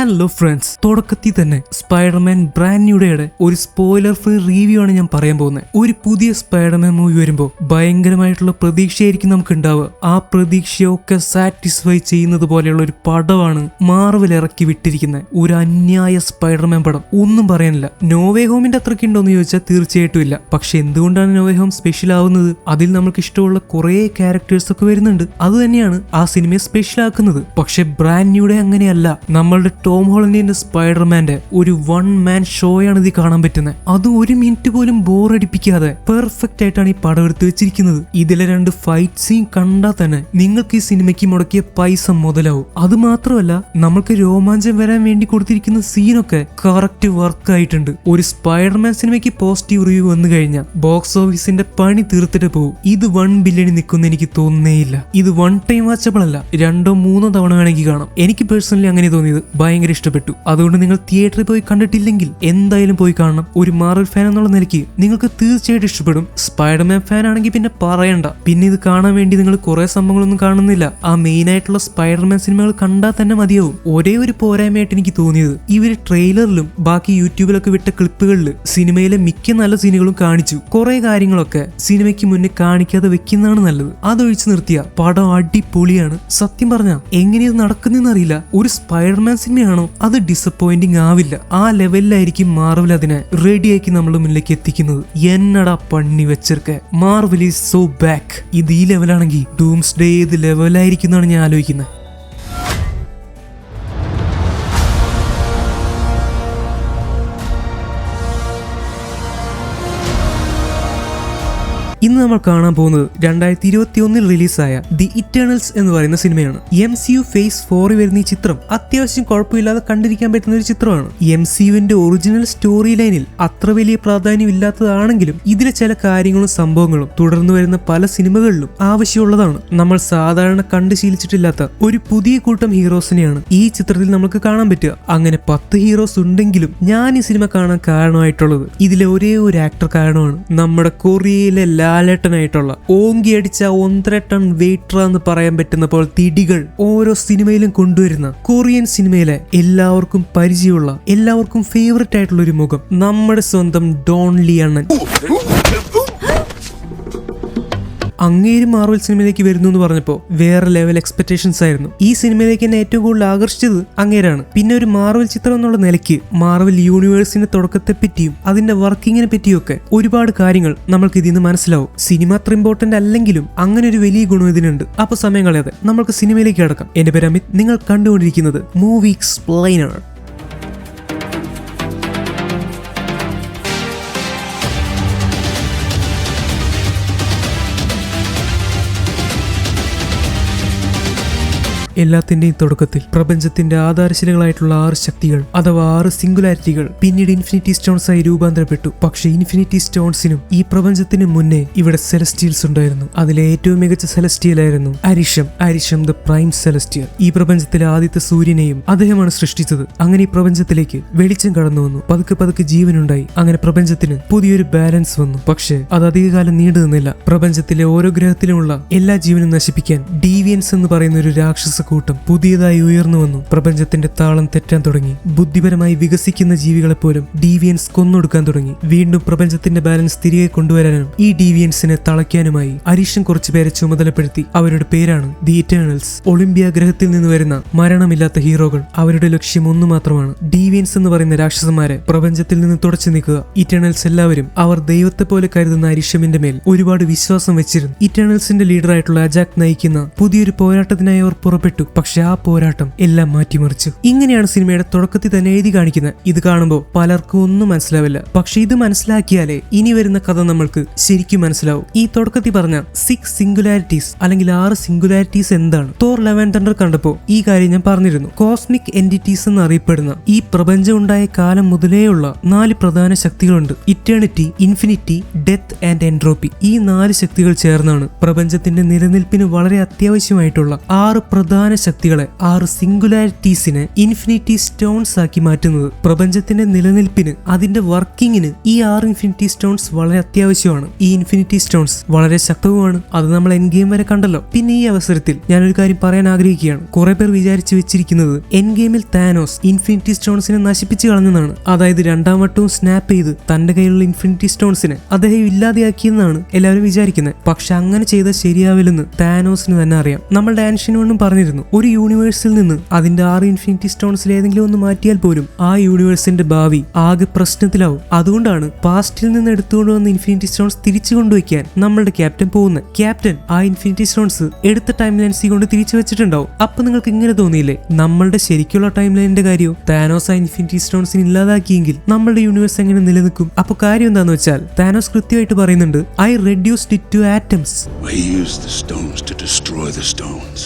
Hello friends, തുടക്കത്തിൽ തന്നെ Spiderman brand new ഡേയുടെ ഒരു സ്പോയിലർ ഫ്രീ റിവ്യൂ ആണ് ഞാൻ പറയാൻ പോകുന്നത്. ഒരു പുതിയ സ്പൈഡർമാൻ മൂവി വരുമ്പോൾ ഭയങ്കരമായിട്ടുള്ള പ്രതീക്ഷയായിരിക്കും നമുക്ക് ഉണ്ടാവുക. ആ പ്രതീക്ഷയൊക്കെ സാറ്റിസ്ഫൈ ചെയ്യുന്നത് പോലെയുള്ള ഒരു പടമാണ് മാർവൽ ഇറക്കി വിട്ടിരിക്കുന്നത്. ഒരു അന്യായ സ്പൈഡർമാൻ പടം, ഒന്നും പറയാനില്ല. നോവേ ഹോമിന്റെ അത്രയ്ക്ക് ഉണ്ടോന്ന് ചോദിച്ചാൽ തീർച്ചയായിട്ടും ഇല്ല. പക്ഷെ എന്തുകൊണ്ടാണ് നോവേ ഹോം സ്പെഷ്യൽ ആവുന്നത്? അതിൽ നമുക്ക് ഇഷ്ടമുള്ള കുറെ ക്യാരക്ടേഴ്സ് ഒക്കെ വരുന്നുണ്ട്. അത് തന്നെയാണ് ആ സിനിമയെ സ്പെഷ്യൽ ആക്കുന്നത്. പക്ഷെ ബ്രാൻഡ് ന്യൂ ഡേ അങ്ങനെയല്ല. നമ്മളുടെ ടോം ഹോളണ്ടിന്റെ സ്പൈഡർമാന്റെ ഒരു വൺ മാൻ ഷോയാണ് ഇത് കാണാൻ പറ്റുന്നത്. അത് ഒരു മിനിറ്റ് പോലും ബോറടിപ്പിക്കാതെ പെർഫെക്റ്റ് ആയിട്ടാണ് ഈ പടം എടുത്ത് വെച്ചിരിക്കുന്നത്. ഇതിലെ 2 ഫൈറ്റ് സീൻ കണ്ടാൽ തന്നെ നിങ്ങൾക്ക് ഈ സിനിമയ്ക്ക് മുടക്കിയ പൈസ മുതലാവും. അത് മാത്രമല്ല, നമ്മൾക്ക് രോമാഞ്ചം വരാൻ വേണ്ടി കൊടുത്തിരിക്കുന്ന സീനൊക്കെ കറക്റ്റ് വർക്ക് ആയിട്ടുണ്ട്. ഒരു സ്പൈഡർമാൻ സിനിമയ്ക്ക് പോസിറ്റീവ് റിവ്യൂ വന്നു കഴിഞ്ഞാൽ ബോക്സ് ഓഫീസിന്റെ പണി തീർത്തിട്ട് പോകും. ഇത് 1 ബില്യൺ നിൽക്കുന്ന എനിക്ക് തോന്നുന്നേയില്ല. ഇത് വൺ ടൈം വാച്ചബിൾ അല്ല, 2-3 തവണ വേണമെങ്കിൽ കാണാം. എനിക്ക് പേഴ്സണലി അങ്ങനെ തോന്നിയത്. ഭയങ്കര ഇഷ്ടപ്പെട്ടു. അതുകൊണ്ട് നിങ്ങൾ തിയേറ്ററിൽ പോയി കണ്ടിട്ടില്ലെങ്കിൽ എന്തായാലും പോയി കാണണം. ഒരു മാർവൽ ഫാൻ എന്നുള്ള നിലയ്ക്ക് നിങ്ങൾക്ക് തീർച്ചയായിട്ടും ഇഷ്ടപ്പെടും. സ്പൈഡർമാൻ ഫാൻ ആണെങ്കിൽ പിന്നെ പറയണ്ട. പിന്നെ ഇത് കാണാൻ വേണ്ടി നിങ്ങൾ കുറെ സംഭവങ്ങളൊന്നും കാണുന്നില്ല. ആ മെയിൻ ആയിട്ടുള്ള സ്പൈഡർമാൻ സിനിമകൾ കണ്ടാൽ തന്നെ മതിയാവും. ഒരേ ഒരു പോരായ്മയായിട്ട് എനിക്ക് തോന്നിയത്, ഇവര് ട്രെയിലറിലും ബാക്കി യൂട്യൂബിലൊക്കെ വിട്ട ക്ലിപ്പുകളിൽ സിനിമയിലെ മിക്ക നല്ല സീനുകളും കാണിച്ചു. കുറെ കാര്യങ്ങളൊക്കെ സിനിമയ്ക്ക് മുന്നേ കാണിക്കാതെ വെക്കുന്നതാണ് നല്ലത്. അതൊഴിച്ചു നിർത്തിയ പടം അടിപൊളിയാണ്. സത്യം പറഞ്ഞാൽ എങ്ങനെയത് നടക്കുന്നതെന്ന് അറിയില്ല. ഒരു സ്പൈഡർമാൻ സിനിമയാണോ? അത് ഡിസപ്പോയിന്റിങ് ആവില്ല. ആ ലെവലിലായിരിക്കും മാർവൽ അതിനെ റെഡിയാക്കി നമ്മുടെ മുന്നിലേക്ക് എത്തിക്കുന്നത്. എന്നടാ പണി വെച്ചിരിക്കെ, മാർവൽ ഈസ് സോ ബാക്ക്. ഇത് ഈ ലെവലാണെങ്കിൽ ഡൂംസ് ഡേ ഏത് ലെവലായിരിക്കും എന്നാണ് ഞാൻ ആലോചിക്കുന്നത്. ഇന്ന് നമ്മൾ കാണാൻ പോകുന്നത് 2021 റിലീസായ ദി ഇറ്റേണൽസ് എന്ന് പറയുന്ന സിനിമയാണ്. MCU ഫേസ് 4 വരുന്ന ഈ ചിത്രം അത്യാവശ്യം കുഴപ്പമില്ലാതെ കണ്ടിരിക്കാൻ പറ്റുന്ന ഒരു ചിത്രമാണ്. MCUവിന്റെ ഒറിജിനൽ സ്റ്റോറി ലൈനിൽ അത്ര വലിയ പ്രാധാന്യം ഇല്ലാത്തതാണെങ്കിലും ഇതിലെ ചില കാര്യങ്ങളും സംഭവങ്ങളും തുടർന്ന് വരുന്ന പല സിനിമകളിലും ആവശ്യമുള്ളതാണ്. നമ്മൾ സാധാരണ കണ്ടു ശീലിച്ചിട്ടില്ലാത്ത ഒരു പുതിയ കൂട്ടം ഹീറോസിനെയാണ് ഈ ചിത്രത്തിൽ നമുക്ക് കാണാൻ പറ്റുക. അങ്ങനെ 10 ഹീറോസ് ഉണ്ടെങ്കിലും ഞാൻ ഈ സിനിമ കാണാൻ കാരണമായിട്ടുള്ളത് ഇതിലെ ഒരേ ഒരു ആക്ടർ കാരണമാണ്. നമ്മുടെ കൊറിയയിലെ ലാലേട്ടനായിട്ടുള്ള ഓങ്കിയടിച്ച 1.5 ടൺ വെയിറ്റർ എന്ന് പറയാൻ പറ്റുന്ന പോലെ തിടികൾ ഓരോ സിനിമയിലും കൊണ്ടുവരുന്ന കൊറിയൻ സിനിമയിലെ എല്ലാവർക്കും പരിചയമുള്ള, എല്ലാവർക്കും ഫേവറേറ്റ് ആയിട്ടുള്ള ഒരു മുഖം, നമ്മുടെ സ്വന്തം ഡോൺ ലീ അണ്ണൻ. അങ്ങേര് മാർവൽ സിനിമയിലേക്ക് വരുന്നു എന്ന് പറഞ്ഞപ്പോൾ വേറെ ലെവൽ എക്സ്പെക്ടേഷൻസ് ആയിരുന്നു. ഈ സിനിമയിലേക്ക് എന്നെ ഏറ്റവും കൂടുതൽ ആകർഷിച്ചത് അങ്ങേരാണ്. പിന്നെ ഒരു മാർവൽ ചിത്രം എന്നുള്ള നിലയ്ക്ക് മാർവൽ യൂണിവേഴ്സിന്റെ തുടക്കത്തെ പറ്റിയും അതിന്റെ വർക്കിങ്ങിനെ പറ്റിയും ഒക്കെ ഒരുപാട് കാര്യങ്ങൾ നമ്മൾക്ക് ഇതിൽ നിന്ന് മനസ്സിലാവും. സിനിമ അത്ര ഇമ്പോർട്ടന്റ് അല്ലെങ്കിലും അങ്ങനെ ഒരു വലിയ ഗുണം ഇതിനുണ്ട്. അപ്പൊ സമയം കളയാതെ നമ്മൾക്ക് സിനിമയിലേക്ക് കടക്കാം. എന്റെ പേര് അമിത്, നിങ്ങൾ കണ്ടുകൊണ്ടിരിക്കുന്നത് മൂവി എക്സ്പ്ലെയിനർ. എല്ലാത്തിന്റെയും തുടക്കത്തിൽ പ്രപഞ്ചത്തിന്റെ ആധാരശിലകളായിട്ടുള്ള 6 ശക്തികൾ അഥവാ 6 സിംഗുലാരിറ്റികൾ പിന്നീട് ഇൻഫിനിറ്റി സ്റ്റോൺസ് ആയി രൂപാന്തരപ്പെട്ടു. പക്ഷെ ഇൻഫിനിറ്റി സ്റ്റോൺസിനും ഈ പ്രപഞ്ചത്തിനും മുന്നേ ഇവിടെ സെലസ്റ്റിയൽസ് ഉണ്ടായിരുന്നു. അതിലെ ഏറ്റവും മികച്ച സെലസ്റ്റിയൽ ആയിരുന്നു അരിഷം ദ പ്രൈം സെലസ്റ്റിയൽ. ഈ പ്രപഞ്ചത്തിലെ ആദ്യത്തെ സൂര്യനെയും അദ്ദേഹമാണ് സൃഷ്ടിച്ചത്. അങ്ങനെ ഈ പ്രപഞ്ചത്തിലേക്ക് വെളിച്ചം കടന്നു വന്നു. പതുക്കെ പതുക്കെ ജീവനുണ്ടായി. അങ്ങനെ പ്രപഞ്ചത്തിന് പുതിയൊരു ബാലൻസ് വന്നു. പക്ഷെ അത് അധികകാലം നീണ്ടു നിന്നില്ല. പ്രപഞ്ചത്തിലെ ഓരോ ഗ്രഹത്തിലുമുള്ള എല്ലാ ജീവനും നശിപ്പിക്കാൻ ഡീവിയൻസ് എന്ന് പറയുന്ന ഒരു രാക്ഷസ കൂട്ടം പുതിയതായി ഉയർന്നു വന്നു. പ്രപഞ്ചത്തിന്റെ താളം തെറ്റാൻ തുടങ്ങി. ബുദ്ധിപരമായി വികസിക്കുന്ന ജീവികളെ പോലും ഡീവിയൻസ് കൊന്നൊടുക്കാൻ തുടങ്ങി. വീണ്ടും പ്രപഞ്ചത്തിന്റെ ബാലൻസ് തിരികെ കൊണ്ടുവരാനും ഈ ഡീവിയൻസിനെ തളയ്ക്കാനുമായി അരിഷം കുറച്ചു പേരെ ചുമതലപ്പെടുത്തി. അവരുടെ പേരാണ് ദി ഇറ്റേണൽസ്. ഒളിമ്പിയ ഗ്രഹത്തിൽ നിന്ന് വരുന്ന മരണമില്ലാത്ത ഹീറോകൾ. അവരുടെ ലക്ഷ്യം ഒന്നു മാത്രമാണ്, ഡീവിയൻസ് എന്ന് പറയുന്ന രാക്ഷസന്മാരെ പ്രപഞ്ചത്തിൽ നിന്ന് തുടച്ചു നീക്കുക. ഇറ്റേണൽസ് എല്ലാവരും അവർ ദൈവത്തെ പോലെ കരുതുന്ന അരിഷമിന്റെ മേൽ ഒരുപാട് വിശ്വാസം വെച്ചിരുന്നു. ഇറ്റേണൽസിന്റെ ലീഡറായിട്ടുള്ള അജാക് നയിക്കുന്ന പുതിയൊരു പോരാട്ടത്തിനായി അവർ പുറപ്പെട്ടു. പക്ഷെ ആ പോരാട്ടം എല്ലാം മാറ്റിമറിച്ചു. ഇങ്ങനെയാണ് സിനിമയുടെ തുടക്കത്തിൽ തന്നെ എഴുതി കാണിക്കുന്നത്. ഇത് കാണുമ്പോൾ പലർക്കും ഒന്നും മനസ്സിലാവില്ല. പക്ഷെ ഇത് മനസ്സിലാക്കിയാലേ ഇനി വരുന്ന കഥ നമ്മൾക്ക് ശരിക്കും മനസ്സിലാവും. ഈ തുടക്കത്തിൽ പറഞ്ഞ 6 സിംഗുലാരിറ്റീസ് അല്ലെങ്കിൽ 6 സിംഗുലാരിറ്റീസ് എന്താണ്? തോർ ലവ് ആൻഡ് തണ്ടർ കണ്ടപ്പോൾ ഈ കാര്യം ഞാൻ പറഞ്ഞിരുന്നു. കോസ്മിക് എൻറ്റിറ്റീസ് എന്ന് അറിയപ്പെടുന്ന ഈ പ്രപഞ്ചം ഉണ്ടായ കാലം മുതലേയുള്ള 4 പ്രധാന ശക്തികളുണ്ട്. Eternity, infinity, death and entropy. ഈ 4 ശക്തികൾ ചേർന്നാണ് പ്രപഞ്ചത്തിന്റെ നിലനിൽപ്പിന് വളരെ അത്യാവശ്യമായിട്ടുള്ള 6 പ്രധാന പ്രധാന ശക്തികളെ 6 സിംഗുലാരിറ്റീസിനെ ഇൻഫിനിറ്റി സ്റ്റോൺസ് ആക്കി മാറ്റുന്നത്. പ്രപഞ്ചത്തിന്റെ നിലനിൽപ്പിന്, അതിന്റെ വർക്കിങ്ങിന് ഈ 6 ഇൻഫിനിറ്റി സ്റ്റോൺസ് വളരെ അത്യാവശ്യമാണ്. ഈ ഇൻഫിനിറ്റി സ്റ്റോൺസ് വളരെ ശക്തവുമാണ്. അത് നമ്മൾ എൻഡ് ഗെയിം വരെ കണ്ടല്ലോ. പിന്നെ ഈ അവസരത്തിൽ ഞാനൊരു കാര്യം പറയാൻ ആഗ്രഹിക്കുകയാണ്. കുറെ പേർ വിചാരിച്ചു വെച്ചിരിക്കുന്നത് എൻഡ് ഗെയിമിൽ താനോസ് ഇൻഫിനിറ്റി സ്റ്റോൺസിനെ നശിപ്പിച്ചു കളഞ്ഞെന്നാണ്. അതായത് രണ്ടാം വട്ടവും സ്നാപ്പ് ചെയ്ത് തന്റെ കയ്യിലുള്ള ഇൻഫിനിറ്റി സ്റ്റോൺസിനെ അദ്ദേഹം ഇല്ലാതെയാക്കിയെന്നാണ് എല്ലാവരും വിചാരിക്കുന്നത്. പക്ഷെ അങ്ങനെ ചെയ്താൽ ശരിയാവില്ലെന്ന് താനോസിന് തന്നെ അറിയാം. നമ്മളുടെ ആൻഷ്യൻ വണ്ണും പറഞ്ഞിരുന്നു, ഒരു യൂണിവേഴ്സിൽ നിന്ന് അതിന്റെ 6 ഇൻഫിനിറ്റി സ്റ്റോൺസിൽ ഏതെങ്കിലും ഒന്ന് മാറ്റിയാൽ പോലും ആ യൂണിവേഴ്സിന്റെ ഭാവി ആകെ പ്രശ്നത്തിലാവും. അതുകൊണ്ടാണ് പാസ്റ്റിൽ നിന്ന് എടുത്തുകൊണ്ടുവന്ന ഇൻഫിനിറ്റി സ്റ്റോൺസ് തിരിച്ചു കൊണ്ടുവയ്ക്കാൻ നമ്മളുടെ ക്യാപ്റ്റൻ പോകുന്നത്. ക്യാപ്റ്റൻ ആ ഇൻഫിനിറ്റി സ്റ്റോൺസ് എടുത്ത ടൈം ലൈൻസി കൊണ്ട് തിരിച്ചു വെച്ചിട്ടുണ്ടാവും. അപ്പൊ നിങ്ങൾക്ക് ഇങ്ങനെ തോന്നിയില്ലേ, നമ്മളുടെ ശരിക്കുള്ള ടൈം ലൈനിന്റെ കാര്യവും താനോസ് ആ ഇൻഫിനിറ്റി സ്റ്റോൺസിന് ഇല്ലാതാക്കിയെങ്കിൽ നമ്മളുടെ യൂണിവേഴ്സ് എങ്ങനെ നിലനിൽക്കും? അപ്പൊ കാര്യം എന്താന്ന് വെച്ചാൽ താനോസ് കൃത്യമായിട്ട് പറയുന്നുണ്ട്, I reduced it to atoms. I used the stones to destroy the stones,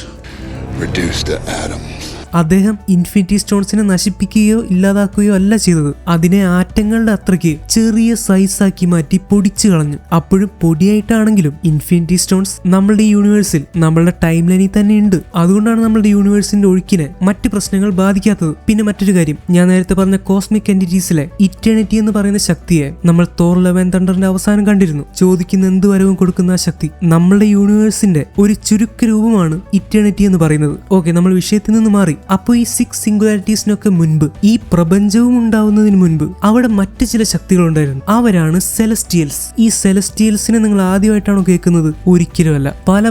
reduced to atoms. അദ്ദേഹം ഇൻഫിനിറ്റി സ്റ്റോൺസിനെ നശിപ്പിക്കുകയോ ഇല്ലാതാക്കുകയോ അല്ല ചെയ്തത്. അതിനെ ആറ്റങ്ങളുടെ അത്രയ്ക്ക് ചെറിയ സൈസാക്കി മാറ്റി പൊടിച്ചു കളഞ്ഞു. അപ്പോഴും പൊടിയായിട്ടാണെങ്കിലും ഇൻഫിനിറ്റി സ്റ്റോൺസ് നമ്മളുടെ യൂണിവേഴ്സിൽ, നമ്മളുടെ ടൈം ലൈനിൽ തന്നെ ഉണ്ട്. അതുകൊണ്ടാണ് നമ്മളുടെ യൂണിവേഴ്സിന്റെ ഒഴുക്കിനെ മറ്റ് പ്രശ്നങ്ങൾ ബാധിക്കാത്തത്. പിന്നെ മറ്റൊരു കാര്യം, ഞാൻ നേരത്തെ പറഞ്ഞ കോസ്മിക് എൻറ്റിറ്റീസിലെ ഇറ്റേണിറ്റി എന്ന് പറയുന്ന ശക്തിയെ നമ്മൾ തോർ ലവ് ആൻഡ് തണ്ടറിന്റെ അവസാനം കണ്ടിരുന്നു. ചോദിക്കുന്ന എന്ത് വരവും കൊടുക്കുന്ന ആ ശക്തി നമ്മളുടെ യൂണിവേഴ്സിന്റെ ഒരു ചുരുക്ക രൂപമാണ് ഇറ്റേണിറ്റി എന്ന് പറയുന്നത്. ഓക്കെ, നമ്മൾ വിഷയത്തിൽ നിന്ന് മാറി. അപ്പോൾ ഈ 6 സിംഗുലാരിറ്റീസിനൊക്കെ മുൻപ്, ഈ പ്രപഞ്ചവും ഉണ്ടാവുന്നതിന് മുൻപ് അവിടെ മറ്റു ചില ശക്തികൾ ഉണ്ടായിരുന്നു. അവരാണ് സെലസ്റ്റിയൽസ്. ഈ സെലസ്റ്റിയൽസിനെ നിങ്ങൾ ആദ്യമായിട്ടാണോ കേൾക്കുന്നത്? ഒരിക്കലുമല്ല.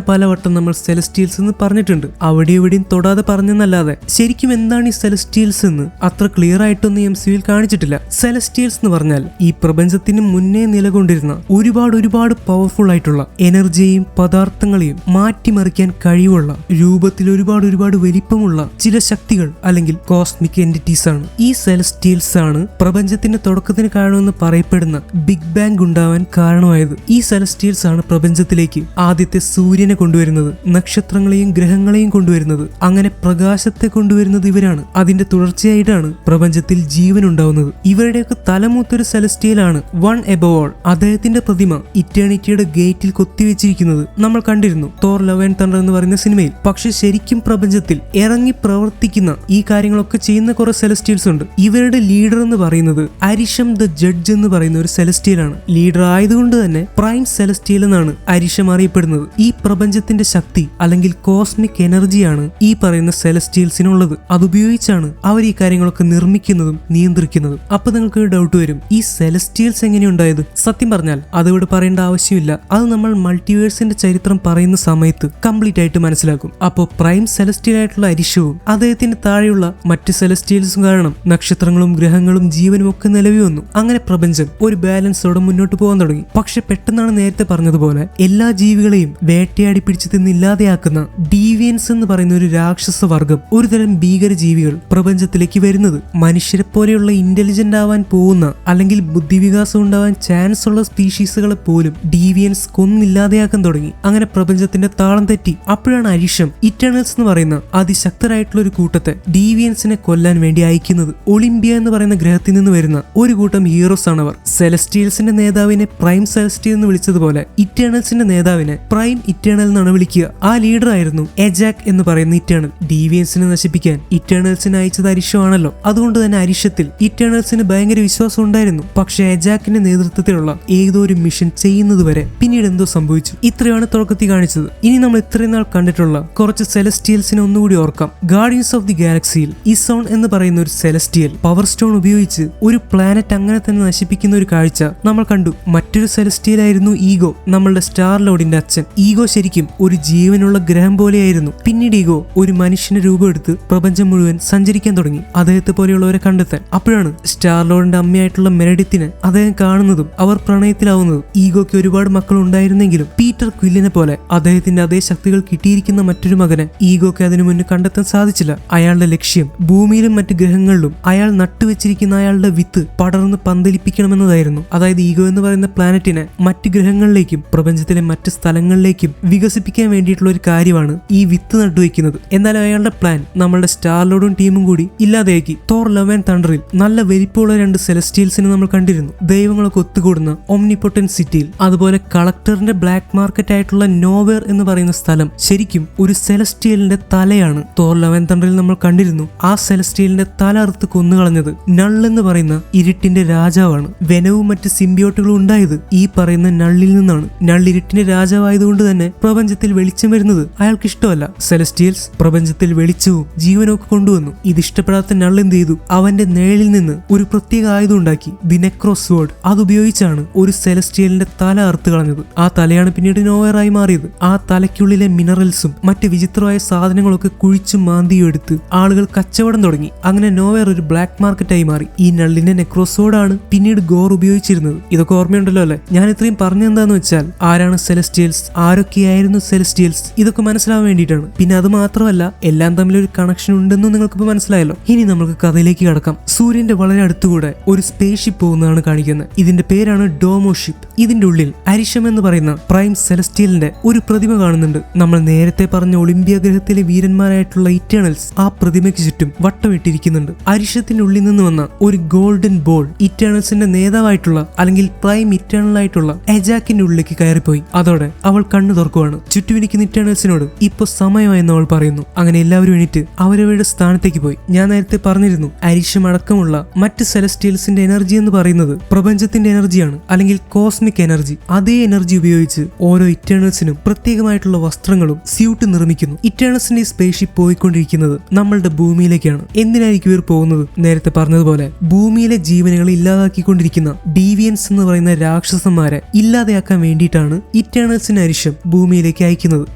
പല വട്ടം നമ്മൾ സെലസ്റ്റിയൽസ് എന്ന് പറഞ്ഞിട്ടുണ്ട്. അവിടെ എവിടെയും തൊടാതെ പറഞ്ഞെന്നല്ലാതെ ശരിക്കും എന്താണ് ഈ സെലസ്റ്റിയൽസ് എന്ന് അത്ര ക്ലിയർ ആയിട്ടൊന്നും MCUവിൽ കാണിച്ചിട്ടില്ല. സെലസ്റ്റിയൽസ് എന്ന് പറഞ്ഞാൽ ഈ പ്രപഞ്ചത്തിന് മുന്നേ നിലകൊണ്ടിരുന്ന ഒരുപാട് പവർഫുൾ ആയിട്ടുള്ള എനർജിയെയും പദാർത്ഥങ്ങളെയും മാറ്റിമറിക്കാൻ കഴിവുള്ള, രൂപത്തിൽ ഒരുപാട് വലിപ്പമുള്ള ചില ശക്തികൾ അല്ലെങ്കിൽ കോസ്മിക് എൻറ്റിറ്റീസ് ആണ്. ഈ സെലസ്റ്റിയൽസ് ആണ് പ്രപഞ്ചത്തിന്റെ തുടക്കത്തിന് കാരണമെന്ന് പറയപ്പെടുന്ന ബിഗ് ബാങ് ഉണ്ടാവാൻ കാരണമായത്. ഈ സെലസ്റ്റിയൽസ് ആണ് പ്രപഞ്ചത്തിലേക്ക് ആദ്യത്തെ സൂര്യനെ കൊണ്ടുവരുന്നത്, നക്ഷത്രങ്ങളെയും ഗ്രഹങ്ങളെയും കൊണ്ടുവരുന്നത്. അങ്ങനെ പ്രകാശത്തെ കൊണ്ടുവരുന്നത് ഇവരാണ്. അതിന്റെ തുടർച്ചയായിട്ടാണ് പ്രപഞ്ചത്തിൽ ജീവൻ ഉണ്ടാവുന്നത്. ഇവരുടെയൊക്കെ തലമൂത്തൊരു സെലസ്റ്റിയലാണ് വൺ എബോവ് ഓൾ. അദ്ദേഹത്തിന്റെ പ്രതിമ ഇറ്റേണിറ്റിയുടെ ഗേറ്റിൽ കൊത്തിവെച്ചിരിക്കുന്നത് നമ്മൾ കണ്ടിരുന്നു തോർ ലവ് ആൻഡ് തണ്ടർ എന്ന് പറയുന്ന സിനിമയിൽ. പക്ഷെ ശരിക്കും പ്രപഞ്ചത്തിൽ ഇറങ്ങി പ്രവർത്തിക്കുന്ന ഈ കാര്യങ്ങളൊക്കെ ചെയ്യുന്ന കുറെ സെലസ്റ്റിയൽസ് ഉണ്ട്. ഇവരുടെ ലീഡർ എന്ന് പറയുന്നത് അരിഷം ദ ജഡ്ജ് എന്ന് പറയുന്ന ഒരു സെലസ്റ്റിയൽ ആണ്. ലീഡർ ആയതുകൊണ്ട് തന്നെ പ്രൈം സെലസ്റ്റിയൽ എന്നാണ് അരിഷം അറിയപ്പെടുന്നത്. ഈ പ്രപഞ്ചത്തിന്റെ ശക്തി അല്ലെങ്കിൽ കോസ്മിക് എനർജിയാണ് ഈ പറയുന്ന സെലസ്റ്റിയൽസിനുള്ളത്. അതുപയോഗിച്ചാണ് അവർ ഈ കാര്യങ്ങളൊക്കെ നിർമ്മിക്കുന്നതും നിയന്ത്രിക്കുന്നതും. അപ്പൊ നിങ്ങൾക്ക് ഒരു ഡൗട്ട് വരും, ഈ സെലസ്റ്റിയൽസ് എങ്ങനെയുണ്ടായത്? സത്യം പറഞ്ഞാൽ അതിവിടെ പറയേണ്ട ആവശ്യമില്ല. അത് നമ്മൾ മൾട്ടിവേഴ്സിന്റെ ചരിത്രം പറയുന്ന സമയത്ത് കംപ്ലീറ്റ് ആയിട്ട് മനസ്സിലാക്കും. അപ്പോൾ പ്രൈം സെലസ്റ്റിയൽ ആയിട്ടുള്ള അരിഷവും അദ്ദേഹത്തിന് താഴെയുള്ള മറ്റ് സെലസ്റ്റിയൽസും കാരണം നക്ഷത്രങ്ങളും ഗ്രഹങ്ങളും ജീവനും ഒക്കെ നിലവി വന്നു. അങ്ങനെ പ്രപഞ്ചം ഒരു ബാലൻസോടെ മുന്നോട്ട് പോകാൻ തുടങ്ങി. പക്ഷെ പെട്ടെന്നാണ് നേരത്തെ പറഞ്ഞതുപോലെ എല്ലാ ജീവികളെയും വേട്ടയാടി പിടിച്ചു തിന്നില്ലാതെയാക്കുന്ന ഡീവിയൻസ് എന്ന് പറയുന്ന ഒരു രാക്ഷസ വർഗം, ഒരു തരം ഭീകര ജീവികൾ പ്രപഞ്ചത്തിലേക്ക് വരുന്നത്. മനുഷ്യരെ പോലെയുള്ള ഇന്റലിജന്റ് ആവാൻ പോകുന്ന അല്ലെങ്കിൽ ബുദ്ധിവികാസം ഉണ്ടാവാൻ ചാൻസ് ഉള്ള സ്പീഷീസുകളെ പോലും ഡീവിയൻസ് കൊന്നില്ലാതെയാക്കാൻ തുടങ്ങി. അങ്ങനെ പ്രപഞ്ചത്തിന്റെ താളം തെറ്റി. അപ്പോഴാണ് അരിഷം ഇറ്റേണൽസ് എന്ന് പറയുന്ന അതിശക്തരായിട്ടുള്ള ഒരു കൂട്ടത്തെ ഡീവിയൻസിനെ കൊല്ലാൻ വേണ്ടി അയക്കുന്നത്. ഒളിമ്പിയ എന്ന് പറയുന്ന ഗ്രഹത്തിൽ നിന്ന് വരുന്ന ഒരു കൂട്ടം ഹീറോസ് ആണ് അവർ. സെലസ്റ്റിയൽസിന്റെ നേതാവിനെ പ്രൈം സെലസ്റ്റിയൽ എന്ന് വിളിച്ചതുപോലെ ഇറ്റേണൽസിന്റെ നേതാവിനെ പ്രൈം ഇറ്റേണൽ എന്നാണ് വിളിക്കുക. ആ ലീഡർ ആയിരുന്നു എജാക് എന്ന് പറയുന്ന ഇറ്റേണൽ. ഡീവിയൻസിനെ നശിപ്പിക്കാൻ ഇറ്റേണൽസിനെ അയച്ചത് അരിഷമാണല്ലോ. അതുകൊണ്ട് തന്നെ അരിഷത്തിൽ ഇറ്റേണൽസിന് ഭയങ്കര വിശ്വാസം ഉണ്ടായിരുന്നു. പക്ഷെ എജാക്കിന്റെ നേതൃത്വത്തിലുള്ള ഏതോ ഒരു മിഷൻ ചെയ്യുന്നത് വരെ പിന്നീട് എന്തോ സംഭവിച്ചു. ഇത്രയാണ് തുടക്കത്തിൽ കാണിച്ചത്. ഇനി നമ്മൾ ഇത്രയും നാൾ കണ്ടിട്ടുള്ള കുറച്ച് സെലസ്റ്റിയൽസിനെ ഒന്നുകൂടി ഓർക്കാം. ഗാർഡിയൻസ് ഓഫ് ദി ഗാലക്സിയിൽ ഇസോൺ എന്ന് പറയുന്ന ഒരു സെലസ്റ്റിയൽ പവർ സ്റ്റോൺ ഉപയോഗിച്ച് ഒരു പ്ലാനറ്റ് അങ്ങനെ തന്നെ നശിപ്പിക്കുന്ന ഒരു കാഴ്ച നമ്മൾ കണ്ടു. മറ്റൊരു സെലസ്റ്റിയൽ ആയിരുന്നു ഈഗോ, നമ്മളുടെ സ്റ്റാർ ലോർഡിന്റെ അച്ഛൻ. ഈഗോ ശരിക്കും ഒരു ജീവനുള്ള ഗ്രഹം പോലെയായിരുന്നു. പിന്നീട് ഈഗോ ഒരു മനുഷ്യന്റെ രൂപം എടുത്ത് പ്രപഞ്ചം മുഴുവൻ സഞ്ചരിക്കാൻ തുടങ്ങി, അദ്ദേഹത്തെ പോലെയുള്ളവരെ കണ്ടെത്താൻ. അപ്പോഴാണ് സ്റ്റാർ ലോർഡിന്റെ അമ്മയായിട്ടുള്ള മെരഡിത്തിനെ അദ്ദേഹം കാണുന്നതും അവർ പ്രണയത്തിലാവുന്നതും. ഈഗോയ്ക്ക് ഒരുപാട് മക്കൾ ഉണ്ടായിരുന്നെങ്കിലും പീറ്റർ ക്വില്ലിനെ പോലെ അദ്ദേഹത്തിന്റെ അതേ ശക്തികൾ കിട്ടിയിരിക്കുന്ന മറ്റൊരു മകനെ ഈഗോയ്ക്ക് അതിനു മുന്നേ കണ്ടെത്താൻ സാധിച്ചില്ല. ഉപയോഗിച്ചില്ല. അയാളുടെ ലക്ഷ്യം ഭൂമിയിലും മറ്റ് ഗ്രഹങ്ങളിലും അയാൾ നട്ടുവെച്ചിരിക്കുന്ന അയാളുടെ വിത്ത് പടർന്ന് പന്തലിപ്പിക്കണമെന്നതായിരുന്നു. അതായത് ഈഗോ എന്ന് പറയുന്ന പ്ലാനറ്റിനെ മറ്റ് ഗ്രഹങ്ങളിലേക്കും പ്രപഞ്ചത്തിലെ മറ്റ് സ്ഥലങ്ങളിലേക്കും വികസിപ്പിക്കാൻ വേണ്ടിയിട്ടുള്ള ഒരു കാര്യമാണ് ഈ വിത്ത് നട്ടുവെക്കുന്നത്. എന്നാൽ അയാളുടെ പ്ലാൻ നമ്മളുടെ സ്റ്റാർലോർഡും ടീമും കൂടി ഇല്ലാതെയാക്കി. തോർ ലവ് ആൻഡ് തണ്ടറിൽ നല്ല വലിപ്പമുള്ള 2 സെലസ്റ്റിയൽസിനെ നമ്മൾ കണ്ടിരുന്നു, ദൈവങ്ങളൊക്കെ ഒത്തുകൂടുന്ന ഒംനിപൊട്ടന്റ് സിറ്റിയിൽ. അതുപോലെ കളക്ടറിന്റെ ബ്ലാക്ക് മാർക്കറ്റ് ആയിട്ടുള്ള നോവേർ എന്ന് പറയുന്ന സ്ഥലം ശരിക്കും ഒരു സെലസ്റ്റിയലിന്റെ തലയാണ്. തോർ ലവ് ആൻഡ് തണ്ടറിൽ നമ്മൾ കണ്ടിരുന്നു ആ സെലസ്റ്റിയലിന്റെ തല അറുത്ത് കൊന്നുകളഞ്ഞത് നൾ എന്ന് പറയുന്ന ഇരുട്ടിന്റെ രാജാവാണ്. വെനവും മറ്റ് സിംബിയോട്ടുകളും ഉണ്ടായത് ഈ പറയുന്ന നള്ളിൽ നിന്നാണ്. നൾ ഇരുട്ടിന്റെ രാജാവായതുകൊണ്ട് തന്നെ പ്രപഞ്ചത്തിൽ വെളിച്ചം വരുന്നത് അയാൾക്ക് ഇഷ്ടമല്ല. സെലസ്റ്റിയൽസ് പ്രപഞ്ചത്തിൽ വെളിച്ചവും ജീവനൊക്കെ കൊണ്ടുവന്നു. ഇത് ഇഷ്ടപ്പെടാത്ത നൾ എന്ത് ചെയ്തു? അവന്റെ നിഴലിൽ നിന്ന് ഒരു പ്രത്യേക ആയുധം ഉണ്ടാക്കി, ദി നെക്രോസ് സ്വോർഡ്. അതുപയോഗിച്ചാണ് ഒരു സെലസ്റ്റിയലിന്റെ തല അറുത്ത് കളഞ്ഞത്. ആ തലയാണ് പിന്നീട് നോവേറായി മാറിയത്. ആ തലയ്ക്കുള്ളിലെ മിനറൽസും മറ്റ് വിചിത്രമായ സാധനങ്ങളൊക്കെ കുഴിച്ചും മാന്തിയും എടുത്ത് ആളുകൾ കച്ചവടം തുടങ്ങി. അങ്ങനെ നോവേർ ഒരു ബ്ലാക്ക് മാർക്കറ്റായി മാറി. ഈ നള്ളിന്റെ നെക്രോസ് സ്വോർഡാണ് പിന്നീട് ഗോർ ഉപയോഗിച്ചിരുന്നത്. ഇതൊക്കെ ഓർമ്മയുണ്ടല്ലോ അല്ലെ? ഞാൻ ഇത്രയും പറഞ്ഞെന്താന്ന് വെച്ചാൽ ആരാണ് സെലസ്റ്റിയൽസ്, ആരൊക്കെയായിരുന്നു സെലസ്റ്റിയൽസ്, ഇതൊക്കെ മനസ്സിലാവാൻ വേണ്ടിയിട്ടാണ്. പിന്നെ അത് മാത്രമല്ല, എല്ലാം തമ്മിലൊരു കണക്ഷൻ ഉണ്ടെന്നും നിങ്ങൾക്കിപ്പോൾ മനസ്സിലായല്ലോ. ഇനി നമുക്ക് കഥയിലേക്ക് കടക്കാം. സൂര്യന്റെ വളരെ അടുത്തുകൂടെ ഒരു സ്പേസ് ഷിപ്പ് പോകുന്നതാണ് കാണിക്കുന്നത്. ഇതിന്റെ പേരാണ് ഡോമോ ഷിപ്പ്. ഇതിന്റെ ഉള്ളിൽ അരിഷം എന്ന് പറയുന്ന പ്രൈം സെലസ്റ്റിയലിന്റെ ഒരു പ്രതിമ കാണുന്നുണ്ട്. നമ്മൾ നേരത്തെ പറഞ്ഞ ഒളിമ്പിയ ഗ്രഹത്തിലെ വീരന്മാരായിട്ടുള്ള ഇറ്റേണൽസ് ആ പ്രതിമയ്ക്ക് ചുറ്റും വട്ടമിട്ടിരിക്കുന്നുണ്ട്. അരിഷത്തിന്റെ ഉള്ളിൽ നിന്ന് വന്ന ഒരു ഗോൾഡൻ ബോൾ ഇറ്റേണൽസിന്റെ നേതാവായിട്ടുള്ള അല്ലെങ്കിൽ പ്രൈം ഇറ്റേണൽ ആയിട്ടുള്ള എജാക്കിന്റെ ഉള്ളിലേക്ക് കയറിപ്പോയി. അതോടെ അവൾ കണ്ണു തുറക്കുവാണ്. ചുറ്റുമിരിക്കുന്ന ഇറ്റേണൽസിനോട് ഇപ്പൊ സമയമായെന്ന് അവൾ പറയുന്നു. അങ്ങനെ എല്ലാവരും എണീറ്റ് അവരവരുടെ സ്ഥാനത്തേക്ക് പോയി. ഞാൻ നേരത്തെ പറഞ്ഞിരുന്നു, അരിഷം അടക്കമുള്ള മറ്റ് സെലസ്റ്റിയൽസിന്റെ എനർജി എന്ന് പറയുന്നത് പ്രപഞ്ചത്തിന്റെ എനർജിയാണ്, അല്ലെങ്കിൽ കോസ്മിക് എനർജി. അതേ എനർജി ഉപയോഗിച്ച് ഓരോ ഇറ്റേണൽസിനും പ്രത്യേകമായിട്ടുള്ള വസ്ത്രങ്ങളും സ്യൂട്ട് നിർമ്മിക്കുന്നു. ഇറ്റേണൽസിന്റെ സ്പേസ് ഷിപ്പ് പോയിക്കൊണ്ടിരിക്കുന്നത് നമ്മളുടെ ഭൂമിയിലേക്കാണ്. എന്തിനായിരിക്കും ഇവർ പോകുന്നത്? നേരത്തെ പറഞ്ഞതുപോലെ ഭൂമിയിലെ ജീവനുകളെ ഇല്ലാതാക്കിക്കൊണ്ടിരിക്കുന്ന ഡീവിയൻസ് എന്ന് പറയുന്ന രാക്ഷസന്മാരെ ഇല്ലാതെയാക്കാൻ വേണ്ടിയിട്ടാണ് ഇറ്റേണൽസിന് അരിഷം ഭൂമിയിലേക്ക് അയക്കുന്നത്.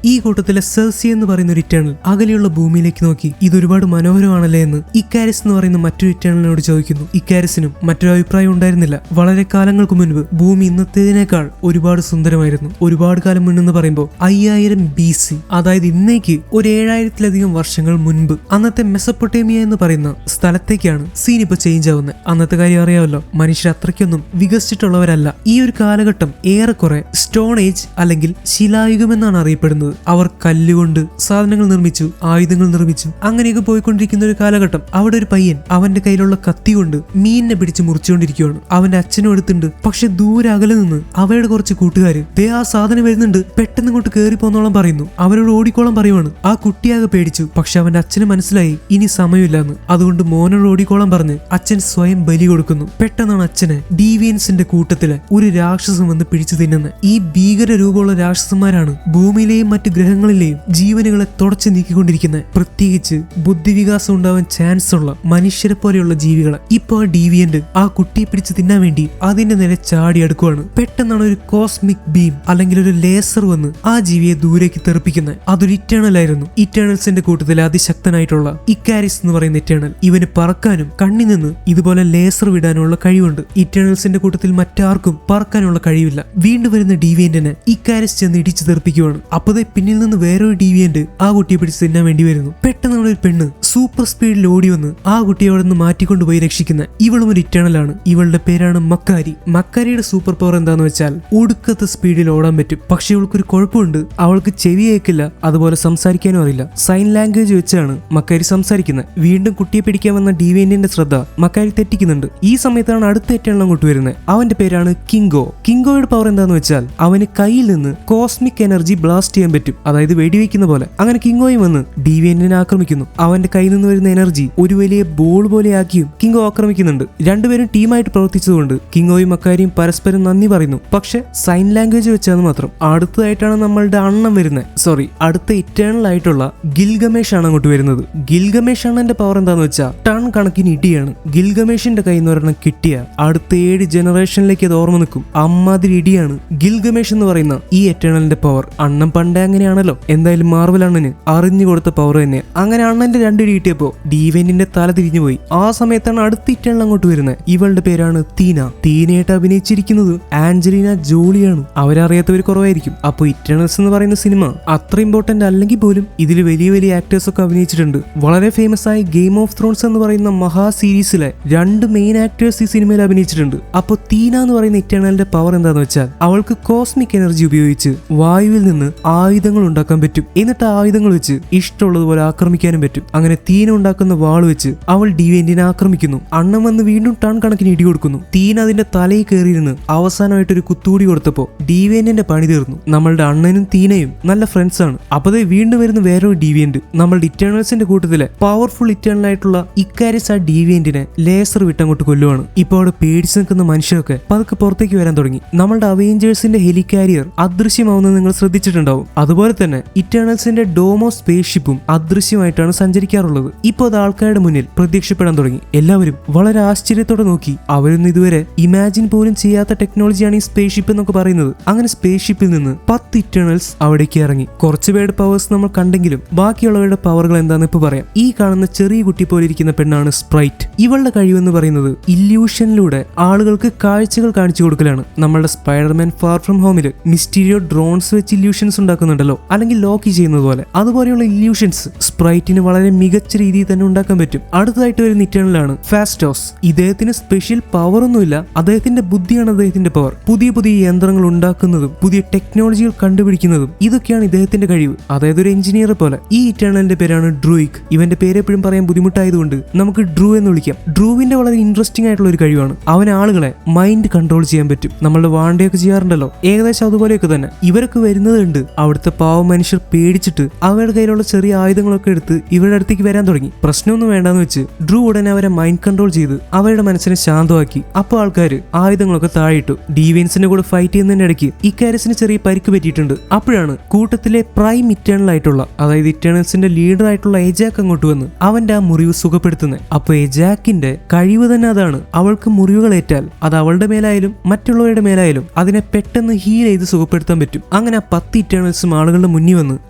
ഈ കൂട്ടത്തിലെ സെർസി എന്ന് പറയുന്ന ഒരു ഇറ്റേണൽ അകലെയുള്ള ഭൂമിയിലേക്ക് നോക്കി ഇതൊരുപാട് മനോഹരമാണല്ലേ എന്ന് ഇക്കാരിസ് എന്ന് പറയുന്ന മറ്റൊരു ഇറ്റേണലിനോട് ചോദിക്കുന്നു. ഇക്കാരിസിനും മറ്റൊരു അഭിപ്രായം ഉണ്ടായിരുന്നില്ല. വളരെ കാലങ്ങൾക്ക് മുൻപ് ഭൂമി ഇന്നത്തേതിനേക്കാൾ ഒരുപാട് സുന്ദരമായിരുന്നു. ഒരുപാട് കാലം മുന്നെന്ന് പറയുമ്പോൾ 5000 BC, അതായത് ഇന്നേക്ക് ഒരു 7000-ലധികം വർഷങ്ങൾ മുൻപ്. അന്നത്തെ മെസപ്പൊട്ടേമിയ എന്ന് പറയുന്ന സ്ഥലത്തേക്കാണ് സീൻ ഇപ്പൊ ചേഞ്ച് ആവുന്നത്. അന്നത്തെ കാര്യം അറിയാമല്ലോ, മനുഷ്യർ അത്രയ്ക്കൊന്നും വികസിച്ചിട്ടുള്ളവരല്ല. ഈ ഒരു കാലഘട്ടം ഏറെക്കുറെ സ്റ്റോൺ ഏജ് അല്ലെങ്കിൽ ശിലായുഗം എന്നാണ് അറിയപ്പെടുന്നത്. അവർ കല്ലുകൊണ്ട് സാധനങ്ങൾ നിർമ്മിച്ചു, ആയുധങ്ങൾ നിർമ്മിച്ചു, അങ്ങനെയൊക്കെ പോയിക്കൊണ്ടിരിക്കുന്ന ഒരു കാലഘട്ടം. അവിടെ ഒരു പയ്യൻ അവന്റെ കയ്യിലുള്ള കത്തി കൊണ്ട് മീനിനെ പിടിച്ച് മുറിച്ചുകൊണ്ടിരിക്കുകയാണ്. അവന്റെ അച്ഛനും അടുത്തുണ്ട്. പക്ഷെ ദൂരെ അകലെ നിന്ന് അവയുടെ കുറച്ച് കൂട്ടുകാര് ദേ ആ സാധനം വരുന്നുണ്ട്, പെട്ടെന്ന് ഇങ്ങോട്ട് കയറി പോന്നോളം പറയുന്നു. അവരോട് ഓടിക്കോളം പറയുവാണ്. ആ കുട്ടിയാകെ പേടിച്ചു. പക്ഷെ അവന്റെ അച്ഛന് മനസ്സിലായി ഇനി സമയമില്ലെന്ന്. അതുകൊണ്ട് മോനോട് ഓടിക്കോളം പറഞ്ഞ് അച്ഛൻ സ്വയം ബലി കൊടുക്കുന്നു. പെട്ടെന്നാണ് അച്ഛനെ ഡീവിയൻസിന്റെ കൂട്ടത്തിലെ ഒരു രാക്ഷസം വന്ന് പിടിച്ചു തിന്നുന്നത്. ഈ ഭീകര രൂപമുള്ള രാക്ഷസന്മാരാണ് ഭൂമിയിലെയും മറ്റ് ഗ്രഹങ്ങളിലെയും ജീവനുകളെ തുടച്ചു നീക്കിക്കൊണ്ടിരിക്കുന്നത്. പ്രത്യേകിച്ച് ബുദ്ധിവികാസം ഉണ്ടാവാൻ ചാൻസ് ഉള്ള മനുഷ്യരെ പോലെയുള്ള ജീവികളെ. ഇപ്പൊ ആ ഡീവിയന്റ് ആ കുട്ടിയെ പിടിച്ച് തിന്നാൻ വേണ്ടി അതിന്റെ നേരെ ചാടി അടുക്കുവാണ്. പെട്ടെന്നാണ് ഒരു കോസ്മിക് ബീം അല്ലെങ്കിൽ ഒരു ലേസർ വന്ന് ആ ജീവിയെ ദൂരേക്ക് തെറിപ്പിക്കുന്നത്. അതൊരു ഇറ്റേണൽ ആയിരുന്നു. ഇറ്റേണൽസിന്റെ കൂട്ടത്തിലെ അതിശക്തനായിട്ടുള്ള ഇക്കാരിസ് എന്ന് പറയുന്ന ഇറ്റേണൽ. ഇവന് പറക്കാനും കണ്ണിൽ നിന്ന് ഇതുപോലെ ലേസർ വിടാനുള്ള കഴിവുണ്ട്. ഇറ്റേണൽസിന്റെ കൂട്ടത്തിൽ മറ്റാർക്കും പറക്കാനുള്ള കഴിവില്ല. വീണ്ടും വരുന്ന ഡീവിയന്റിനെ ഇക്കാരിസ് ചെന്ന് ഇടിച്ചു തെറിപ്പിക്കുവാണ്. അപ്പോഴേ പിന്നിൽ നിന്ന് വേറൊരു ഡീവിയന്റ് ആ കുട്ടിയെ പിടിച്ച് തിന്നാൻ വേണ്ടി വരുന്നു. പെട്ടെന്ന് ഒരു പെണ്ണ് സൂപ്പർ സ്പീഡിൽ ഓടി വന്ന് ആ കുട്ടിയെ അവിടെ നിന്ന് മാറ്റിക്കൊണ്ടുപോയി രക്ഷിക്കുന്ന ഇവളും ഒരു ഇറ്റേണലാണ്. ഇവളുടെ പേരാണ് മക്കാരി. മക്കാരിയുടെ സൂപ്പർ പവർ എന്താന്ന് വെച്ചാൽ ഒടുക്കത്തെ സ്പീഡിൽ ഓടാൻ പറ്റും. പക്ഷെ ഇവൾക്കൊരു കുഴപ്പമുണ്ട്, അവൾക്ക് ചെവി കേൾക്കില്ല, അതുപോലെ സംസാരിക്കാനും അറിയില്ല. സൈൻ ലാംഗ്വേജ് വെച്ചാണ് മക്കാരി സംസാരിക്കുന്നത്. വീണ്ടും കുട്ടിയെ പിടിക്കാൻ വന്ന ഡീവിയന്റിന്റെ ശ്രദ്ധ മക്കാരി തെറ്റിക്കുന്നുണ്ട്. ഈ സമയത്താണ് അടുത്ത ഇറ്റേണൽ അങ്ങോട്ട് വരുന്നത്. അവന്റെ പേരാണ് കിങ്കോ. കിങ്കോയുടെ പവർ എന്താന്ന് വെച്ചാൽ അവന് കയ്യിൽ നിന്ന് കോസ്മിക് എനർജി ബ്ലാസ്റ്റ് ചെയ്യാൻ പറ്റും, അതായത് വെടിവെക്കുന്ന പോലെ. അങ്ങനെ കിങ്കോയും വന്ന് ഡീവിയന്റിനെ ആക്രമിക്കുന്നു. അവന്റെ കയ്യിൽ നിന്ന് വരുന്ന എനർജി ഒരു വലിയ ബോൾ പോലെ ആക്കിയും കിങ്കോ ആക്രമിക്കുന്നുണ്ട്. രണ്ടുപേരും ടീമായിട്ട് പ്രവർത്തിച്ചതുകൊണ്ട് കിങ്കോയും മക്കാരിയും പരസ്പരം നന്ദി പറയുന്നു. പക്ഷെ സൈൻ ലാംഗ്വേജ് വെച്ചാൽ മാത്രം. അടുത്തതായിട്ടാണ് നമ്മളുടെ അണ്ണം വരുന്നത്. സോറി, അടുത്ത ഇറ്റേണൽ ആയിട്ടുള്ള ഗിൽഗമേഷ് ആണ് അങ്ങോട്ട് വരുന്നത്. ഗിൽഗമേഷ് അണ്ണന്റെ പവർ എന്താന്ന് വെച്ചാൽ ടൺ കണക്കിന് ഇടിയാണ്. ഗിൽഗമേഷിന്റെ കയ്യിൽ നിന്ന് ഒരെണ്ണം കിട്ടിയ അടുത്ത 7 ജനറേഷനിലേക്ക് അത് ഓർമ്മ നിൽക്കും. അമ്മാതിരി ഇടിയാണ് ഗിൽഗമേഷ് എന്ന് പറയുന്ന ഈ എറ്റേണലിന്റെ പവർ. അണ്ണൻ പണ്ടേ അങ്ങനെയാണല്ലോ. എന്തായാലും മാർവൽ അണ്ണന് അറിഞ്ഞു കൊടുത്ത പവർ തന്നെ. അങ്ങനെ അണ്ണന്റെ 2 ഇടി കിട്ടിയപ്പോ ഡീവെന്റിന്റെ തല തിരിഞ്ഞു പോയി. ആ സമയത്താണ് അടുത്ത ഇറ്റേണൽ അങ്ങോട്ട് വരുന്നത്. ഇവളുടെ പേരാണ് തീന. തീനയായിട്ട് അഭിനയിച്ചിരിക്കുന്നത് ആഞ്ചലീന ജോളിയാണ്. അവരറിയാത്തവർ കുറവായിരിക്കും. അപ്പൊ ഇറ്റേണൽസ് എന്ന് പറയുന്ന സിനിമ അത്ര ഇമ്പോർട്ടന്റ് അല്ലെങ്കിൽ പോലും ഇതിൽ വലിയ വലിയ ആക്ടേഴ്സ് ഒക്കെ അഭിനയിച്ചിട്ടുണ്ട്. വളരെ ഫേമസ് ആയ ഗെയിം ഓഫ് ത്രോൺസ് എന്ന് പറയുന്ന മഹാ സീരീസിലെ 2 മെയിൻ ആക്ടേഴ്സ് ഈ സിനിമയിൽ അഭിനയിച്ചിട്ടുണ്ട്. അപ്പോൾ തീന എന്ന് പറയുന്ന ഇറ്റേണലിന്റെ പവർ എന്താന്ന് വെച്ചാൽ അവൾക്ക് കോസ്മിക് എനർജി ഉപയോഗിച്ച് വായുവിൽ നിന്ന് ആയുധങ്ങൾ ഉണ്ടാക്കാൻ പറ്റും. എന്നിട്ട് ആയുധങ്ങൾ വെച്ച് ഇഷ്ടമുള്ളതുപോലെ ആക്രമിക്കാനും പറ്റും. അങ്ങനെ തീന ഉണ്ടാക്കുന്ന വാൾ വെച്ച് അവൾ ഡിവെന്റിനെ ആക്രമിക്കുന്നു. അണ്ണൻ വന്ന് വീണ്ടും ടൺ കണക്കിന് ഇടി കൊടുക്കുന്നു. തീന അതിന്റെ തലയിൽ കയറിയിരുന്ന് അവസാനമായിട്ടൊരു കുത്തുകൂടി കൊടുത്തപ്പോ ഡിവെന്റിന്റെ പണി തീർന്നു. നമ്മളുടെ അണ്ണനും തീനയും നല്ല ഫ്രണ്ട്സ് ആണ്. അപ്പതേ വീണ്ടും വരുന്ന വേറൊരു ഡിവിയന്റ്. നമ്മളുടെ ഇറ്റേണൽസിന്റെ കൂട്ടത്തിലെ പവർഫുൾ ഇറ്റേണൽ ആയിട്ടുള്ള ഇക്കാരിസ് ആ ഡിവിയന്റിനെ ലേസർ വിട്ടങ്ങോട്ട് കൊല്ലുവാണ്. ഇപ്പൊ അവിടെ പേടിച്ച് നിൽക്കുന്ന മനുഷ്യരൊക്കെ പതുക്കെ പുറത്തേക്ക് വരാൻ തുടങ്ങി. നമ്മളുടെ അവെഞ്ചേഴ്സിന്റെ ഹെലികാരിയർ അദൃശ്യമാവുന്നത് നിങ്ങൾ ശ്രദ്ധിച്ചിട്ടുണ്ടാവും. അതുപോലെ തന്നെ ഇറ്റേണൽസിന്റെ ഡോമോ സ്പേസ് ഷിപ്പും അദൃശ്യമായിട്ടാണ് സഞ്ചരിക്കാറുള്ളത്. ഇപ്പോൾ അത് ആൾക്കാരുടെ മുന്നിൽ പ്രത്യക്ഷപ്പെടാൻ തുടങ്ങി. എല്ലാവരും വളരെ ആശ്ചര്യത്തോടെ നോക്കി. അവരൊന്നും ഇതുവരെ ഇമാജിൻ പോലും ചെയ്യാത്ത ടെക്നോളജിയാണ് ഈ സ്പേസ് ഷിപ്പ് എന്നൊക്കെ പറയുന്നത്. അങ്ങനെ സ്പേസ് ഷിപ്പിൽ നിന്ന് 10 ഇറ്റേണൽസ് അവിടേക്ക് ഇറങ്ങി. കുറച്ചുപേരുടെ പവേഴ്സ് നമ്മൾ കണ്ടെങ്കിലും ബാക്കിയുള്ളവരുടെ പവറുകൾ എന്താണെന്ന് ഇപ്പൊ പറയാം. ഈ കാണുന്ന ചെറിയ കുട്ടി പോലെ ഇരിക്കുന്ന പെണ്ണാണ് സ്പ്രൈറ്റ്. ഇവളുടെ കഴിവെന്ന് പറയുന്നത് ഇല്യൂഷനിലൂടെ ആളുകൾക്ക് കാഴ്ചകൾ കാണിച്ചു കൊടുക്കലാണ്. നമ്മളുടെ സ്പൈഡർമാൻ ഫാർ ഫ്രം ഹോമില് മിസ്റ്റീരിയോ ഡ്രോൺസ് വെച്ച് ഇല്യൂഷൻസ് ഉണ്ടാക്കുന്നുണ്ടല്ലോ, അല്ലെങ്കിൽ ലോക്കി ചെയ്യുന്നത് പോലെ. അതുപോലെയുള്ള ഇല്യൂഷൻസ് സ്പ്രൈറ്റിന് വളരെ മികച്ച രീതിയിൽ തന്നെ ഉണ്ടാക്കാൻ പറ്റും. അടുത്തതായിട്ട് വരുന്ന ഇറ്റേണലാണ് ഫാസ്റ്റോസ്. ഇദ്ദേഹത്തിന് സ്പെഷ്യൽ പവർ ഒന്നുമില്ല, അദ്ദേഹത്തിന്റെ ബുദ്ധിയാണ് അദ്ദേഹത്തിന്റെ പവർ. പുതിയ പുതിയ യന്ത്രങ്ങൾ ഉണ്ടാക്കുന്നതും പുതിയ ടെക്നോളജികൾ കണ്ടുപിടിക്കുന്നതും ഇതൊക്കെയാണ് ഇദ്ദേഹത്തിന്റെ കഴിവ്. അതായത് ഒരു എഞ്ചിനീയർ പോലെ. ഈ ഇറ്റേണലിന്റെ പേരാണ് ഡ്രൂയിക്. ഇവന്റെ പേര് എപ്പോഴും പറയാൻ ബുദ്ധിമുട്ടായതുകൊണ്ട് നമുക്ക് ഡ്രൂ എന്ന് വിളിക്കാം. ഡ്രൂവിന്റെ വളരെ ഇൻട്രസ്റ്റിംഗ് ആയിട്ടുള്ള ഒരു കഴിവാണ്. അവൻ ആളുകളെ മൈൻഡ് കൺട്രോൾ ചെയ്യാൻ പറ്റും. നമ്മളുടെ വാണ്ടയൊക്കെ ചെയ്യാറുണ്ടല്ലോ, ഏകദേശം അതുപോലെയൊക്കെ തന്നെ. ഇവരൊക്കെ വരുന്നത് കണ്ട് അവിടുത്തെ പാവ മനുഷ്യർ പേടിച്ചിട്ട് അവരുടെ കയ്യിലുള്ള ചെറിയ ആയുധങ്ങളൊക്കെ എടുത്ത് ഇവരുടെ അടുത്തേക്ക് വരാൻ തുടങ്ങി. പ്രശ്നമൊന്നും വേണ്ടെന്ന് വെച്ച് ഡ്രൂ ഉടനെ അവരെ മൈൻഡ് കൺട്രോൾ ചെയ്ത് അവരുടെ മനസ്സിനെ ശാന്തമാക്കി. അപ്പോൾ ആൾക്കാർ ആയുധങ്ങളൊക്കെ താഴെയിട്ടു. ഡീവിയൻസിന്റെ കൂടെ ഫൈറ്റ് ചെയ്യുന്നതിന്റെ ഇടയ്ക്ക് ഇക്കാരിസിന് ചെറിയ പരിക്ക് പറ്റിയിട്ടുണ്ട്. അപ്പോഴാണ് കൂട്ടത്തിലെ പ്രൈം ഇറ്റേണൽ ആയിട്ടുള്ള, അതായത് ഇറ്റേണൽസിന്റെ ലീഡർ ആയിട്ടുള്ള എജാക്ക് അങ്ങോട്ട് വന്ന് അവന്റെ ആ മുറിവ് സുഖപ്പെടുത്തുന്നത്. അപ്പൊ എജാക്കിന്റെ കഴിവ് തന്നെ അതാണ്. അവൾക്ക് മുറിവുകൾ ഏറ്റാൽ അത് അവളുടെ മേലായാലും മറ്റുള്ളവരുടെ മേലായാലും അതിനെ പെട്ടെന്ന് ഹീൽ ചെയ്ത് സുഖപ്പെടുത്താൻ പറ്റും. അങ്ങനെ ആ 10 ഇറ്റേണൽസും ആളുകളുടെ മുന്നിൽ വന്ന്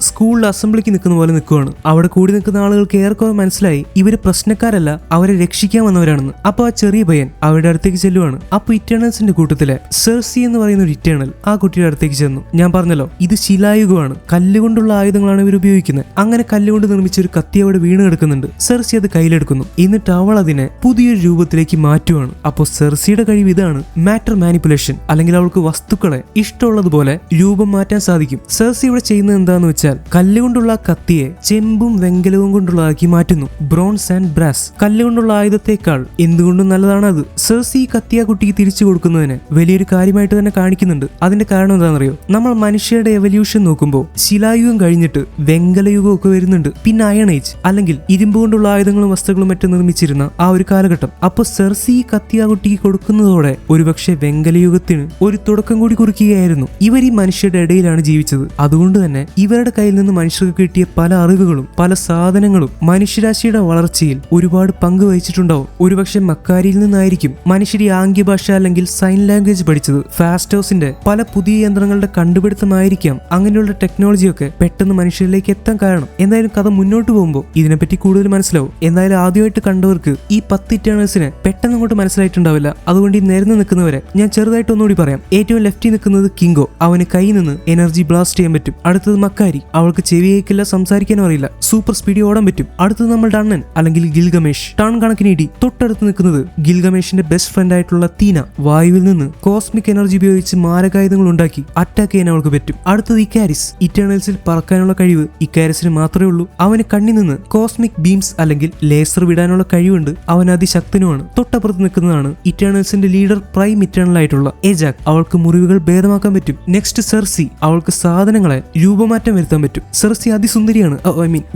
സ്കൂളിൽ അസംബ്ലിക്ക് നിൽക്കുന്ന പോലെ നിൽക്കുവാണ്. അവിടെ കൂടി നിൽക്കുന്ന ആളുകൾക്ക് ഏറെക്കുറെ മനസ്സിലായി ഇവര് പ്രശ്നക്കാരല്ല, അവരെ രക്ഷിക്കാൻ വന്നവരാണെന്ന്. അപ്പൊ ആ ചെറിയ പയ്യൻ അവരുടെ അടുത്തേക്ക് ചെല്ലുവാണ്. അപ്പൊ ഇറ്റേണൽസിന്റെ കൂട്ടത്തിലെ സെർസി എന്ന് പറയുന്ന ഒരു ഇറ്റേണൽ ആ കുട്ടിയുടെ അടുത്തേക്ക് ചെന്നു. ഞാൻ പറഞ്ഞല്ലോ, ഇത് ശിലായുഗമാണ്. കല്ലുകൊണ്ടുള്ള ആയുധങ്ങളാണ് ഇവർ ഉപയോഗിക്കുന്നത്. അങ്ങനെ കല്ലുകൊണ്ട് നിർമ്മിച്ച ഒരു കത്തി അവിടെ വീണ് കിടക്കുന്നുണ്ട്. സെർസി അത് കയ്യിലെടുക്കുന്നു. എന്നിട്ട് അവൾ അതിനെ പുതിയൊരു രൂപത്തിലേക്ക് മാറ്റുവാണ്. അപ്പോൾ സെർസിയുടെ കഴിവ് ഇതാണ്, മാറ്റർ മാനിപ്പുലേഷൻ. അല്ലെങ്കിൽ അവൾക്ക് വസ്തുക്കളെ ഇഷ്ടമുള്ളതുപോലെ രൂപം മാറ്റാൻ സാധിക്കും. സെർസി ഇവിടെ ചെയ്യുന്നത് എന്താന്ന് വെച്ചാൽ കല്ലുകൊണ്ടുള്ള കത്തിയെ ചെമ്പും വെങ്കലവും കൊണ്ടുള്ളതാക്കി മാറ്റുന്നു. Bronze and brass. കല്ലുകൊണ്ടുള്ള ആയുധത്തെക്കാൾ എന്തുകൊണ്ടും നല്ലതാണ് അത്. സെർസി കത്തിയ കുട്ടിക്ക് തിരിച്ചു കൊടുക്കുന്നതിന് വലിയൊരു കാര്യമായിട്ട് തന്നെ കാണിക്കുന്നുണ്ട്. അതിന്റെ കാരണം എന്താണെന്നറിയോ? നമ്മൾ മനുഷ്യരുടെ എവല്യൂഷൻ നോക്കുമ്പോൾ ശിലായുഗം കഴിഞ്ഞിട്ട് വെങ്കലയുഗം ഒക്കെ വരുന്നുണ്ട്. പിന്നെ അയൺ ഏജ്, അല്ലെങ്കിൽ ഇരുമ്പ് കൊണ്ടുള്ള ആയുധങ്ങളും വസ്തുക്കളും മറ്റും നിർമ്മിച്ചിരുന്ന ആ ഒരു കാലഘട്ടം. അപ്പൊ സെർസി കത്തിയ കുട്ടിക്ക് കൊടുക്കുന്നതോടെ ഒരുപക്ഷെ വെങ്കലയുഗത്തിന് ഒരു തുടക്കം കൂടി കുറിക്കുകയായിരുന്നു. ഇവർ ഈ മനുഷ്യരുടെ ഇടയിലാണ് ജീവിച്ചത്. അതുകൊണ്ട് തന്നെ ഇവരുടെ കയ്യിൽ നിന്ന് മനുഷ്യർക്ക് കിട്ടിയ പല അറിവുകളും പല സാധനങ്ങളും മനുഷ്യരാശിയുടെ വളർച്ചയിൽ ഒരുപാട് പങ്ക് വഹിച്ചിട്ടുണ്ടാവും. ഒരുപക്ഷെ മക്കാരിയിൽ നിന്നായിരിക്കും മനുഷ്യർ ഈ ആംഗ്യഭാഷ അല്ലെങ്കിൽ സൈൻ ലാംഗ്വേജ് പഠിച്ചത്. ഫാസ്റ്റോസിന്റെ പല പുതിയ യന്ത്രങ്ങളുടെ കണ്ടുപിടുത്തമായിരിക്കാം അങ്ങനെയുള്ള ടെക്നോളജിയൊക്കെ പെട്ടെന്ന് മനുഷ്യരിലേക്ക് എത്താൻ കാരണം. എന്തായാലും കഥ മുന്നോട്ട് പോകുമ്പോൾ ഇതിനെപ്പറ്റി കൂടുതൽ മനസ്സിലാവും. എന്തായാലും ആദ്യമായിട്ട് കണ്ടവർക്ക് ഈ 10 ഇറ്റേണൽസിനെ പെട്ടെന്ന് അങ്ങോട്ട് മനസ്സിലായിട്ടുണ്ടാവില്ല. അതുകൊണ്ട് ഈ നേർന്ന് നിൽക്കുന്നവരെ ഞാൻ ചെറുതായിട്ട് ഒന്നുകൂടി പറയാം. ഏറ്റവും ലെഫ്റ്റിൽ നിൽക്കുന്നത് കിങ്കോ. അവന് കയ്യിൽ നിന്ന് എനർജി ബ്ലാസ്റ്റ് ചെയ്യാൻ പറ്റും. അടുത്തത് മക്കാരി. അവൾക്ക് ചെവി കേൾക്കില്ല, സംസാരിക്കാനും അറിയില്ല, സൂപ്പർ സ്പീഡിൽ ഓടാൻ പറ്റും. അടുത്തത് നമ്മളുടെ അണ്ണൻ അല്ലെങ്കിൽ ഗിൽഗമേഷ്. ടൺ കണക്കിന് ഇടി. തൊട്ടടുത്ത് നിൽക്കുന്നത് ഗിൽഗമേഷിന്റെ ബെസ്റ്റ് ഫ്രണ്ട് ആയിട്ടുള്ള തീന. വായുവിൽ നിന്ന് കോസ്മിക് എനർജി ഉപയോഗിച്ച് മാരകായുധങ്ങൾ ഉണ്ടാക്കി അറ്റാക്ക് ചെയ്യാൻ അവൾക്ക് പറ്റും. അടുത്തത് ഇക്കാരിസ്. ഇറ്റേണൽസിൽ പറക്കാനുള്ള കഴിവ് ഇക്കാരിസിന് മാത്രമേ ഉള്ളൂ. അവന് കണ്ണിൽ നിന്ന് കോസ്മിക് ബീംസ് അല്ലെങ്കിൽ ലേസർ വിടാനുള്ള കഴിവുണ്ട്. അവൻ അതിശക്തനുമാണ്. തൊട്ടപ്പുറത്ത് നിൽക്കുന്നതാണ് ഇറ്റേണൽസിന്റെ ലീഡർ പ്രൈം ഇറ്റേണൽ ആയിട്ടുള്ള എജാക്ക്. അവൾക്ക് മുറിവുകൾ ഭേദമാക്കാൻ പറ്റും. നെക്സ്റ്റ് സെർസി. അവൾക്ക് സാധനങ്ങളെ രൂപമാറ്റം വരുത്താൻ പറ്റും. സെർസി അതിസുന്ദരിയാണ്.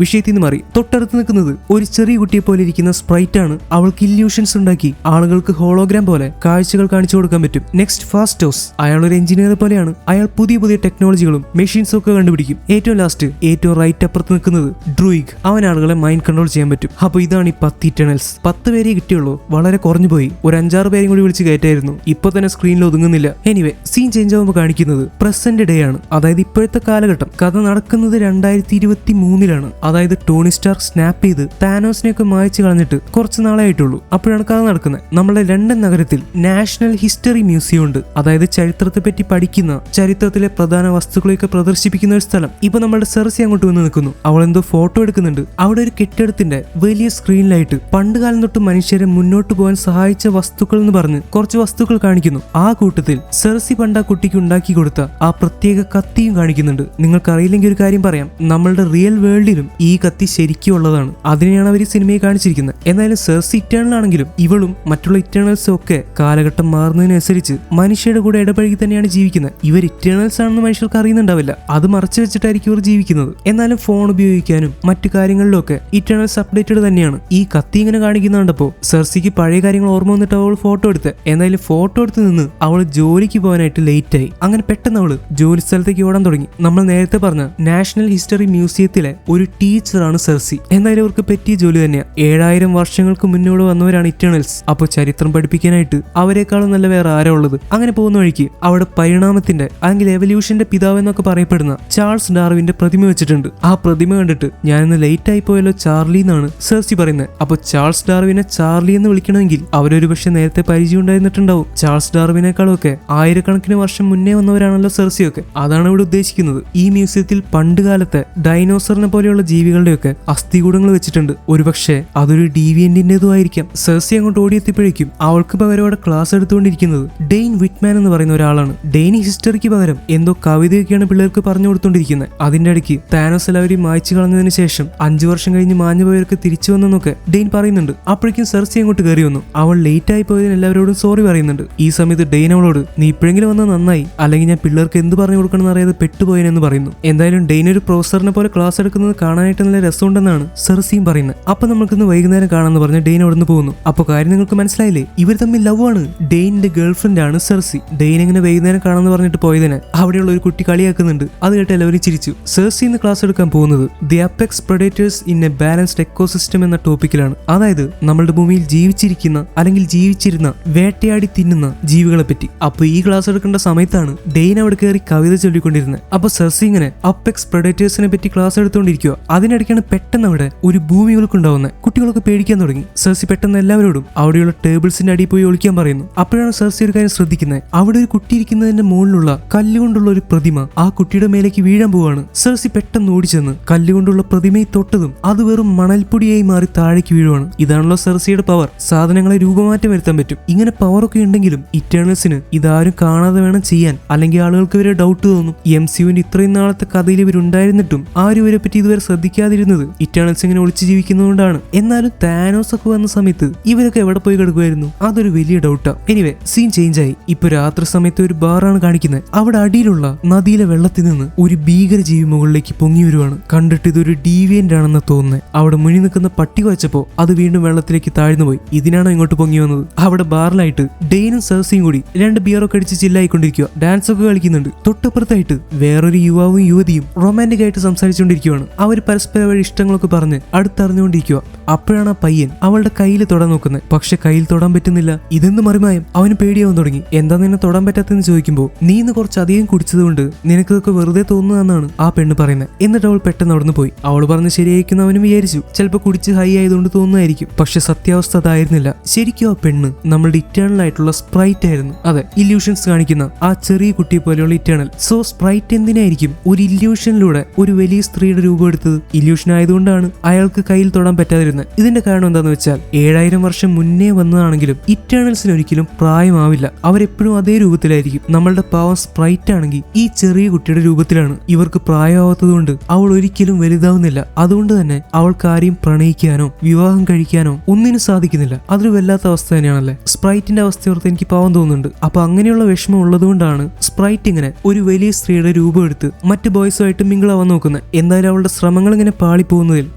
വിഷയത്തിൽ നിന്ന് മാറി. തൊട്ടടുത്ത് നിൽക്കുന്നത് ഒരു ചെറിയ കുട്ടിയെ പോലെ ഇരിക്കുന്ന സ്പ്രൈറ്റ് ആണ്. അവൾക്ക് ഇല്യൂഷൻസ് ഉണ്ടാക്കി ആളുകൾക്ക് ഹോളോഗ്രാം പോലെ കാഴ്ചകൾ കാണിച്ചു കൊടുക്കാൻ പറ്റും. നെക്സ്റ്റ് ഫാസ്റ്റോസ്. അയാൾ ഒരു എഞ്ചിനീയർ പോലെയാണ്. അയാൾ പുതിയ പുതിയ ടെക്നോളജികളും മെഷീൻസും ഒക്കെ കണ്ടുപിടിക്കും. ഏറ്റവും ലാസ്റ്റ് ഏറ്റവും റൈറ്റ് അപ്പുറത്ത് നിൽക്കുന്നത് ഡ്രൂയിക്. അവൻ ആളുകളെ മൈൻഡ് കൺട്രോൾ ചെയ്യാൻ പറ്റും. അപ്പൊ ഇതാണ് ഈ 10 ഇറ്റേണൽസ്. 10 പേരെ കിട്ടിയുള്ളൂ. വളരെ കുറഞ്ഞു പോയി. ഒരു 5-6 പേരും കൂടി വിളിച്ച് കയറ്റായിരുന്നു. ഇപ്പൊ തന്നെ സ്ക്രീനിൽ ഒതുങ്ങുന്നില്ല. എനിവേ, സീൻ ചേഞ്ച് ആകുമ്പോൾ കാണിക്കുന്നത് പ്രസന്റ് ഡേ ആണ്. അതായത് ഇപ്പോഴത്തെ കാലഘട്ടം. കഥ നടക്കുന്നത് 2023-ലാണ്. അതായത് ടോണി സ്റ്റാർക്ക് സ്നാപ്പ് ചെയ്ത് താനോസിനെയൊക്കെ മായ്ച്ചു കളഞ്ഞിട്ട് കുറച്ച് നാളെ ആയിട്ടുള്ളൂ. അപ്പോഴാണ് കഥ നടക്കുന്നത്. നമ്മുടെ ലണ്ടൻ നഗരത്തിൽ നാഷണൽ ഹിസ്റ്ററി മ്യൂസിയം ഉണ്ട്. അതായത് ചരിത്രത്തെ പറ്റി പഠിക്കുന്ന, ചരിത്രത്തിലെ പ്രധാന വസ്തുക്കളെയൊക്കെ പ്രദർശിപ്പിക്കുന്ന ഒരു സ്ഥലം. ഇപ്പൊ നമ്മുടെ സെർസി അങ്ങോട്ട് വന്ന് നിൽക്കുന്നു. അവൾ എന്തോ ഫോട്ടോ എടുക്കുന്നുണ്ട്. അവിടെ ഒരു കെട്ടിടത്തിന്റെ വലിയ സ്ക്രീനിലായിട്ട് പണ്ടുകാലം തൊട്ട് മനുഷ്യരെ മുന്നോട്ട് പോകാൻ സഹായിച്ച വസ്തുക്കൾ എന്ന് പറഞ്ഞ് കുറച്ച് വസ്തുക്കൾ കാണിക്കുന്നു. ആ കൂട്ടത്തിൽ സെർസി പണ്ട് ആ കുട്ടിക്ക് ഉണ്ടാക്കി കൊടുത്ത ആ പ്രത്യേക കത്തിയും കാണിക്കുന്നുണ്ട്. നിങ്ങൾക്കറിയില്ലെങ്കിൽ ഒരു കാര്യം പറയാം, നമ്മളുടെ റിയൽ വേൾഡിലും ഈ കത്തി ശരിക്കും ഉള്ളതാണ്. അതിനെയാണ് അവർ ഈ സിനിമയിൽ കാണിച്ചിരിക്കുന്നത്. എന്നാലും സെർസി ഇറ്റേണൽ ആണെങ്കിലും ഇവളും മറ്റുള്ള ഇറ്റേണൽസും ഒക്കെ കാലഘട്ടം മാറുന്നതിനനുസരിച്ച് മനുഷ്യരുടെ കൂടെ ഇടപഴകി തന്നെയാണ് ജീവിക്കുന്നത്. ഇവർ ഇറ്റേണൽസ് ആണെന്ന് മനുഷ്യർക്ക് അറിയുന്നുണ്ടാവില്ല. അത് മറച്ചു വെച്ചിട്ടായിരിക്കും ഇവർ ജീവിക്കുന്നത്. എന്നാലും ഫോൺ ഉപയോഗിക്കാനും മറ്റു കാര്യങ്ങളിലും ഒക്കെ ഇറ്റേണൽസ് അപ്ഡേറ്റഡ് തന്നെയാണ്. ഈ കത്തി ഇങ്ങനെ കാണിക്കുന്നുണ്ടപ്പോ സെർസിക്ക് പഴയ കാര്യങ്ങൾ ഓർമ്മ വന്നിട്ട് അവൾ ഫോട്ടോ എടുത്ത്. എന്നാലും ഫോട്ടോ എടുത്ത് നിന്ന് അവൾ ജോലിക്ക് പോകാനായിട്ട് ലേറ്റ് ആയി. അങ്ങനെ പെട്ടെന്ന് അവള് ജോലി സ്ഥലത്തേക്ക് ഓടാൻ തുടങ്ങി. നമ്മൾ നേരത്തെ പറഞ്ഞ നാഷണൽ ഹിസ്റ്ററി മ്യൂസിയത്തിലെ ഒരു ടീച്ചറാണ് സെർസി. എന്തായാലും അവർക്ക് പറ്റിയ ജോലി തന്നെയാണ്. 7000 വർഷങ്ങൾക്ക് മുന്നോട് വന്നവരാണ് ഇറ്റേണൽസ്. അപ്പോൾ ചരിത്രം പഠിപ്പിക്കാനായിട്ട് അവരെക്കാളും നല്ല വേറെ ആരാ ഉള്ളത്? അങ്ങനെ പോകുന്ന വഴിക്ക് അവിടെ പരിണാമത്തിന്റെ അല്ലെങ്കിൽ എവല്യൂഷന്റെ പിതാവ് എന്നൊക്കെ പറയപ്പെടുന്ന ചാൾസ് ഡാർവിന്റെ പ്രതിമ വെച്ചിട്ടുണ്ട്. ആ പ്രതിമ കണ്ടിട്ട് ഞാനിന്ന് ലേറ്റ് ആയി പോയല്ലോ ചാർലി എന്നാണ് സെർസി പറയുന്നത്. അപ്പോൾ ചാൾസ് ഡാർവിനെ ചാർലി എന്ന് വിളിക്കണമെങ്കിൽ അവരൊരു പക്ഷെ നേരത്തെ പരിചയം ഉണ്ടായിരുന്നിട്ടുണ്ടാവും. ചാൾസ് ഡാർവിനേക്കാളും ഒക്കെ ആയിരക്കണക്കിന് വർഷം മുന്നേ വന്നവരാണല്ലോ സെർസിയൊക്കെ. അതാണ് ഇവിടെ ഉദ്ദേശിക്കുന്നത്. ഈ മ്യൂസിയത്തിൽ പണ്ടുകാലത്തെ ഡൈനോസറിനെ പോലെയുള്ള ജീവികളുടെയൊക്കെ അസ്ഥികൂടങ്ങൾ വെച്ചിട്ടുണ്ട്. ഒരുപക്ഷെ അതൊരു ഡീവിയന്റിന്റേതും ആയിരിക്കാം. സെർസി അങ്ങോട്ട് ഓടിയെത്തിയപ്പോഴേക്കും അവൾക്ക് പകരം അവിടെ ക്ലാസ് എടുത്തുകൊണ്ടിരിക്കുന്നത് ഡെയിൻ വിറ്റ്മാൻ എന്ന് പറയുന്ന ഒരാളാണ്. ഡെയിൻ ഹിസ്റ്ററിക്ക് പകരം എന്തോ കവിതയൊക്കെയാണ് പിള്ളേർക്ക് പറഞ്ഞു കൊടുത്തോണ്ടിരിക്കുന്നത്. അതിന്റെ ഇടയ്ക്ക് താനോസ് എല്ലാവരെയും മായ്ച്ചു കളഞ്ഞതിന് ശേഷം 5 വർഷം കഴിഞ്ഞ് മാഞ്ഞു പോയവർക്ക് തിരിച്ചു വന്നെന്നൊക്കെ ഡെയിൻ പറയുന്നുണ്ട്. അപ്പോഴേക്കും സെർസി അങ്ങോട്ട് കയറി വന്നു. അവൾ ലേറ്റ് ആയി പോയതിന് എല്ലാവരോടും സോറി പറയുന്നുണ്ട്. ഈ സമയത്ത് ഡെയിൻ അവളോട് നീ ഇപ്പോഴെങ്കിലും വന്നാൽ നന്നായി, അല്ലെങ്കിൽ ഞാൻ പിള്ളേർക്ക് എന്ത് പറഞ്ഞു കൊടുക്കണം എന്നറിയാതെ പെട്ടുപോയെന്ന് പറയുന്നു. എന്തായാലും ഡെയിൻ ഒരു പ്രൊഫസറിനെ പോലെ ക്ലാസ് എടുക്കുന്നത് കാണാനായിട്ട് നല്ല രസമുണ്ടെന്നാണ് സെർസിയും പറയുന്നത്. അപ്പൊ നമുക്കിന്ന് വൈകുന്നേരം കാണാമെന്ന് പറഞ്ഞ് ഡെയിൻ അവിടെ നിന്ന് പോകുന്നു. അപ്പൊ കാര്യം നിങ്ങൾക്ക് മനസ്സിലായില്ലേ? ഇവർ തമ്മിൽ ലവ് ആണ്. ഡെയിനിന്റെ ഗേൾഫ്രണ്ട് ആണ് സെർസി. ഡെയിൻ എങ്ങനെ വൈകുന്നേരം കാണാമെന്ന് പറഞ്ഞിട്ട് പോയതിന് അവിടെയുള്ള ഒരു കുട്ടി കളിയാക്കുന്നുണ്ട്. അത് കേട്ട് എല്ലാവരും ചിരിച്ചു. സെർസി ഇന്ന് ക്ലാസ് എടുക്കാൻ പോകുന്നത് the apex predators in a balanced ecosystem എന്ന ടോപ്പിക്കിലാണ്. അതായത് നമ്മളുടെ ഭൂമിയിൽ ജീവിച്ചിരിക്കുന്ന അല്ലെങ്കിൽ ജീവിച്ചിരുന്ന വേട്ടയാടി തിന്നുന്ന ജീവികളെ പറ്റി. അപ്പൊ ഈ ക്ലാസ് എടുക്കേണ്ട സമയത്താണ് ഡെയിൻ അവിടെ കയറി കവിത ചൊല്ലിക്കൊണ്ടിരുന്നത്. അപ്പൊ സെർസി ഇങ്ങനെ അപെക്സ് പ്രെഡേറ്റേഴ്സിനെ പറ്റി ക്ലാസ് എടുത്തുകൊണ്ടിരിക്കുക. അതിനിടയ്ക്കാണ് പെട്ടെന്ന് അവിടെ ഒരു ഭൂമി ഉണ്ടാവുന്നത്. കുട്ടികളൊക്കെ പേടിക്കാൻ തുടങ്ങി. സെർസി പെട്ടെന്ന് എല്ലാവരോടും അവിടെയുള്ള ടേബിൾസിന്റെ അടിയിൽ പോയി ഒളിക്കാൻ പറയുന്നു. അപ്പോഴാണ് സെർസി ഒരു കാര്യം ശ്രദ്ധിക്കുന്നത്. അവിടെ ഒരു കുട്ടി ഇരിക്കുന്നതിന്റെ മുകളിലുള്ള കല്ലുകൊണ്ടുള്ള ഒരു പ്രതിമ ആ കുട്ടിയുടെ മേലേക്ക് വീഴാൻ പോവാണ്. സെർസി പെട്ടെന്ന് ഓടിച്ചെന്ന് കല്ലുകൊണ്ടുള്ള പ്രതിമയെ തൊട്ടതും അത് വെറും മണൽപ്പൊടിയായി മാറി താഴേക്ക് വീഴുവാണ്. ഇതാണല്ലോ സെർസിയുടെ പവർ. സാധനങ്ങളെ രൂപമാറ്റം വരുത്താൻ പറ്റും. ഇങ്ങനെ പവറൊക്കെ ഉണ്ടെങ്കിലും ഇറ്റേണൽസിന് ഇതാരും കാണാതെ വേണം ചെയ്യാൻ, അല്ലെങ്കിൽ ആളുകൾക്ക് ഇവരെ ഡൗട്ട് തോന്നും. MCUവിന്റെ ഇത്രയും നാളത്തെ കഥയിൽ ഇവരുണ്ടായിരുന്നിട്ടും ആരും ഇവരെ പറ്റി ഇതുവരെ ശ്രദ്ധിക്കാതിരുന്നത് ഇറ്റേണൽസ് ഇങ്ങനെ ഒളിച്ചു ജീവിക്കുന്നതുകൊണ്ടാണ്. എന്നാലും താനോസ് ഒക്കെ വന്ന സമയത്ത് ഇവരൊക്കെ എവിടെ പോയി കിടക്കുമായിരുന്നു? അതൊരു വലിയ ഡൗട്ടാ. എനിവേ സീൻ ചേഞ്ച് ആയി. ഇപ്പൊ രാത്രി സമയത്ത് ഒരു ബാറാണ് കാണിക്കുന്നത്. അവിടെ അടിയിലുള്ള നദിയിലെ വെള്ളത്തിൽ നിന്ന് ഒരു ഭീകരജീവി മുകളിലേക്ക് പൊങ്ങി വരുവാണ്. കണ്ടിട്ട് ഇതൊരു ഡീവിയന്റ് ആണെന്ന് തോന്നുന്നത്. അവിടെ മുഴി നിൽക്കുന്ന പട്ടി വെച്ചപ്പോ അത് വീണ്ടും വെള്ളത്തിലേക്ക് താഴ്ന്നു പോയി. ഇതിനാണോ ഇങ്ങോട്ട് പൊങ്ങി വന്നത്? അവിടെ ബാറിലായിട്ട് ഡെയിനും സെർസിയും കൂടി 2 ബിയറൊക്കെ അടിച്ച് ചില്ലായിക്കൊണ്ടിരിക്കുക. ഡാൻസ് ഒക്കെ കളിക്കുന്നുണ്ട്. തൊട്ടപ്പുറത്തായിട്ട് വേറൊരു യുവാവും യുവതിയും റൊമാന്റിക് ആയിട്ട് സംസാരിച്ചുകൊണ്ടിരിക്കുകയാണ്. അവർ പരസ്പരം അവരുടെ ഇഷ്ടങ്ങളൊക്കെ പറഞ്ഞ് അടുത്തറിഞ്ഞുകൊണ്ടിരിക്കുക. അപ്പോഴാണ് ആ പയ്യൻ അവളുടെ കയ്യിൽ തൊടാൻ നോക്കുന്നത്. പക്ഷെ കയ്യിൽ തൊടാൻ പറ്റുന്നില്ല. ഇതെന്ന് മറിമായം അവന് പേടിയാവാൻ തുടങ്ങി. എന്താ നിന്നെ തൊടാൻ പറ്റാത്തെന്ന് ചോദിക്കുമ്പോൾ നീ ഇന്ന് കുറച്ച് അധികം കുടിച്ചതുകൊണ്ട് നിനക്കൊക്കെ വെറുതെ തോന്നുന്നതെന്നാണ് ആ പെണ്ണ് പറയുന്നത്. എന്നിട്ട് അവൾ പെട്ടെന്ന് അവിടുന്ന് പോയി. അവൾ പറഞ്ഞ് ശരിയായിരിക്കും അവനും വിചാരിച്ചു. ചിലപ്പോൾ കുടിച്ച് ഹൈ ആയതുകൊണ്ട് തോന്നുന്നതായിരിക്കും. പക്ഷെ സത്യാവസ്ഥ അതായിരുന്നില്ല. ശരിക്കും ആ പെണ്ണ് നമ്മളുടെ ഇറ്റേണൽ ആയിട്ടുള്ള സ്പ്രൈറ്റ് ആയിരുന്നു. അതെ, ഇല്യൂഷൻസ് കാണിക്കുന്ന ആ ചെറിയ കുട്ടിയെ പോലെയുള്ള ഇറ്റേണൽ. സോ സ്പ്രൈറ്റ് എന്തിനായിരിക്കും ഒരു ഇല്യൂഷനിലൂടെ ഒരു വലിയ സ്ത്രീയുടെ രൂപം എടുത്തത്? ഇല്യൂഷൻ ആയതുകൊണ്ടാണ് അയാൾക്ക് കയ്യിൽ തൊടാൻ പറ്റാതിരുന്നത്. ഇതിന്റെ കാരണം എന്താന്ന് വെച്ചാൽ 7000 വർഷം മുന്നേ വന്നതാണെങ്കിലും ഇറ്റേണൽസിന് ഒരിക്കലും പ്രായമാവില്ല. അവരെപ്പോഴും അതേ രൂപത്തിലായിരിക്കും. നമ്മളുടെ പാവം സ്പ്രൈറ്റ് ആണെങ്കിൽ ഈ ചെറിയ കുട്ടിയുടെ രൂപത്തിലാണ്. ഇവർക്ക് പ്രായമാവാത്തതുകൊണ്ട് അവൾ ഒരിക്കലും വലുതാവുന്നില്ല. അതുകൊണ്ട് തന്നെ അവൾക്ക് ആരെയും പ്രണയിക്കാനോ വിവാഹം കഴിക്കാനോ ഒന്നിനും സാധിക്കുന്നില്ല. അതൊരു വല്ലാത്ത അവസ്ഥ തന്നെയാണല്ലേ. സ്പ്രൈറ്റിന്റെ അവസ്ഥ ഓർത്ത് എനിക്ക് പാവം തോന്നുന്നുണ്ട്. അപ്പൊ അങ്ങനെയുള്ള വിഷമം ഉള്ളതുകൊണ്ടാണ് സ്പ്രൈറ്റ് ഇങ്ങനെ ഒരു വലിയ സ്ത്രീയുടെ രൂപം എടുത്ത് മറ്റു ബോയ്സുമായിട്ട് മിങ്കിളാവാൻ നോക്കുന്നത്. എന്തായാലും അവളുടെ ശ്രമങ്ങൾ ഇങ്ങനെ പാളിപ്പോകുന്നതിൽ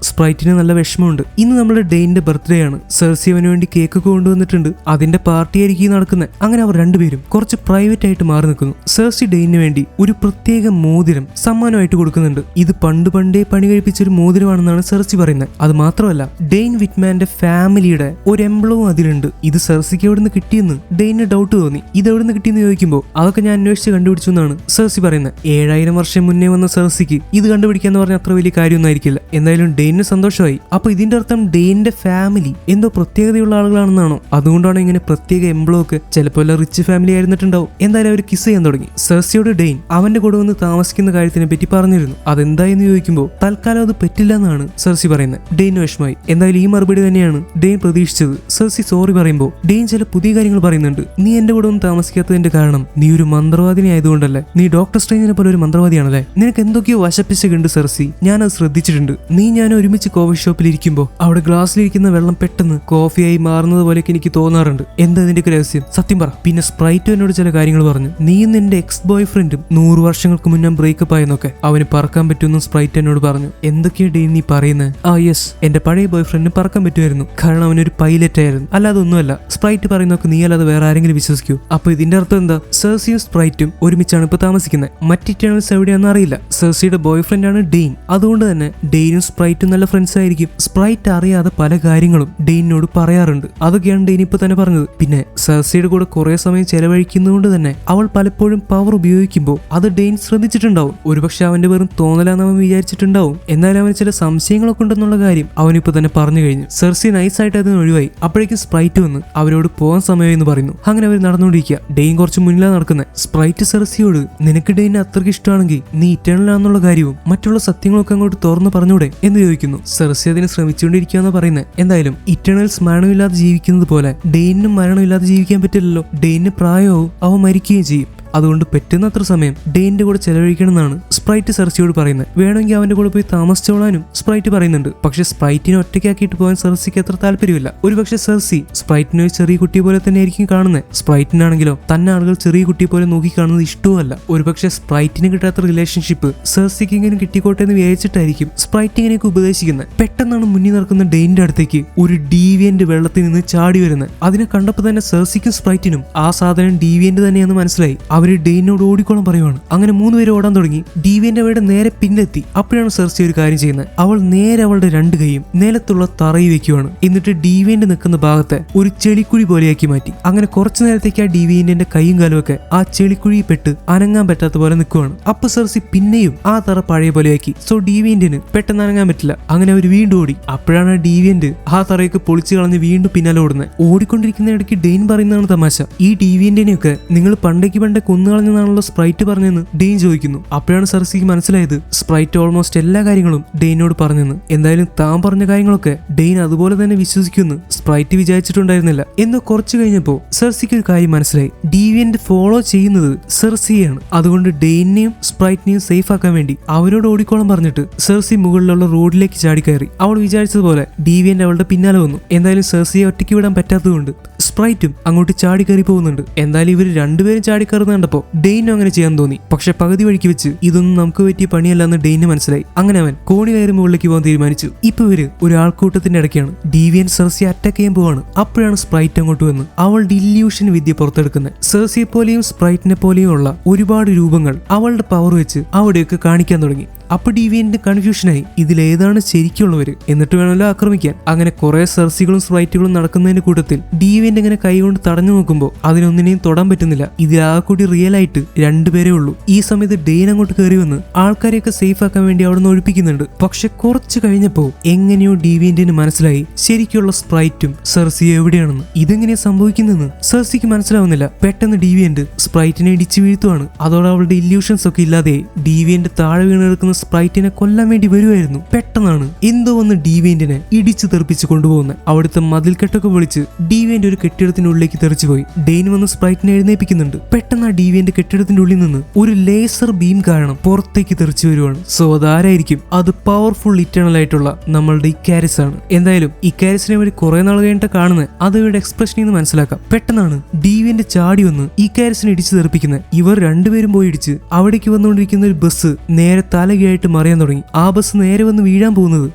സ്പ്രൈറ്റിന് നല്ല വിഷമമുണ്ട്. ഇന്ന് നമ്മുടെ ഡെയിന്റെ ബർത്ത്ഡേ ആണ്. സെർസി അവന് വേണ്ടി കേക്ക് ഒക്കെ കൊണ്ടുവന്നിട്ടുണ്ട്. അതിന്റെ പാർട്ടി ആയിരിക്കും നടക്കുന്നത്. അങ്ങനെ അവർ രണ്ടുപേരും കുറച്ച് പ്രൈവറ്റ് ആയിട്ട് മാറി നിൽക്കുന്നു. സെർസി ഡെയിന് വേണ്ടി ഒരു പ്രത്യേക മോതിരം സമ്മാനമായിട്ട് കൊടുക്കുന്നുണ്ട്. ഇത് പണ്ടേ പണി കഴിപ്പിച്ച ഒരു മോതിരമാണെന്നാണ് സെർസി പറയുന്നത്. അത് മാത്രമല്ല ഡെയിൻ വിറ്റ്മാന്റെ ഫാമിലിയുടെ ഒരു എംബ്ലവും അതിലുണ്ട്. ഇത് സെർസിക്ക് എവിടെ നിന്ന് കിട്ടിയെന്ന് ഡെയിന് ഡൗട്ട് തോന്നി. ഇത് എവിടെ നിന്ന് കിട്ടിയെന്ന് ചോദിക്കുമ്പോൾ അതൊക്കെ ഞാൻ അന്വേഷിച്ച് കണ്ടുപിടിച്ചു എന്നാണ് സെർസി പറയുന്നത്. 7000 വർഷം മുന്നേ വന്ന സെർസിക്ക് ഇത് കണ്ടുപിടിക്കാന്ന് പറഞ്ഞാൽ അത്ര വലിയ കാര്യമൊന്നും ആയിരിക്കില്ല. എന്തായാലും ഡെയിന് സന്തോഷമായി. അപ്പൊ ഇതിന്റെ അർത്ഥം ഡെയിന്റെ ഫാമിലി എന്തോ പ്രത്യേകതയുള്ള ആളുകളാണെന്നാണോ? അതുകൊണ്ടാണ് ഇങ്ങനെ പ്രത്യേക എംബ്ലോ ഒക്കെ. ചിലപ്പോൾ റിച്ച് ഫാമിലി ആയിരുന്നിട്ടുണ്ടാവും. എന്തായാലും അവർ കിസ് ചെയ്യാൻ തുടങ്ങി. സെർസിയോട് ഡെയിൻ അവന്റെ കൂടെ വന്ന് താമസിക്കുന്ന കാര്യത്തിനെ പറ്റി പറഞ്ഞിരുന്നു. അതെന്തായെന്ന് ചോദിക്കുമ്പോൾ തൽക്കാലം അത് പറ്റില്ല എന്നാണ് സെർസി പറയുന്നത്. ഡെയിന് വിഷമായി. എന്തായാലും ഈ മറുപടി തന്നെയാണ് ഡെയിൻ പ്രതീക്ഷിച്ചത്. സെർസി സോറി പറയുമ്പോൾ ഡെയിൻ ചില പുതിയ കാര്യങ്ങൾ പറയുന്നുണ്ട്. നീ എന്റെ കൂടെ ഒന്നും താമസിക്കാത്തതിന്റെ കാരണം നീ ഒരു മന്ത്രവാദിനി ആയതുകൊണ്ടല്ലേ? നീ ഡോക്ടർ സ്ട്രേഞ്ചിനെ പോലെ ഒരു മന്ത്രവാദിയാണല്ലേ? നിനക്ക് എന്തൊക്കെയോ വശപ്പിച്ചുണ്ട് സെർസി, ഞാനത് ശ്രദ്ധിച്ചിട്ടുണ്ട്. നീ ഞാൻ ഒരുമിച്ച് കോഫി ഷോപ്പിൽ ഇരിക്കുമ്പോൾ അവിടെ ഗ്ലാസ്സിലിരിക്കുന്ന വെള്ളം പെട്ടെന്ന് കോഫിയായി മാറുന്നത് പോലെയൊക്കെ എനിക്ക് തോന്നാറുണ്ട്. എന്താ ഇതിന്റെയൊക്കെ രഹസ്യം? സത്യം പറ. പിന്നെ സ്പ്രൈറ്റോ എന്നോട് ചില കാര്യങ്ങൾ പറഞ്ഞു. നീയും നിന്റെ എക്സ് ബോയ് ഫ്രണ്ടും 100 വർഷങ്ങൾക്ക് മുന്നേ ബ്രേക്കപ്പ് ആയെന്നൊക്കെ. അവന് പറക്കാൻ പറ്റുമെന്നും സ്പ്രൈറ്റ് എന്നോട് പറഞ്ഞു. എന്തൊക്കെയാ ഡെയിൻ നീ പറയുന്നത്? ആ യെസ്, എന്റെ പഴയ ബോയ് ഫ്രണ്ടിന് പറക്കാൻ പറ്റുമായിരുന്നു, കാരണം അവനൊരു പൈലറ്റ് ആയിരുന്നു. അല്ലാതെ ഒന്നുമല്ല. സ്പ്രൈറ്റ് പറയുന്നൊക്കെ നീ അല്ലാതെ വേറെ ആരെങ്കിലും വിശ്വസിക്കൂ? അപ്പൊ ഇതിന്റെ അർത്ഥം എന്താ? സെർസിയും സ്പ്രൈറ്റും ഒരുമിച്ചാണ് ഇപ്പൊ താമസിക്കുന്നത്. മറ്റ് ഇറ്റേണൽസ് എവിടെയാണെന്ന് അറിയില്ല. സെർസിയുടെ ബോയ് ഫ്രണ്ടാണ് ഡെയിൻ. അതുകൊണ്ട് തന്നെ ഡെയിനും സ്പ്രൈറ്റും നല്ല ഫ്രണ്ട്സ് ആയിരിക്കും. സ്പ്രൈറ്റ് അറിയാതെ പല കാര്യങ്ങളും ഡെയിനോട് പറയാറുണ്ട്. അതൊക്കെയാണ് ഡെയിൻ ഇപ്പൊ തന്നെ പറഞ്ഞത്. പിന്നെ സെർസിയുടെ കൂടെ കുറെ സമയം ചെലവഴിക്കുന്നതുകൊണ്ട് തന്നെ അവൾ പലപ്പോഴും പവർ ഉപയോഗിക്കുമ്പോൾ അത് ഡെയിൻ ശ്രദ്ധിച്ചിട്ടുണ്ടാവും. ഒരുപക്ഷെ അവന്റെ വെറും തോന്നലാന്ന് അവൻ വിചാരിച്ചിട്ടുണ്ടാവും. എന്നാലും അവന് ചില സംശയങ്ങളൊക്കെ ഉണ്ടെന്നുള്ള കാര്യം അവനിപ്പോ തന്നെ പറഞ്ഞു കഴിഞ്ഞു. സെർസി നൈസായിട്ട് അതിന് ഒഴിവായി. അപ്പോഴേക്കും സ്പ്രൈറ്റ് വന്ന് അവരോട് പോകാൻ സമയം എന്ന് പറയുന്നു. അങ്ങനെ അവർ നടന്നുകൊണ്ടിരിക്കുക. ഡെയിൻ കുറച്ച് മുന്നിലാണ് നടക്കുന്നത്. സ്പ്രൈറ്റ് സെർസിയോട് നിനക്ക് ഡെയിനെ അത്രയ്ക്ക് ഇഷ്ടമാണെങ്കിൽ നീ ഇറ്റേണലാണെന്നുള്ള കാര്യവും മറ്റുള്ള സത്യങ്ങളൊക്കെ അങ്ങോട്ട് തുറന്നു പറഞ്ഞൂടെ എന്ന് ചോദിക്കുന്നു. സെർസി അതിന് ശ്രമിച്ചുകൊണ്ടിരിക്കുകയെന്ന് പറയുന്നത്. എന്തായാലും ഇറ്റേണൽസ് മരണമില്ലാതെ ജീവിക്കുന്നത് പോലെ ഡെയിനും മരണമില്ലാതെ ജീവിക്കാൻ പറ്റില്ലല്ലോ. ഡെയിന് പ്രായവും അവൻ മരിക്കുകയും ചെയ്യും. അതുകൊണ്ട് പറ്റുന്നത്ര സമയം ഡെയിന്റെ കൂടെ ചെലവഴിക്കണമെന്നാണ് സ്പ്രൈറ്റ് സെർസിയോട് പറയുന്നത്. വേണമെങ്കിൽ അവന്റെ കൂടെ പോയി താമസിച്ചോളാനും സ്പ്രൈറ്റ് പറയുന്നുണ്ട്. പക്ഷെ സ്പ്രൈറ്റിനെ ഒറ്റയ്ക്കാക്കിയിട്ട് പോകാൻ സെർസിക്ക് അത്ര താല്പര്യമില്ല. ഒരുപക്ഷെ സെർസി സ്പ്രൈറ്റിനെ ഒരു ചെറിയ കുട്ടിയെ പോലെ തന്നെ ആയിരിക്കും കാണുന്നത്. സ്പ്രൈറ്റിനാണെങ്കിലോ തന്നെ ആളുകൾ ചെറിയ കുട്ടിയെ പോലെ നോക്കി കാണുന്നത് ഇഷ്ടവുമല്ല. ഒരുപക്ഷെ സ്പ്രൈറ്റിന് കിട്ടാത്ത റിലേഷൻഷിപ്പ് സെർസിക്ക് ഇങ്ങനെ കിട്ടിക്കോട്ടെ എന്ന് വിചാരിച്ചിട്ടായിരിക്കും സ്പ്രൈറ്റ് ഇങ്ങനെയൊക്കെ ഉപദേശിക്കുന്നത്. പെട്ടെന്നാണ് മുന്നിൽ നടക്കുന്ന ഡെയിന്റെ അടുത്തേക്ക് ഒരു ഡീവിയന്റ് വെള്ളത്തിൽ നിന്ന് ചാടി വരുന്നത്. അതിനെ കണ്ടപ്പോൾ തന്നെ സെർസിക്കും സ്പ്രൈറ്റിനും ആ സാധനം ഡീവിയന്റ് തന്നെയാണെന്ന് മനസ്സിലായി. അവര് ഡെയിനോട് ഓടിക്കോളം പറയുവാണ്. അങ്ങനെ 3 പേര് ഓടാൻ തുടങ്ങി. ഡീവിയന്റെ അവിടെ നേരെ പിന്നെത്തി. അപ്പോഴാണ് സെർസി ഒരു കാര്യം ചെയ്യുന്നത്. അവൾ നേരെ അവളുടെ 2 കൈയും നിലത്തുള്ള തറയിൽ വെക്കുവാണ്. എന്നിട്ട് ഡീവിയന്റ് നിൽക്കുന്ന ഭാഗത്തെ ഒരു ചെളിക്കുഴി പോലെയാക്കി മാറ്റി. അങ്ങനെ കുറച്ചു നേരത്തേക്ക് ആ ഡീവിയന്റിന്റെ കൈയും കാലും ഒക്കെ ആ ചെളിക്കുഴിയിൽ പെട്ട് അനങ്ങാൻ പറ്റാത്ത പോലെ നിൽക്കുവാണ്. അപ്പൊ സെർസി പിന്നെയും ആ തറ പഴയ പോലെയാക്കി. സോ ഡീവിയന്റിന് പെട്ടെന്ന് അനങ്ങാൻ പറ്റില്ല. അങ്ങനെ അവർ വീണ്ടും ഓടി. അപ്പോഴാണ് ആ ഡീവിയന്റ് ആ തറയൊക്കെ പൊളിച്ചു കളഞ്ഞ് വീണ്ടും പിന്നാലെ ഓടുന്നത്. ഓടിക്കൊണ്ടിരിക്കുന്ന ഇടയ്ക്ക് ഡെയിൻ പറയുന്നതാണ് തമാശ. ഈ ഡീവിയന്റിനെയൊക്കെ നിങ്ങൾ പണ്ടേക്ക് കൊന്നുകളഞ്ഞെന്നാണല്ലോ സ്പ്രൈറ്റ് പറഞ്ഞെന്ന് ഡെയിൻ ചോദിക്കുന്നു. അപ്പോഴാണ് സെർസിക്ക് മനസ്സിലായത് സ്പ്രൈറ്റ് ഓൾമോസ്റ്റ് എല്ലാ കാര്യങ്ങളും ഡെയിനോട് പറഞ്ഞെന്ന്. എന്തായാലും താൻ പറഞ്ഞ കാര്യങ്ങളൊക്കെ ഡെയിൻ അതുപോലെ തന്നെ വിശ്വസിക്കുമെന്ന് സ്പ്രൈറ്റ് വിചാരിച്ചിട്ടുണ്ടായിരുന്നില്ല. എന്നോ കുറച്ചു കഴിഞ്ഞപ്പോ സെർസിക്ക് ഒരു കാര്യം മനസ്സിലായി. ഡീവിയന്റ് ഫോളോ ചെയ്യുന്നത് സെർസിയാണ്. അതുകൊണ്ട് ഡെയിനെയും സ്പ്രൈറ്റിനെയും സേഫ് ആക്കാൻ വേണ്ടി അവരോട് ഓടിക്കോളം പറഞ്ഞിട്ട് സെർസി മുകളിലുള്ള റോഡിലേക്ക് ചാടിക്കയറി. അവൾ വിചാരിച്ചതുപോലെ ഡീവിയന്റ് അവളുടെ പിന്നാലെ വന്നു. എന്തായാലും സെർസിയെ ഒറ്റയ്ക്ക് വിടാൻ പറ്റാത്തതുകൊണ്ട് സ്പ്രൈറ്റും അങ്ങോട്ട് ചാടിക്കയറി പോകുന്നുണ്ട്. എന്തായാലും ഇവർ രണ്ടുപേരും ചാടിക്കയറുന്ന കണ്ടപ്പോ ഡെയിനും അങ്ങനെ ചെയ്യാൻ തോന്നി. പക്ഷെ പകുതി വഴിക്ക് വെച്ച് ഇതൊന്നും നമുക്ക് പറ്റിയ പണിയല്ല എന്ന് ഡെയിന് മനസ്സിലായി. അങ്ങനെ അവൻ കോണി കയറി മുകളിലേക്ക് പോകാൻ തീരുമാനിച്ചു. ഇപ്പൊ ഇവര് ഒരു ആൾക്കൂട്ടത്തിന്റെ ഇടയ്ക്കാണ്. ഡീവിയൻ സെർസി അറ്റാക്ക് ചെയ്യാൻ പോവാണ്. അപ്പോഴാണ് സ്പ്രൈറ്റ് അങ്ങോട്ട് വന്ന് അവളുടെ ഇല്യൂഷൻ വിദ്യ പുറത്തെടുക്കുന്നത്. സെർസിയെ പോലെയും സ്പ്രൈറ്റിനെ പോലെയും ഉള്ള ഒരുപാട് രൂപങ്ങൾ അവളുടെ പവർ വെച്ച് അവിടെയൊക്കെ കാണിക്കാൻ തുടങ്ങി. അപ്പൊ ഡീവിയന്റ് കൺഫ്യൂഷനായി. ഇതിലേതാണ് ശരിക്കുള്ളവര്? എന്നിട്ട് വേണമല്ലോ ആക്രമിക്കാൻ. അങ്ങനെ കുറെ സെർസികളും സ്പ്രൈറ്റുകളും നടക്കുന്നതിന്റെ കൂട്ടത്തിൽ ഡീവിയന്റ് ഇങ്ങനെ കൈകൊണ്ട് തടഞ്ഞു നോക്കുമ്പോൾ അതിനൊന്നിനെയും തൊടാൻ പറ്റുന്നില്ല. ഇതിലാകെ കൂടി റിയൽ ആയിട്ട് 2 പേരേ ഉള്ളൂ. ഈ സമയത്ത് ഡെയിൻ അങ്ങോട്ട് കയറി വന്ന് ആൾക്കാരെയൊക്കെ സേഫ് ആക്കാൻ വേണ്ടി അവിടെ നിന്ന് ഒഴിപ്പിക്കുന്നുണ്ട്. പക്ഷെ കുറച്ച് കഴിഞ്ഞപ്പോ എങ്ങനെയോ ഡീവിയന്റിന് മനസ്സിലായി ശരിക്കുള്ള സ്പ്രൈറ്റും സെർസിയും എവിടെയാണെന്ന്. ഇതെങ്ങനെയാ സംഭവിക്കുന്നതെന്ന് സെർസിക്ക് മനസ്സിലാവുന്നില്ല. പെട്ടെന്ന് ഡീവിയന്റ് സ്പ്രൈറ്റിനെ ഇടിച്ചു വീഴ്ത്തുവാണ്. അതോടെ അവളുടെ ഇല്യൂഷൻസ് ഒക്കെ ഇല്ലാതെ ഡീവിയന്റ് താഴെ വീണെടുക്കുന്ന സ്പ്രൈറ്റിനെ കൊല്ലാൻ വേണ്ടി വരുമായിരുന്നു. പെട്ടെന്നാണ് എന്തോ വന്ന് ഡീവിയന്റിനെ ഇടിച്ചു തെറിപ്പിച്ച് കൊണ്ടുപോകുന്നത്. അവിടുത്തെ മതിൽക്കെട്ടൊക്കെ വിളിച്ച് ഡീവിയന്റ് ഒരു കെട്ടിടത്തിന്റെ ഉള്ളിലേക്ക് തെറിച്ചുപോയി. ഡെയിൻ വന്ന് സ്പ്രൈറ്റിനെ എഴുന്നേപ്പിക്കുന്നുണ്ട്. പെട്ടെന്ന് ആ ഡീവിയന്റ് കെട്ടിടത്തിന്റെ ഉള്ളിൽ നിന്ന് ഒരു ലേസർ ബീം കാരണം പുറത്തേക്ക് തെറിച്ചു വരുവാണ്. സോ അതാരായിരിക്കും? അത് പവർഫുൾ ഇറ്റേണൽ ആയിട്ടുള്ള നമ്മളുടെ ഇക്കാരിസ് ആണ്. എന്തായാലും ഇക്കാരിസിനെ വഴി കുറെ നാൾ കഴിഞ്ഞിട്ട് കാണുന്നത് അത് ഇവരുടെ എക്സ്പ്രഷനിൽ നിന്ന് മനസ്സിലാക്കാം. പെട്ടെന്നാണ് ഡീവിയന്റ് ചാടി വന്ന് ഇക്കാരിസിനെ ഇടിച്ചു തെറിപ്പിക്കുന്നത്. ഇവർ രണ്ടുപേരും പോയി ഇടിച്ച് അവിടേക്ക് വന്നുകൊണ്ടിരിക്കുന്ന ഒരു ബസ് നേരെ തലകയായിട്ട് മറിയാൻ തുടങ്ങി. ആ ബസ് നേരെ വന്ന് വീഴാൻ പോകുന്നത്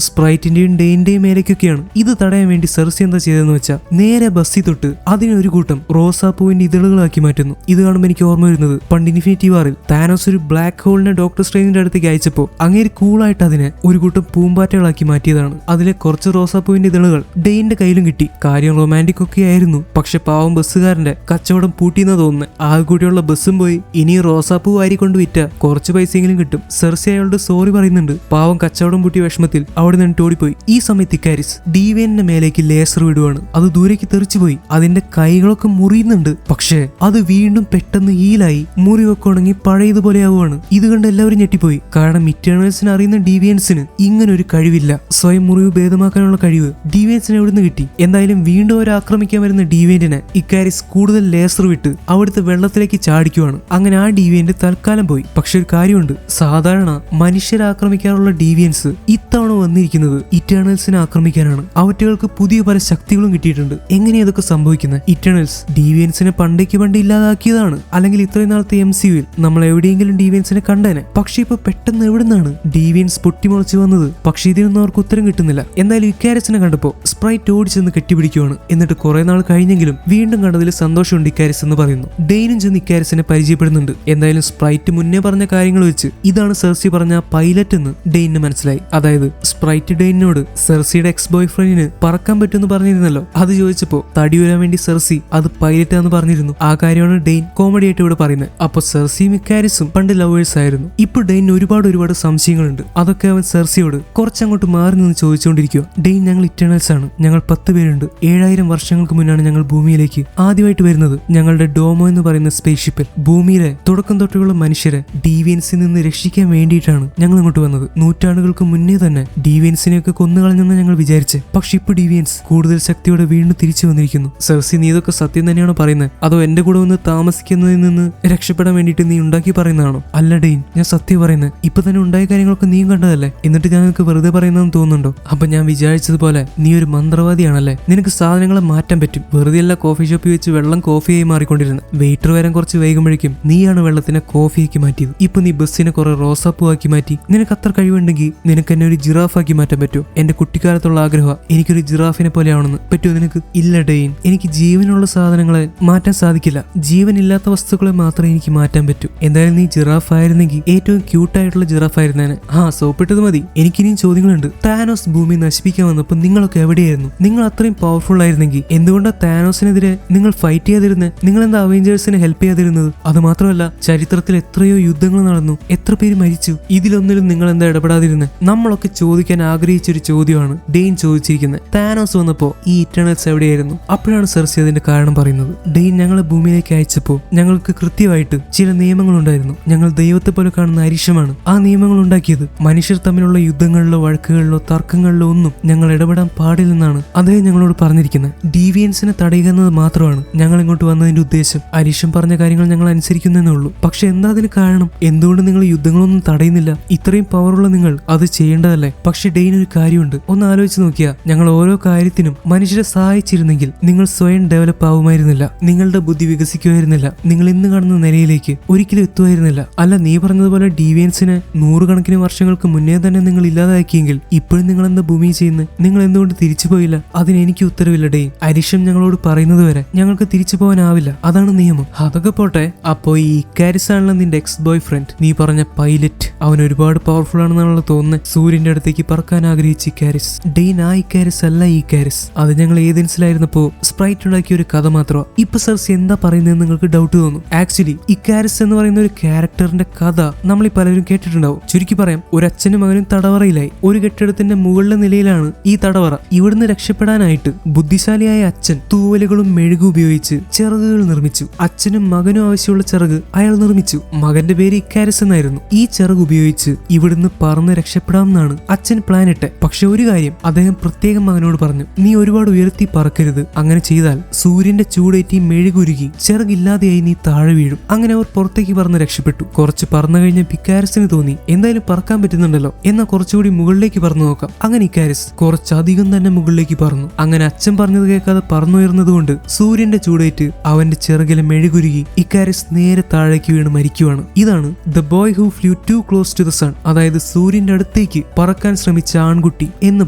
സ്പ്രൈറ്റിന്റെയും ഡെയിന്റെയും മേലേക്കൊക്കെയാണ്. ഇത് തടയാൻ വേണ്ടി സെർസി എന്താ ചെയ്തതെന്ന് വെച്ചാൽ നേരെ ബസ്സിൽ തൊട്ട് അതിനെ ഒരു കൂട്ടം റോസാപ്പൂവിന്റെ ഇതളുകളാക്കി മാറ്റുന്നു. ഇത് കാണുമ്പോൾ എനിക്ക് ഓർമ്മ വരുന്നത് പണ്ട് ഇൻഫിനിറ്റി വാറിൽ താനോസ് ഒരു ബ്ലാക്ക് ഹോളിനെ ഡോക്ടർ സ്ട്രേഞ്ചിന്റെ അടുത്തേക്ക് അയച്ചപ്പോൾ അങ്ങേര് കൂളായിട്ട് അതിനെ ഒരു കൂട്ടം പൂമ്പാറ്റകളാക്കി മാറ്റിയതാണ്. അതിലെ കുറച്ച് റോസാപ്പൂവിന്റെ ഇതളുകൾ ഡെയിന്റെ കയ്യിലും കിട്ടി. കാര്യം റൊമാൻറ്റിക് ഒക്കെ ആയിരുന്നു. പക്ഷെ പാവം ബസ്സുകാരന്റെ കച്ചവടം പൂട്ടിയെന്നാ തോന്നുന്നത്. ആകെ കൂടിയുള്ള ബസ്സും പോയി. ഇനി റോസാപ്പൂ വാരി കൊണ്ട് വിറ്റ കുറച്ച് പൈസയെങ്കിലും കിട്ടും. സെർസി അയാളുടെ അവളോട് സോറി പറയുന്നുണ്ട്. പാവം കച്ചവടം പൂട്ടിയ വിഷമത്തിൽ അവിടെ നിന്ന് ഓടിപ്പോയി. ഈ സമയത്ത് ഇക്കാരിസ് ഡിവൈനിന്റെ മേലേക്ക് ലേസർ വിടുവാണ്. അത് ദൂരേക്ക് തെറിച്ചുപോയി. അതിന്റെ കൈകളൊക്കെ മുറിയുന്നുണ്ട്. പക്ഷേ അത് വീണ്ടും പെട്ടെന്ന് ഹീലായി മുറിവൊക്കെ ഉണങ്ങി പഴയതുപോലെ ആവുകയാണ്. ഇത് കണ്ട് എല്ലാവരും ഞെട്ടിപ്പോയി. കാരണം ഇറ്റേണൽസിന് അറിയുന്ന ഡിവൈൻസിന് ഇങ്ങനെ ഒരു കഴിവില്ല. സ്വയം മുറിവ് ഭേദമാക്കാനുള്ള കഴിവ് ഡിവൈൻസിന് എവിടുന്ന് കിട്ടി? എന്തായാലും വീണ്ടും അവർ ആക്രമിക്കാൻ വരുന്ന ഡിവൈന്റിനെ ഇക്കാരിസ് കൂടുതൽ ലേസർ വിട്ട് അവിടുത്തെ വെള്ളത്തിലേക്ക് ചാടിക്കുവാണ്. അങ്ങനെ ആ ഡിവൈന്റ് തൽക്കാലം പോയി. പക്ഷെ ഒരു കാര്യമുണ്ട്, സാധാരണ മനുഷ്യരെ ആക്രമിക്കാറുള്ള ഡിവിയൻസ് ഇത്തവണ വന്നിരിക്കുന്നത് ഇറ്റേണൽസിനെ ആക്രമിക്കാനാണ്. അവറ്റകൾക്ക് പുതിയ പല ശക്തികളും കിട്ടിയിട്ടുണ്ട്. എങ്ങനെയാ ഇതൊക്കെ സംഭവിക്കുന്നത്? ഇറ്റേണൽസ് ഡിവിയൻസിനെ പണ്ടേക്ക് പണ്ട് ഇല്ലാതാക്കിയതാണ്. അല്ലെങ്കിൽ ഇത്രയും നാളത്തെ MCUവിൽ നമ്മൾ എവിടെയെങ്കിലും ഡിവിയൻസിനെ കണ്ടേനെ. പക്ഷെ ഇപ്പൊ പെട്ടെന്ന് എവിടുന്നാണ് ഡിവിയൻസ് പൊട്ടിമുളച്ച് വന്നത്? പക്ഷെ ഇതിനൊന്നും അവർക്ക് ഉത്തരം കിട്ടുന്നില്ല. എന്തായാലും ഇക്കാരിസിനെ കണ്ടപ്പോ സ്പ്രൈറ്റ് ഓടിച്ചെന്ന് കെട്ടിപ്പിടിക്കുവാണ്. എന്നിട്ട് കുറെ നാൾ കഴിഞ്ഞെങ്കിലും വീണ്ടും കണ്ടതിൽ സന്തോഷമുണ്ട് ഇക്കാരിസ് എന്ന് പറയുന്നു. ഡെയിനും ചെന്ന് ഇക്കാരിസിനെ പരിചയപ്പെടുന്നുണ്ട്. എന്തായാലും സ്പ്രൈറ്റ് മുന്നേ പറഞ്ഞ കാര്യങ്ങൾ വെച്ച് ഇതാണ് സെർസി പറഞ്ഞ പൈലറ്റ് എന്ന് ഡെയിന് മനസ്സിലായി. അതായത് സ്പ്രൈറ്റ് ഡെയിനോട് സെർസിയുടെ എക്സ് ബോയ് ഫ്രണ്ടിന് പറക്കാൻ പറ്റുമെന്ന് പറഞ്ഞിരുന്നല്ലോ. അത് ചോദിച്ചപ്പോ തടി വരാൻ വേണ്ടി സെർസി അത് പൈലറ്റ് ആണെന്ന് പറഞ്ഞിരുന്നു. ആ കാര്യമാണ് ഡെയിൻ കോമഡി ആയിട്ട് ഇവിടെ പറയുന്നത്. അപ്പൊ സെർസിയും ഇക്കാരിസും പണ്ട് ലവേഴ്സ് ആയിരുന്നു. ഇപ്പൊ ഡെയിന് ഒരുപാട് സംശയങ്ങളുണ്ട്. അതൊക്കെ അവൻ സെർസിയോട് കുറച്ചങ്ങോട്ട് മാറി നിന്ന് ചോദിച്ചുകൊണ്ടിരിക്കുക. ഡെയിൻ, ഞങ്ങൾ ഇറ്റേണൽസ് ആണ്. ഞങ്ങൾ 10 പേരുണ്ട്. 7000 വർഷങ്ങൾക്ക് മുന്നാണ് ഞങ്ങൾ ഭൂമിയിലേക്ക് ആദ്യമായിട്ട് വരുന്നത്. ഞങ്ങളുടെ ഡോമോ എന്ന് പറയുന്ന സ്പേസ്ഷിപ്പിൽ ഭൂമിയിലെ തുടക്കം തൊട്ടുള്ള മനുഷ്യരെ ഡീവിയൻസിൽ നിന്ന് രക്ഷിക്കാൻ വേണ്ടിയിട്ടാണ് ഞങ്ങൾ ഇങ്ങോട്ട് വന്നത്. നൂറ്റാണ്ടുകൾക്ക് മുന്നേ തന്നെ ഡീവിയൻസിനെയൊക്കെ കൊന്നുകളഞ്ഞെന്ന് ഞങ്ങൾ വിചാരിച്ചേ. പക്ഷെ ഇപ്പൊ ഡീവിയൻസ് കൂടുതൽ ശക്തിയോടെ വീണ്ടും തിരിച്ചു വന്നിരിക്കുന്നു. സെർസി, നീ ഇതൊക്കെ സത്യം തന്നെയാണോ പറയുന്നത്? അതോ എന്റെ കൂടെ വന്ന് താമസിക്കുന്നതിൽ നിന്ന് രക്ഷപ്പെടാൻ വേണ്ടിയിട്ട് നീ ഉണ്ടാക്കി പറയുന്നതാണോ? അല്ല ഡെയിൻ, ഞാൻ സത്യം പറയുന്നത്. ഇപ്പൊ തന്നെ ഉണ്ടായ കാര്യങ്ങളൊക്കെ നീയും കണ്ടതല്ലേ? എന്നിട്ട് ഞാൻ നിനക്ക് വെറുതെ പറയുന്നതെന്ന് തോന്നുന്നുണ്ടോ? അപ്പൊ ഞാൻ വിചാരിച്ചതുപോലെ നീ ഒരു മന്ത്രവാദിയാണല്ലേ? നിനക്ക് സാധനങ്ങളെ മാറ്റാൻ പറ്റും. വെറുതെ അല്ല കോഫി ഷോപ്പിൽ വെച്ച് വെള്ളം കോഫിയായി മാറിക്കൊണ്ടിരുന്നത്. വെയിറ്റർ വരാൻ കുറച്ച് വൈകുമ്പോഴേക്കും നീയാണ് വെള്ളത്തിനെ കോഫിയാക്കി മാറ്റിയത്. ഇപ്പൊ നീ ബസ്സിനെ കുറെ റോസാപ്പൂ ആക്കി മാറ്റി. നിനക്ക് അത്ര കഴിവുണ്ടെങ്കിൽ നിനക്ക് എന്നെ ഒരു ജിറാഫാക്കി മാറ്റാൻ പറ്റുമോ? എന്റെ കുട്ടിക്കാലത്തുള്ള ആഗ്രഹം എനിക്കൊരു ജിറാഫിനെ പോലെ ആവണമെന്ന്. പറ്റുമോ നിനക്ക്? ഇല്ല ഡെയിൻ, എനിക്ക് ജീവനുള്ള സാധനങ്ങളെ മാറ്റാൻ സാധിക്കില്ല. ജീവനില്ലാത്ത വസ്തുക്കളെ മാത്രമേ എനിക്ക് മാറ്റാൻ പറ്റൂ. എന്തായാലും നീ ജിറാഫ് ആയിരുന്നെങ്കിൽ ഏറ്റവും ക്യൂട്ടായിട്ടുള്ള ജിറാഫ് ആയിരുന്നേനെ. സോപ്പിട്ടത് മതി. എനിക്കിനിയും ചോദ്യങ്ങളുണ്ട്. താനോസ് ഭൂമി നശിപ്പിക്കാൻ വന്നപ്പോൾ നിങ്ങളൊക്കെ എവിടെയായിരുന്നു? നിങ്ങൾ അത്രയും പവർഫുൾ ആയിരുന്നെങ്കിൽ എന്തുകൊണ്ടാണ് താനോസിനെതിരെ നിങ്ങൾ ഫൈറ്റ് ചെയ്യാതിരുന്നത്? നിങ്ങൾ എന്താ അവെഞ്ചേഴ്സിനെ ഹെൽപ്പ് ചെയ്യാതിരുന്നത്? അത് മാത്രമല്ല, ചരിത്രത്തിൽ എത്രയോ യുദ്ധങ്ങൾ നടന്നു, എത്ര പേര് മരിച്ചു. ഇതിലൊന്നിലും നിങ്ങൾ എന്താ ഇടപെടാതിരുന്നത്? നമ്മളൊക്കെ ചോദിക്കാൻ ആഗ്രഹിച്ചൊരു ചോദ്യമാണ് ഡെയിൻ ചോദിച്ചിരിക്കുന്നത്. താനോസ് വന്നപ്പോ ഈ ഇറ്റേണൽസ് എവിടെയായിരുന്നു? അപ്പോഴാണ് സെർസി അതിന്റെ കാരണം പറയുന്നത്. ഡെയിൻ ഞങ്ങളെ ഭൂമിയിലേക്ക് അയച്ചപ്പോ ഞങ്ങൾക്ക് കൃത്യമായിട്ട് ചില നിയമങ്ങൾ ഉണ്ടായിരുന്നു. ഞങ്ങൾ ദൈവത്തെ പോലെ കാണുന്ന അരിശമാണ് ആ നിയമങ്ങൾ ഉണ്ടാക്കിയത്. മനുഷ്യർ തമ്മിലുള്ള യുദ്ധങ്ങളിലോ വഴക്കുകളിലോ തർക്കങ്ങളിലോ ഒന്നും ഞങ്ങൾ ഇടപെടാൻ പാടില്ലെന്നാണ് അദ്ദേഹം ഞങ്ങളോട് പറഞ്ഞിരിക്കുന്നത്. ഡീവിയൻസിനെ തടയുക എന്നത് മാത്രമാണ് ഞങ്ങൾ ഇങ്ങോട്ട് വന്നതിന്റെ ഉദ്ദേശം. അരിശം പറഞ്ഞ കാര്യങ്ങൾ ഞങ്ങൾ അനുസരിക്കുന്നേ ഉള്ളൂ. പക്ഷെ എന്താ അതിന് കാരണം? എന്തുകൊണ്ട് നിങ്ങൾ യുദ്ധങ്ങളൊന്നും തടയുന്നില്ല? ഇത്രയും പവറുള്ള നിങ്ങൾ അത് ചെയ്യേണ്ടതല്ലേ? പക്ഷെ ഡെയിൻ, ഒരു കാര്യമുണ്ട്. ഒന്ന് ആലോചിച്ച് നോക്കിയാ, ഞങ്ങൾ ഓരോ കാര്യത്തിനും മനുഷ്യരെ സഹായിച്ചിരുന്നെങ്കിൽ നിങ്ങൾ സ്വയം ഡെവലപ്പ് ആവുമായിരുന്നില്ല. നിങ്ങളുടെ ബുദ്ധി വികസിക്കുമായിരുന്നില്ല. നിങ്ങൾ ഇന്ന് കാണുന്ന നിലയിലേക്ക് ഒരിക്കലും എത്തുമായിരുന്നില്ല. അല്ല, നീ പറഞ്ഞതുപോലെ ഡീവിയൻസിനെ 100 കണക്കിന് വർഷങ്ങൾക്ക് മുന്നേ തന്നെ നിങ്ങൾ ഇല്ലാതാക്കിയെങ്കിൽ ഇപ്പോഴും നിങ്ങൾ എന്താ ഭൂമി ചെയ്യുന്നത്? നിങ്ങൾ എന്തുകൊണ്ട് തിരിച്ചു പോയില്ല? അതിന് എനിക്ക് ഉത്തരവില്ല ഡെയിൻ. അരിശം ഞങ്ങളോട് പറയുന്നത് വരെ ഞങ്ങൾക്ക് തിരിച്ചു പോകാനാവില്ല. അതാണ് നിയമം. അതൊക്കെ പോട്ടെ. അപ്പോ ഈ ഇക്കാരിസ് ആണല്ലോ നിന്റെ എക്സ് ബോയ് ഫ്രണ്ട്, നീ പറഞ്ഞ പൈലറ്റ്. അവൻ ഒരുപാട് പവർഫുൾ ആണെന്നാണല്ലോ തോന്നുന്നത്. സൂര്യന്റെ അടുത്തേക്ക് പറക്കാൻ ആഗ്രഹിച്ച ഇക്കാരിസ്. ഡെയിൻ, ആ ഇക്കാരിസ് അല്ല ഈ ഇക്കാരിസ്. അത് ഞങ്ങൾ ഏതൻസിലായിരുന്നപ്പോ സ്പ്രൈറ്റ് ഉണ്ടാക്കിയ ഒരു കഥ മാത്രമാണ്. ഇപ്പൊ സെർസി എന്താ പറയുന്നതെന്ന് നിങ്ങൾക്ക് ഡൗട്ട് തോന്നും. ആക്ച്വലി ഇക്കാരിസ് എന്ന് പറയുന്ന ഒരു ക്യാരക്ടറിന്റെ കഥ നമ്മൾ പലരും കേട്ടിട്ടുണ്ടാവും. ചുരുക്കി പറയാം, ഒരു അച്ഛനും മകനും തടവറയിലായി. ഒരു കെട്ടിടത്തിന്റെ മുകളിലെ നിലയിലാണ് ഈ തടവറ. ഇവിടുന്ന് രക്ഷപ്പെടാനായിട്ട് ബുദ്ധിശാലിയായ അച്ഛൻ തൂവലുകളും മെഴുകും ഉപയോഗിച്ച് ചിറകുകൾ നിർമ്മിച്ചു. അച്ഛനും മകനും ആവശ്യമുള്ള ചിറക് അയാൾ നിർമ്മിച്ചു. മകന്റെ പേര് ഇക്കാരിസ് എന്നായിരുന്നു. ഈ ചിറക് ഉപയോഗിച്ച് ഇവിടുന്ന് പറന്ന് രക്ഷപ്പെടാമെന്നാണ് അച്ഛൻ പ്ലാൻ ഇട്ടെ. പക്ഷെ ഒരു കാര്യം അദ്ദേഹം പ്രത്യേകം മകനോട് പറഞ്ഞു, നീ ഒരുപാട് ഉയർത്തി പറക്കരുത്. അങ്ങനെ ചെയ്താൽ സൂര്യന്റെ ചൂടേറ്റി മെഴുകുരുകി ചിറകില്ലാതെയായി നീ താഴെ വീഴും. അങ്ങനെ അവർ പുറത്തേക്ക് പറന്ന് രക്ഷപ്പെട്ടു. കുറച്ച് പറന്നു കഴിഞ്ഞ ഇക്കാരിസിന് തോന്നി, എന്തായാലും പറക്കാൻ പറ്റുന്നുണ്ടല്ലോ, എന്നാൽ കുറച്ചുകൂടി മുകളിലേക്ക് പറന്നു നോക്കാം. അങ്ങനെ ഇക്കാരിസ് കുറച്ചധികം തന്നെ മുകളിലേക്ക് പറന്നു. അങ്ങനെ അച്ഛൻ പറഞ്ഞത് കേൾക്കാതെ പറന്നുയർന്നതുകൊണ്ട് സൂര്യന്റെ ചൂടേറ്റ് അവന്റെ ചിറകിലെ മെഴുകുരുകി ഇക്കാരിസ് നേരെ താഴേക്ക് വീണ് മരിക്കുവാണ്. ഇതാണ് the boy who flew too close to the sun, അതായത് സൂര്യന്റെ അടുത്തേക്ക് പറക്കാൻ ശ്രമിച്ച ആൺകുട്ടി എന്ന്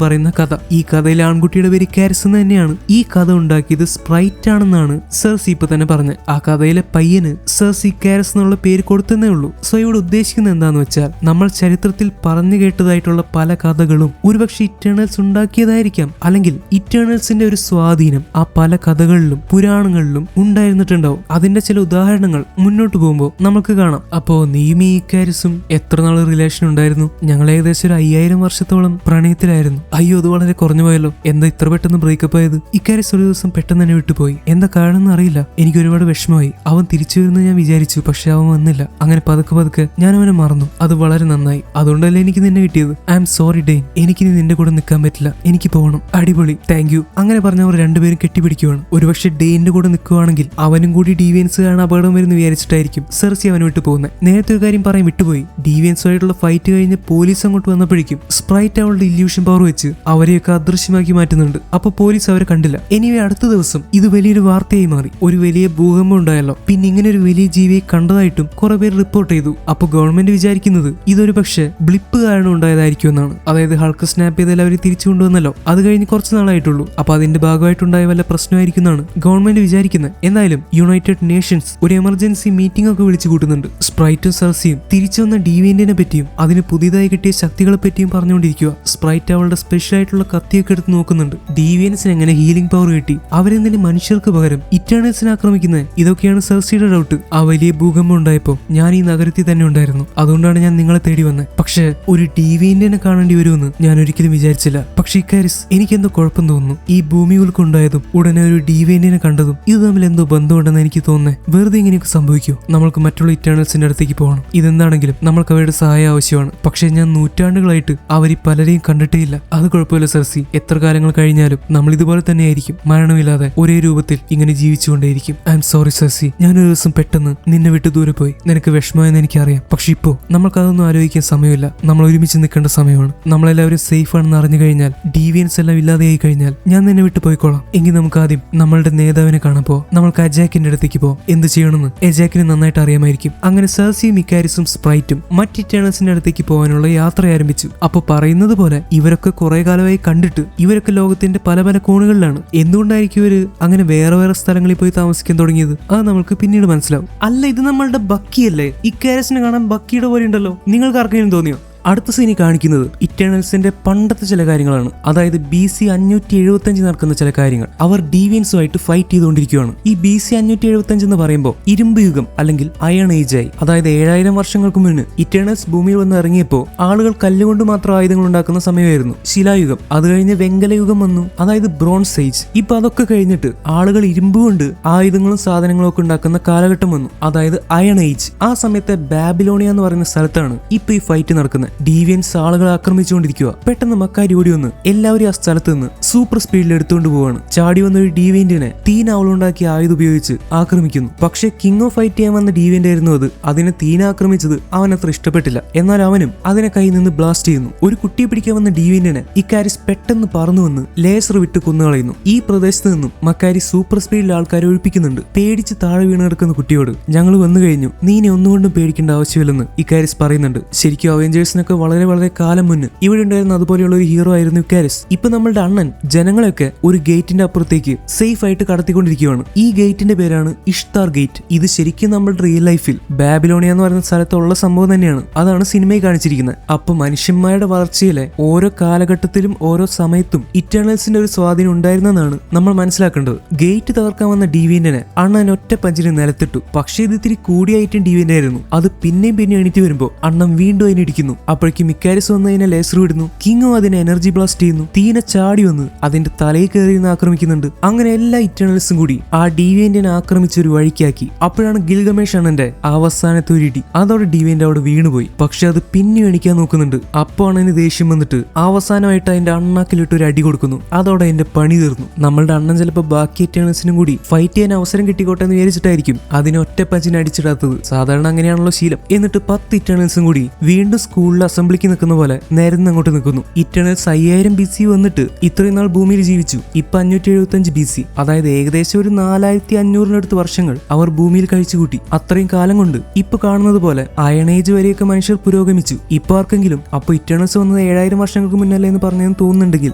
പറയുന്ന കഥ. ഈ കഥയിലെ ആൺകുട്ടിയുടെ പേര് ഇക്കാരിസ് എന്ന് തന്നെയാണ്. ഈ കഥ ഉണ്ടാക്കിയത് സ്പ്രൈറ്റ് ആണെന്നാണ് സെർസി ഇപ്പൊ തന്നെ പറഞ്ഞത്. ആ കഥയിലെ പയ്യന് സെർസി ഇക്കാരിസ് എന്നുള്ള പേര് കൊടുത്തതേ ഉള്ളൂ. സോ ഇവിടെ ഉദ്ദേശിക്കുന്നത് എന്താന്ന് വെച്ചാൽ, നമ്മൾ ചരിത്രത്തിൽ പറഞ്ഞു കേട്ടതായിട്ടുള്ള പല കഥകളും ഒരുപക്ഷെ ഇറ്റേണൽസ് ഉണ്ടാക്കിയതായിരിക്കാം. അല്ലെങ്കിൽ ഇറ്റേണൽസിന്റെ ഒരു സ്വാധീനം ആ പല കഥകളിലും പുരാണങ്ങളിലും ഉണ്ടായിരുന്നിട്ടുണ്ടാവും. അതിന്റെ ചില ഉദാഹരണങ്ങൾ മുന്നോട്ട് പോകുമ്പോൾ നമുക്ക് കാണാം. അപ്പോ നീയും ഈ ഇക്കാരിസും എത്ര നാൾ നാള് റിലേഷൻ ഉണ്ടായിരുന്നു. ഞങ്ങൾ ഏകദേശം ഒരു 5000 വർഷത്തോളം പ്രണയത്തിലായിരുന്നു. അയ്യോ, അത് വളരെ കുറഞ്ഞു പോയല്ലോ. എന്താ ഇത്ര പെട്ടെന്ന് ബ്രേക്കപ്പ് ആയത്? ഇക്കാര്യം ഒരു ദിവസം പെട്ടെന്ന് തന്നെ വിട്ടുപോയി. എന്താ കാരണം അറിയില്ല. എനിക്ക് ഒരുപാട് വിഷമമായി. അവൻ തിരിച്ചു വരുമെന്ന് ഞാൻ വിചാരിച്ചു, പക്ഷെ അവൻ വന്നില്ല. അങ്ങനെ പതുക്കെ ഞാൻ അവനെ മറന്നു. അത് വളരെ നന്നായി. അതുകൊണ്ടല്ലേ എനിക്ക് നിന്നെ കിട്ടിയത്. I am sorry Dane. എനിക്കിനി നിന്റെ കൂടെ നിൽക്കാൻ പറ്റില്ല. എനിക്ക് പോകണം. അടിപൊളി, താങ്ക് യു. അങ്ങനെ പറഞ്ഞവർ രണ്ടുപേരും കെട്ടിപ്പിടിക്കുവാണ്. ഒരുപക്ഷെ ഡെയിന്റെ കൂടെ നിൽക്കുവാണെങ്കിൽ അവനും കൂടി ഡീവിയൻസ് കാരണം അപകടം വരുന്ന വിചാരിച്ചിട്ടായിരിക്കും സെർസി അവന് വിട്ടു പോകുന്നത്. നേരത്തെ ഒരു കാര്യം പറയാൻ വിട്ടുപോയി. ഡീവിയൻസുമായിട്ടുള്ള ഫൈറ്റ് കഴിഞ്ഞ് പോലീസ് അങ്ങോട്ട് വന്നപ്പോഴേക്കും സ്പ്രൈറ്റ് അവളുടെ ഇല്യൂഷൻ പവർ വെച്ച് അവരെയൊക്കെ അദൃശ്യമാക്കി മാറ്റുന്നുണ്ട്. അപ്പൊ പോലീസ് അവരെ കണ്ടില്ല. എനിവേ അടുത്ത ദിവസം ഇത് വലിയൊരു വാർത്തയായി മാറി. ഒരു വലിയ ഭൂകമ്പം ഉണ്ടായല്ലോ. പിന്നെ ഇങ്ങനെ ഒരു വലിയ ജീവിയെ കണ്ടതായിട്ടും കുറെ പേര് റിപ്പോർട്ട് ചെയ്തു. അപ്പൊ ഗവൺമെന്റ് വിചാരിക്കുന്നത് ഇതൊരു പക്ഷേ ബ്ലിപ്പ് കാരണം ഉണ്ടായതായിരിക്കും എന്നാണ്. അതായത് ഹൾക്ക് സ്നാപ്പ് ചെയ്താൽ അവർ തിരിച്ചു കൊണ്ടുവന്നല്ലോ. അത് കഴിഞ്ഞ് കുറച്ച് നാളായിട്ടുള്ളൂ. അപ്പൊ അതിന്റെ ഭാഗമായിട്ടുണ്ടായ വല്ല പ്രശ്നമായിരിക്കും എന്നാണ് ഗവൺമെന്റ് വിചാരിക്കുന്നത്. എന്തായാലും യുണൈറ്റഡ് നേഷൻസ് ഒരു എമർജൻസി മീറ്റിംഗ് ഒക്കെ വിളിച്ചു കൂട്ടുന്നുണ്ട്. സ്പ്രൈറ്റും സെർസിയും തിരിച്ചു വന്ന ഡീവിയന്റിനെ പറ്റിയും അതിന് പുതിയതായി കിട്ടിയ ശക്തികളെ പറ്റിയും പറഞ്ഞുകൊണ്ടിരിക്കുക. സ്പ്രൈറ്റ് അവളുടെ സ്പെഷ്യൽ ആയിട്ടുള്ള കത്തിയൊക്കെ എടുത്ത് നോക്കുന്നുണ്ട്. ഡീവിയൻസിന് എങ്ങനെ ഹീലിംഗ് പവർ കിട്ടി? അവരെന്തിന് മനുഷ്യർക്ക് പകരം ഇറ്റേണൽസിനെ ആക്രമിക്കുന്നത്? ഇതൊക്കെയാണ് സെർസിയുടെ ഡൗട്ട്. ആ വലിയ ഭൂകമ്പം ഉണ്ടായപ്പോ ഞാൻ ഈ നഗരത്തിൽ തന്നെ ഉണ്ടായിരുന്നു. അതുകൊണ്ടാണ് ഞാൻ നിങ്ങളെ തേടി വന്നത്. പക്ഷെ ഒരു ഡീവിയന്റിനെ കാണേണ്ടി വരുമെന്ന് ഞാൻ ഒരിക്കലും വിചാരിച്ചില്ല. പക്ഷെ ഇക്കാരിസ്, എനിക്കെന്തോ കുഴപ്പം തോന്നുന്നു. ഈ ഭൂമി ഉൾക്കുണ്ടായതും ഉടനെ ഒരു ഡീവിയന്റിനെ കണ്ടതും ഇത് തമ്മിൽ എന്തോ ബന്ധമുണ്ടെന്ന് എനിക്ക് തോന്നുന്നത്. വെറുതെ ഇങ്ങനെയൊക്കെ സംഭവിക്കൂ? നമ്മൾക്ക് മറ്റുള്ള ഇറ്റേണൽസിന്റെ അടുത്തേക്ക് പോകണം. ഇതെന്താണെങ്കിലും നമ്മൾക്ക് അവരുടെ സഹായം ആവശ്യമാണ്. പക്ഷെ ഞാൻ നൂറ്റാണ്ടുകളായിട്ട് അവരി പലരെയും കണ്ടിട്ടേയില്ല. അത് കുഴപ്പമില്ല സെർസി. എത്ര കാലങ്ങൾ കഴിഞ്ഞാലും നമ്മൾ ഇതുപോലെ തന്നെയായിരിക്കും. മരണമില്ലാതെ ഒരേ രൂപത്തിൽ ഇങ്ങനെ ജീവിച്ചുകൊണ്ടേയിരിക്കും. I'm sorry Cersei. ഞാനൊരു ദിവസം പെട്ടെന്ന് നിന്നെ വിട്ട് ദൂരെ പോയി. നിനക്ക് വിഷമമെന്ന് എനിക്കറിയാം. പക്ഷെ ഇപ്പോ നമ്മൾക്കതൊന്നും ആലോചിക്കാൻ സമയമില്ല. നമ്മൾ ഒരുമിച്ച് നിൽക്കേണ്ട സമയമാണ്. നമ്മളെല്ലാവരും സേഫ് ആണെന്ന് അറിഞ്ഞു കഴിഞ്ഞാൽ, ഡീവിയൻസ് എല്ലാം ഇല്ലാതെയായി കഴിഞ്ഞാൽ ഞാൻ നിന്നെ വിട്ടു പോയിക്കോളാം. എങ്കിൽ നമുക്ക് ആദ്യം നമ്മളുടെ നേതാവിനെ കാണാൻ പോവാം. നമ്മൾക്ക് അജാക്കിന്റെ അടുത്തേക്ക് പോവാം. എന്ത് ചെയ്യണമെന്ന് എജാക്കിന് നന്നായിട്ട് അറിയാമായിരിക്കും. അങ്ങനെ സെർസിയും ഇക്കാരിസും സ്പ്രൈറ്റും മറ്റ് ഇറ്റേണൽസിന്റെ അടുത്തേക്ക് പോകാനുള്ള യാത്ര ആരംഭിച്ചു. അപ്പൊ പറയുന്നത് പോലെ ഇവരൊക്കെ കുറെ കാലമായി കണ്ടിട്ട് ഇവരൊക്കെ ലോകത്തിന്റെ പല പല കോണുകളിലാണ്. എന്തുകൊണ്ടായിരിക്കും ഇവര് അങ്ങനെ വേറെ വേറെ സ്ഥലങ്ങളിൽ പോയി താമസിക്കാൻ തുടങ്ങിയത്? അത് നമുക്ക് പിന്നീട് മനസ്സിലാവും. അല്ല, ഇത് നമ്മളുടെ ബക്കിയല്ലേ? ഇക്കാരിസിനെ കാണാൻ ബക്കിയുടെ പോലെ ഉണ്ടല്ലോ. നിങ്ങൾക്ക് ആർക്കെങ്കിലും തോന്നിയോ? അടുത്ത സീനി കാണിക്കുന്നത് ഇറ്റേണൽസിന്റെ പണ്ടത്തെ ചില കാര്യങ്ങളാണ്. അതായത് BC 575 നടക്കുന്ന ചില കാര്യങ്ങൾ. അവർ ഡീവിയൻസുമായിട്ട് ഫൈറ്റ് ചെയ്തുകൊണ്ടിരിക്കുകയാണ്. ഈ BC 575 എന്ന് പറയുമ്പോൾ ഇരുമ്പ് യുഗം അല്ലെങ്കിൽ അയൺ ഏജ് ആയി. അതായത് 7000 വർഷങ്ങൾക്ക് മുന്നേ ഇറ്റേണൽസ് ഭൂമിയിൽ വന്ന് ഇറങ്ങിയപ്പോൾ ആളുകൾ കല്ലുകൊണ്ട് മാത്രം ആയുധങ്ങൾ ഉണ്ടാക്കുന്ന സമയമായിരുന്നു ശിലായുഗം. അത് കഴിഞ്ഞ് വെങ്കലയുഗം വന്നു, അതായത് ബ്രോൺസ് ഏജ്. ഇപ്പൊ അതൊക്കെ കഴിഞ്ഞിട്ട് ആളുകൾ ഇരുമ്പ് കൊണ്ട് ആയുധങ്ങളും സാധനങ്ങളും ഒക്കെ ഉണ്ടാക്കുന്ന കാലഘട്ടം വന്നു, അതായത് അയൺ ഏജ്. ആ സമയത്തെ ബാബിലോണിയ എന്ന് പറയുന്ന സ്ഥലത്താണ് ഇപ്പൊ ഈ ഫൈറ്റ് നടക്കുന്നത്. ഡീവിയൻസ് ആളുകളെ ആക്രമിച്ചുകൊണ്ടിരിക്കുക. പെട്ടെന്ന് മക്കാരി ഓടി വന്ന് എല്ലാവരും ആ സ്ഥലത്ത് നിന്ന് സൂപ്പർ സ്പീഡിൽ എടുത്തുകൊണ്ട് പോവാണ്. ചാടി വന്ന ഒരു ഡീവിയന്റിനെ തീന അവളുണ്ടാക്കിയ ആയുധം ഉപയോഗിച്ച് ആക്രമിക്കുന്നു. പക്ഷെ കിങ് ഓഫ് ഫൈറ്റ് ചെയ്യാൻ വന്ന ഡീവിയന്റ് ആയിരുന്നു അത്. അതിനെ തീന ആക്രമിച്ചത് അവൻ അത്ര ഇഷ്ടപ്പെട്ടില്ല. എന്നാൽ അവനും അതിനെ കയ്യിൽ നിന്ന് ബ്ലാസ്റ്റ് ചെയ്യുന്നു. ഒരു കുട്ടിയെ പിടിക്കാൻ വന്ന ഡീവിയന്റിനെ ഇക്കാരിസ് പെട്ടെന്ന് പറന്നു വന്ന് ലേസർ വിട്ട് കൊന്നുകളയുന്നു. ഈ പ്രദേശത്ത് നിന്നും മക്കാരി സൂപ്പർ സ്പീഡിൽ ആൾക്കാരെ ഒഴിപ്പിക്കുന്നുണ്ട്. പേടിച്ച് താഴെ വീണ് കിടക്കുന്ന കുട്ടിയോട് ഞങ്ങൾ വന്നു കഴിഞ്ഞു, നീ ഇനി ഒന്നുകൊണ്ടും പേടിക്കേണ്ട ആവശ്യമില്ലെന്ന് ഇക്കാരിസ് പറയുന്നുണ്ട്. ശരിക്കും അവെഞ്ചേഴ്സിനൊക്കെ വളരെ വളരെ കാലം മുന്നേ ഇവിടെ ഉണ്ടായിരുന്ന അതുപോലെയുള്ള ഒരു ഹീറോ ആയിരുന്നു ഇക്കാരിസ്. ഇപ്പൊ നമ്മളുടെ അണ്ണൻ ജനങ്ങളെയൊക്കെ ഒരു ഗേറ്റിന്റെ അപ്പുറത്തേക്ക് സേഫ് ആയിട്ട് കടത്തിക്കൊണ്ടിരിക്കുകയാണ്. ഈ ഗേറ്റിന്റെ പേരാണ് ഇഷ്താർ ഗേറ്റ്. ഇത് ശരിക്കും നമ്മുടെ റിയൽ ലൈഫിൽ ബാബിലോണിയ എന്ന് പറയുന്ന സ്ഥലത്തുള്ള സംഭവം തന്നെയാണ്. അതാണ് സിനിമയിൽ കാണിച്ചിരിക്കുന്നത്. അപ്പൊ മനുഷ്യന്മാരുടെ വളർച്ചയിലെ ഓരോ കാലഘട്ടത്തിലും ഓരോ സമയത്തും ഇറ്റേണൽസിന്റെ ഒരു സ്വാധീനം ഉണ്ടായിരുന്നെന്നാണ് നമ്മൾ മനസ്സിലാക്കേണ്ടത്. ഗേറ്റ് തകർക്കാൻ വന്ന ഡീവിയന്റിനെ അണ്ണൻ ഒറ്റ പഞ്ചിന് നിലത്തിട്ടു. പക്ഷേ ഇത് ഇത്തിരി കൂടിയായിട്ടും ഡീവിയന്റ് ആയിരുന്നു. അത് പിന്നെയും എണീറ്റ് വരുമ്പോൾ അണ്ണൻ വീണ്ടും അതിനിടിക്കുന്നു. അപ്പോഴേക്കും മിക്കാരിസ് വന്ന് അതിനെ ലേസർ വിടുന്നു. കിങ്ങും അതിനെ എനർജി ബ്ലാസ്റ്റ് ചെയ്യുന്നു. തീനെ ചാടി വന്ന് അതിന്റെ തലയിൽ കയറി നിന്ന് ആക്രമിക്കുന്നുണ്ട്. അങ്ങനെ എല്ലാ ഇറ്റേണൽസും കൂടി ആ ഡീവിയന്റിനെ ആക്രമിച്ചൊരു വഴിക്കാക്കി. അപ്പോഴാണ് ഗിൽഗമേഷ് അണ്ണന്റെ അവസാനത്തെ ഒരു ഇടി. അതോടെ ഡീവിയന്റ് അവിടെ വീണുപോയി. പക്ഷെ അത് പിന്നെ എണിക്കാൻ നോക്കുന്നുണ്ട്. അപ്പോൾ അണ്ണന് ദേഷ്യം വന്നിട്ട് അവസാനമായിട്ട് അതിന്റെ അണ്ണാക്കിലിട്ട് ഒരു അടി കൊടുക്കുന്നു. അതോടെ അതിന്റെ പണി തീർന്നു. നമ്മളുടെ അണ്ണൻ ചിലപ്പോൾ ബാക്കി ഇറ്റേണൽസിനും കൂടി ഫൈറ്റ് ചെയ്യാൻ അവസരം കിട്ടിക്കോട്ടെ എന്ന് വിചാരിച്ചിട്ടായിരിക്കും അതിനെ ഒറ്റ പഞ്ചിന് അടിച്ചിടാത്തത്. സാധാരണ അങ്ങനെയാണല്ലോ ശീലം. എന്നിട്ട് 10 ഇറ്റേണൽസും കൂടി വീണ്ടും സ്കൂളിൽ അസംബ്ലിക്ക് നിൽക്കുന്ന പോലെ നേരം അങ്ങോട്ട് നിൽക്കുന്നു. ഇറ്റേണൽസ് 5000 BC വന്നിട്ട് ഇത്രയും നാൾ ഭൂമിയിൽ ജീവിച്ചു. ഇപ്പൊ 575 BC, അതായത് ഏകദേശം ഒരു 4500 വർഷങ്ങൾ അവർ ഭൂമിയിൽ കഴിച്ചുകൂട്ടി. അത്രയും കാലം കൊണ്ട് ഇപ്പൊ കാണുന്നത് പോലെ അയൺ ഏജ് വരെയൊക്കെ മനുഷ്യർ പുരോഗമിച്ചു. ഇപ്പൊ ആർക്കെങ്കിലും അപ്പൊ ഇറ്റേണൽസ് വന്നത് 7000 വർഷങ്ങൾക്ക് മുന്നല്ലേ എന്ന് പറഞ്ഞെന്ന് തോന്നുന്നുണ്ടെങ്കിൽ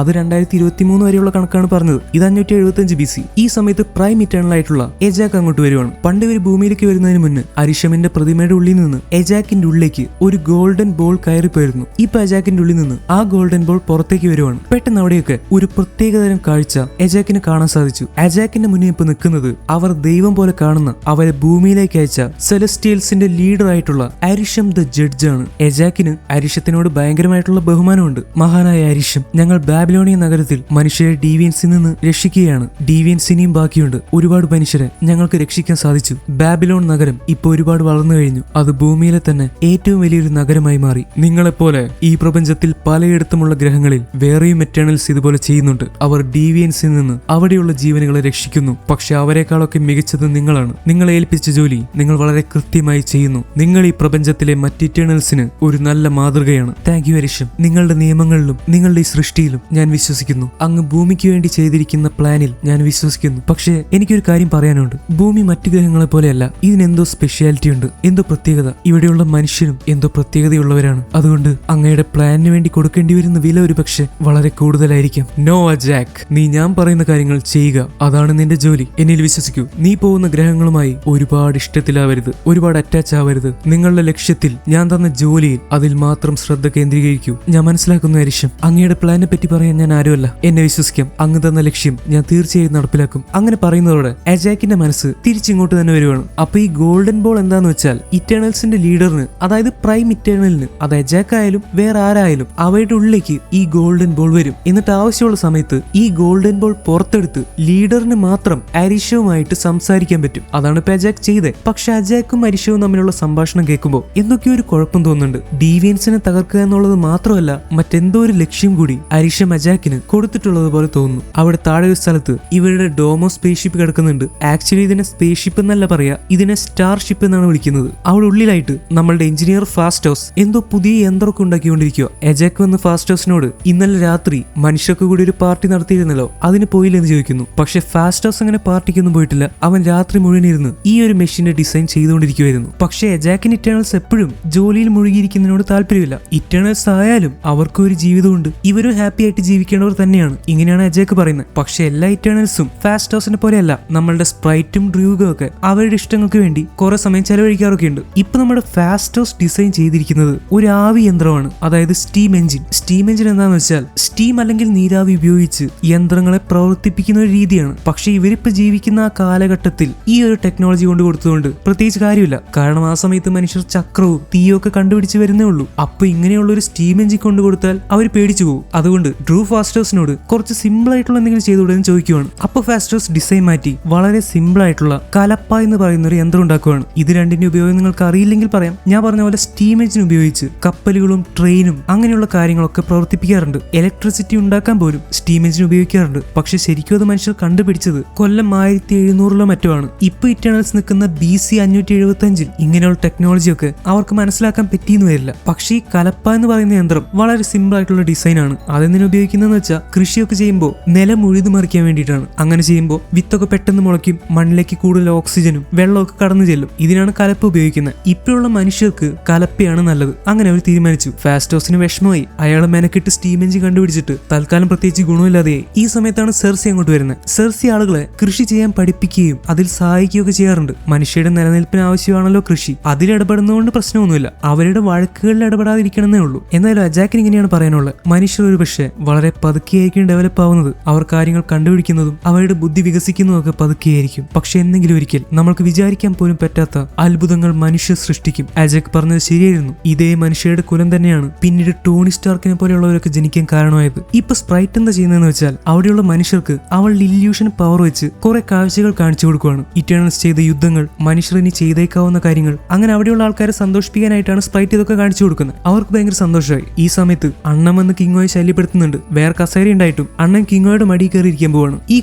അത് 2023 വരെയുള്ള കണക്കാണ് പറഞ്ഞത്. ഇത് 575 BC. ഈ സമയത്ത് പ്രൈം ഇറ്റേണൽ ആയിട്ടുള്ള എജാക്ക് അങ്ങോട്ട് വരുവാണ്. പണ്ട് ഇവർ ഭൂമിയിലേക്ക് വരുന്നതിന് മുന്നേ അരിഷമിന്റെ പ്രതിമയുടെ ഉള്ളിൽ നിന്ന് എജാക്കിന്റെ ഉള്ളിലേക്ക് ഒരു ഗോൾഡൻ ബോൾ കയറിപ്പോയിരുന്നു. ഇപ്പൊ അജാക്കിന്റെ ഉള്ളിൽ നിന്ന് ആ ഗോൾഡൻ ബോൾ പുറത്തേക്ക് വരുവാണ്. പെട്ടെന്ന് അവിടെയൊക്കെ ഒരു പ്രത്യേകതരം കാഴ്ച അജാക്കിന് കാണാൻ സാധിച്ചു. അജാക്കിന്റെ മുന്നിൽ ഇപ്പൊ നിൽക്കുന്നത് അവർ ദൈവം പോലെ കാണുന്ന അവരെ ഭൂമിയിലേക്ക് അയച്ച സെലസ്റ്റിയൽസിന്റെ ലീഡർ ആയിട്ടുള്ള അരിഷം ദ ജഡ്ജ് ആണ്. അജാക്കിന് അരിഷത്തിനോട് ഭയങ്കരമായിട്ടുള്ള ബഹുമാനമുണ്ട്. മഹാനായ അരിഷം, ഞങ്ങൾ ബാബിലോണിയ നഗരത്തിൽ മനുഷ്യരെ ഡീവിയൻസിൽ നിന്ന് രക്ഷിക്കുകയാണ്. ഡീവിയൻസ് ഇനിയും ബാക്കിയുണ്ട്. ഒരുപാട് മനുഷ്യരെ ഞങ്ങൾക്ക് രക്ഷിക്കാൻ സാധിച്ചു. ബാബിലോൺ നഗരം ഇപ്പൊ ഒരുപാട് വളർന്നു കഴിഞ്ഞു. അത് ഭൂമിയിലെ തന്നെ ഏറ്റവും വലിയൊരു നഗരമായി മാറി. നിങ്ങളെപ്പോലെ ഈ പ്രപഞ്ചത്തിൽ പലയിടത്തുമുള്ള ഗ്രഹങ്ങളിൽ വേറെയും എറ്റേണൽസ് ഇതുപോലെ ചെയ്യുന്നുണ്ട്. അവർ ഡീവിയൻസിൽ നിന്ന് അവിടെയുള്ള ജീവനുകളെ രക്ഷിക്കുന്നു. പക്ഷെ അവരെക്കാളൊക്കെ മികച്ചത് നിങ്ങളാണ്. നിങ്ങളെ ഏൽപ്പിച്ച ജോലി നിങ്ങൾ വളരെ കൃത്യമായി ചെയ്യുന്നു. നിങ്ങൾ ഈ പ്രപഞ്ചത്തിലെ മറ്റ് ഇറ്റേണൽസിന് ഒരു നല്ല മാതൃകയാണ്. Thank you Arishem. നിങ്ങളുടെ നിയമങ്ങളിലും നിങ്ങളുടെ ഈ സൃഷ്ടിയിലും ഞാൻ വിശ്വസിക്കുന്നു. അങ്ങ് ഭൂമിക്ക് വേണ്ടി ചെയ്തിരിക്കുന്ന പ്ലാനിൽ ഞാൻ വിശ്വസിക്കുന്നു. പക്ഷേ എനിക്കൊരു കാര്യം പറയാനുണ്ട്. ഭൂമി മറ്റു ഗ്രഹങ്ങളെ പോലെയല്ല. ഇതിനെന്തോ സ്പെഷ്യാലിറ്റി ഉണ്ട്, എന്തോ പ്രത്യേകത. ഇവിടെയുള്ള മനുഷ്യരും എന്തോ പ്രത്യേകതയുള്ളവരാണ്. അതുകൊണ്ട് അങ്ങയുടെ പ്ലാനിന് വേണ്ടി കൊടുക്കേണ്ടി വരുന്ന വില ഒരു പക്ഷെ വളരെ കൂടുതലായിരിക്കാം. നോ അജാക്ക്, നീ ഞാൻ പറയുന്ന കാര്യങ്ങൾ ചെയ്യുക. അതാണ് നിന്റെ ജോലി. എന്നിൽ വിശ്വസിക്കൂ. നീ പോകുന്ന ഗ്രഹങ്ങളുമായി ഒരുപാട് ഇഷ്ടത്തിലാവരുത്, ഒരുപാട് അറ്റാച്ച് ആവരുത്. നിങ്ങളുടെ ലക്ഷ്യത്തിൽ, ഞാൻ തന്ന ജോലിയിൽ, അതിൽ മാത്രം ശ്രദ്ധ കേന്ദ്രീകരിക്കൂ. ഞാൻ മനസ്സിലാക്കുന്ന അരിഷം, അങ്ങയുടെ പ്ലാനെ പറ്റി പറയാൻ ഞാൻ ആരുമല്ല. എന്നെ വിശ്വസിക്കാം. അങ്ങ് തന്ന ലക്ഷ്യം ഞാൻ തീർച്ചയായും നടപ്പിലാക്കും. അങ്ങനെ പറയുന്നതോടെ അജാക്കിന്റെ മനസ്സ് തിരിച്ചിങ്ങോട്ട് തന്നെ വരുവാണ്. അപ്പൊ ഈ ഗോൾഡൻ ബോൾ എന്താന്ന് വെച്ചാൽ ഇറ്റേണൽസിന്റെ ലീഡറിന്, അതായത് പ്രൈം ഇറ്റേണലിന്, അത് അജാക്ക് ആയാലും വേറെ ആരായാലും അവയുടെ ഉള്ളിലേക്ക് ഈ ഗോൾഡൻ ബോൾ വരും. എന്നിട്ട് ആവശ്യമുള്ള സമയത്ത് ഈ ഗോൾഡൻ ബോൾ പുറത്തെടുത്ത് ലീഡറിന് മാത്രം അരിഷവുമായിട്ട് സംസാരിക്കാൻ പറ്റും. അതാണ് ഇപ്പൊ അജാക്ക് ചെയ്തത്. പക്ഷെ അജാക്കും അരിഷവും തമ്മിലുള്ള സംഭാഷണം കേൾക്കുമ്പോൾ എന്തൊക്കെയോ ഒരു കുഴപ്പം തോന്നുന്നുണ്ട്. ഡീവിയൻസിനെ തകർക്കുക എന്നുള്ളത് മാത്രമല്ല, മറ്റെന്തോ ഒരു ലക്ഷ്യം കൂടി അരിഷം അജാക്കിന് കൊടുത്തിട്ടുള്ളത് പോലെ തോന്നുന്നു. അവിടെ താഴെ ഒരു സ്ഥലത്ത് ഇവരുടെ ഡോമോ സ്പേസ് ഷിപ്പ് കിടക്കുന്നുണ്ട്. ആക്ച്വലി ഇതിനെ സ്പേസ് ഷിപ്പ് എന്നല്ല പറയാ, ഇതിനെ സ്റ്റാർ ഷിപ്പ് എന്നാണ് വിളിക്കുന്നത്. അവിടെ ഉള്ളിലായിട്ട് നമ്മളുടെ എഞ്ചിനീയർ ഫാസ്റ്റോസ് എന്തോ പുതിയ യന്ത്രമൊക്കെ ഉണ്ടാക്കിക്കൊണ്ടിരിക്കുക. എജാക്ക് വന്ന് ഫാസ്റ്റോസിനോട് ഇന്നലെ രാത്രി മനുഷ്യർക്ക് കൂടി ഒരു പാർട്ടി നടത്തിയിരുന്നല്ലോ, അതിന് പോയില്ലെന്ന് ചോദിക്കുന്നു. പക്ഷെ ഫാസ്റ്റോസ് അങ്ങനെ പാർട്ടിക്കൊന്നും പോയിട്ടില്ല. അവൻ രാത്രി മുഴുവൻ ഇരുന്ന് ഈ ഒരു മെഷീന്റെ ഡിസൈൻ ചെയ്തുകൊണ്ടിരിക്കുവായിരുന്നു. പക്ഷെ എജാക്കിന് ഇറ്റേണൽസ് എപ്പോഴും ജോലിയിൽ മുഴുകിയിരിക്കുന്നതിനോട് താല്പര്യമില്ല. ഇറ്റേണൽസ് ആയാലും അവർക്കും ഒരു ജീവിതമുണ്ട്. ഇവരും ഹാപ്പി ആയിട്ട് ജീവിക്കേണ്ടവർ തന്നെയാണ്. ഇങ്ങനെയാണ് എജാക്ക് പറയുന്നത്. പക്ഷെ എല്ലാ ഇറ്റേണൽസും ഫാസ്റ്റോസിനെ പോലെയല്ല. നമ്മളുടെ സ്പ്രൈറ്റും ഡ്രൂഗും ഒക്കെ അവരുടെ ഇഷ്ടങ്ങൾക്ക് വേണ്ടി കുറെ സമയം ചെലവഴിക്കാറൊക്കെ ഉണ്ട്. ഇപ്പൊ നമ്മുടെ ഫാസ്റ്റോസ് ഡിസൈൻ ചെയ്തിരിക്കുന്നത് ഒരു ആവി യന്ത്രമാണ്, അതായത് സ്റ്റീം എഞ്ചിൻ. സ്റ്റീം എഞ്ചിൻ എന്താണെന്ന് വെച്ചാൽ സ്റ്റീം അല്ലെങ്കിൽ നീരാവി ഉപയോഗിച്ച് യന്ത്രങ്ങളെ പ്രവർത്തിപ്പിക്കുന്ന ഒരു രീതിയാണ്. പക്ഷെ ഇവരിപ്പോ ജീവിക്കുന്ന ആ കാലഘട്ടത്തിൽ ഈ ഒരു ടെക്നോളജി കൊണ്ട് കൊടുത്തതുകൊണ്ട് പ്രത്യേകിച്ച് കാര്യമില്ല. കാരണം ആ സമയത്ത് മനുഷ്യർ ചക്രവും തീയും ഒക്കെ കണ്ടുപിടിച്ച് വരുന്നേ ഉള്ളൂ. അപ്പൊ ഇങ്ങനെയുള്ള ഒരു സ്റ്റീം എഞ്ചിൻ കൊണ്ട് കൊടുത്താൽ അവർ പേടിച്ചു പോകും. അതുകൊണ്ട് ഡ്രൂ ഫാസ്റ്റോസിനോട് കുറച്ച് സിമ്പിൾ ആയിട്ടുള്ള എന്തെങ്കിലും ചെയ്തുകൂടെ എന്ന് ചോദിക്കുവാണ്. അപ്പൊ ഫാസ്റ്റോസ് ഡിസൈൻ മാറ്റി വളരെ സിമ്പിൾ ആയിട്ടുള്ള കലപ്പ എന്ന് പറയുന്ന ഒരു യന്ത്രം ഉണ്ടാക്കുകയാണ്. ഇത് രണ്ടിന്റെ ഉപയോഗം നിങ്ങൾക്ക് അറിയില്ലെങ്കിൽ പറയാം. ഞാൻ പറഞ്ഞ പോലെ സ്റ്റീം എഞ്ചിൻ ഉപയോഗിച്ച് കപ്പലുകളും ട്രെയിനും അങ്ങനെയുള്ള കാര്യങ്ങളൊക്കെ പ്രവർത്തിപ്പിക്കാറുണ്ട്. ഇലക്ട്രിസിറ്റി ഉണ്ടാക്കാൻ പോലും സ്റ്റീം എഞ്ചിൻ ഉപയോഗിക്കാറുണ്ട്. പക്ഷെ ശരിക്കും അത് മനുഷ്യർ കണ്ടുപിടിച്ചത് കൊല്ലം 1700 മറ്റോ ആണ്. ഇപ്പൊ ഇറ്റേണൽസ് നിൽക്കുന്ന BC 575 ഇങ്ങനെയുള്ള ടെക്നോളജിയൊക്കെ അവർക്ക് മനസ്സിലാക്കാൻ പറ്റിയെന്ന് വരില്ല. പക്ഷെ ഈ കലപ്പ എന്ന് പറയുന്ന യന്ത്രം വളരെ സിമ്പിൾ ആയിട്ടുള്ള ഡിസൈൻ ആണ്. അതെന്തിനു ഉപയോഗിക്കുന്നതെന്ന് വെച്ചാൽ കൃഷിയൊക്കെ ചെയ്യുമ്പോൾ നിലം ഉഴുതു മറിക്കാൻ വേണ്ടിയിട്ടാണ്. അങ്ങനെ ചെയ്യുമ്പോൾ വിത്തൊക്കെ പെട്ടെന്ന് മുളയ്ക്കും, മണ്ണിലേക്ക് കൂടുതൽ ഓക്സിജനും വെള്ളമൊക്കെ കടന്നു ചെല്ലും. ഇതിനാണ് കലപ്പ ഉപയോഗിക്കുന്നത്. ഇപ്പോഴുള്ള മനുഷ്യർക്ക് കലപ്പയാണ് നല്ലത്. അങ്ങനെ അവർ തീരുമാനിച്ചു. ഫാസ്റ്റോസിന് വിഷമമായി. അയാൾ മെനക്കിട്ട് സ്റ്റീം എഞ്ചിൻ കണ്ടുപിടിച്ചിട്ട് തൽക്കാലം പ്രത്യേകിച്ച് ഗുണമില്ലാതെയായി. ഈ സമയത്താണ് സെർസി അങ്ങോട്ട് വരുന്നത്. സെർസി ആളുകളെ കൃഷി ചെയ്യാൻ പഠിപ്പിക്കുകയും അതിൽ സഹായിക്കുകയൊക്കെ ചെയ്യാറുണ്ട്. മനുഷ്യരുടെ നിലനിൽപ്പിന് ആവശ്യമാണല്ലോ കൃഷി. അതിലിടപെടുന്നതുകൊണ്ട് പ്രശ്നമൊന്നുമില്ല. അവരുടെ വഴക്കുകളിൽ ഇടപെടാതിരിക്കണമെന്നേ ഉള്ളൂ. എന്നാലും അജാക്കിന് ഇങ്ങനെയാണ് പറയാനുള്ളത്. മനുഷ്യർ ഒരു പക്ഷേ വളരെ പതുക്കെയായിരിക്കും ഡെവലപ്പ് ആവുന്നത്. അവർ കാര്യങ്ങൾ കണ്ടുപിടിക്കുന്നതും അവരുടെ ബുദ്ധി വികസിക്കുന്നതും ഒക്കെ പതുക്കെയായിരിക്കും. പക്ഷെ എന്തെങ്കിലും ഒരിക്കൽ നമ്മൾക്ക് വിചാരിക്കാൻ പോലും പറ്റാത്ത അത്ഭുതങ്ങൾ മനുഷ്യർ സൃഷ്ടിക്കും. അജാക്ക് പറഞ്ഞത് ശരിയായിരുന്നു. ഇതേ മനുഷ്യരുടെ കുലം തന്നെയാണ് പിന്നീട് ടോണി സ്റ്റാർക്കിനെ പോലെയുള്ളവരൊക്കെ ജനിക്കാൻ കാരണമായത്. ഇപ്പൊ സ്പ്രൈറ്റ് എന്താ ചെയ്യുന്നതെന്ന് വെച്ചാൽ അവിടെയുള്ള മനുഷ്യർക്ക് അവളുടെ ഇല്യൂഷൻ പവർ വെച്ച് കുറെ കാഴ്ചകൾ കാണിച്ചു കൊടുക്കുകയാണ്. ഇറ്റേണൽസ് ചെയ്ത യുദ്ധങ്ങൾ, മനുഷ്യർ ഇനി ചെയ്തേക്കാവുന്ന കാര്യങ്ങൾ, അങ്ങനെ അവിടെയുള്ള ആൾക്കാരെ സന്തോഷിപ്പിക്കാനായിട്ടാണ് സ്പ്രൈറ്റ് ഇതൊക്കെ കാണിച്ചു കൊടുക്കുന്നത്. അവർക്ക് ഭയങ്കര സന്തോഷമായി. ഈ സമയത്ത് അണ്ണൻ വന്ന് കിങ്ങോയെ ശല്യപ്പെടുത്തുന്നുണ്ട്. വേറെ കസേര ഉണ്ടായിട്ടും അണ്ണൻ കിങ്ങോയുടെ മടി കയറി ഇരിക്കാൻ പോവാണ്. ഈ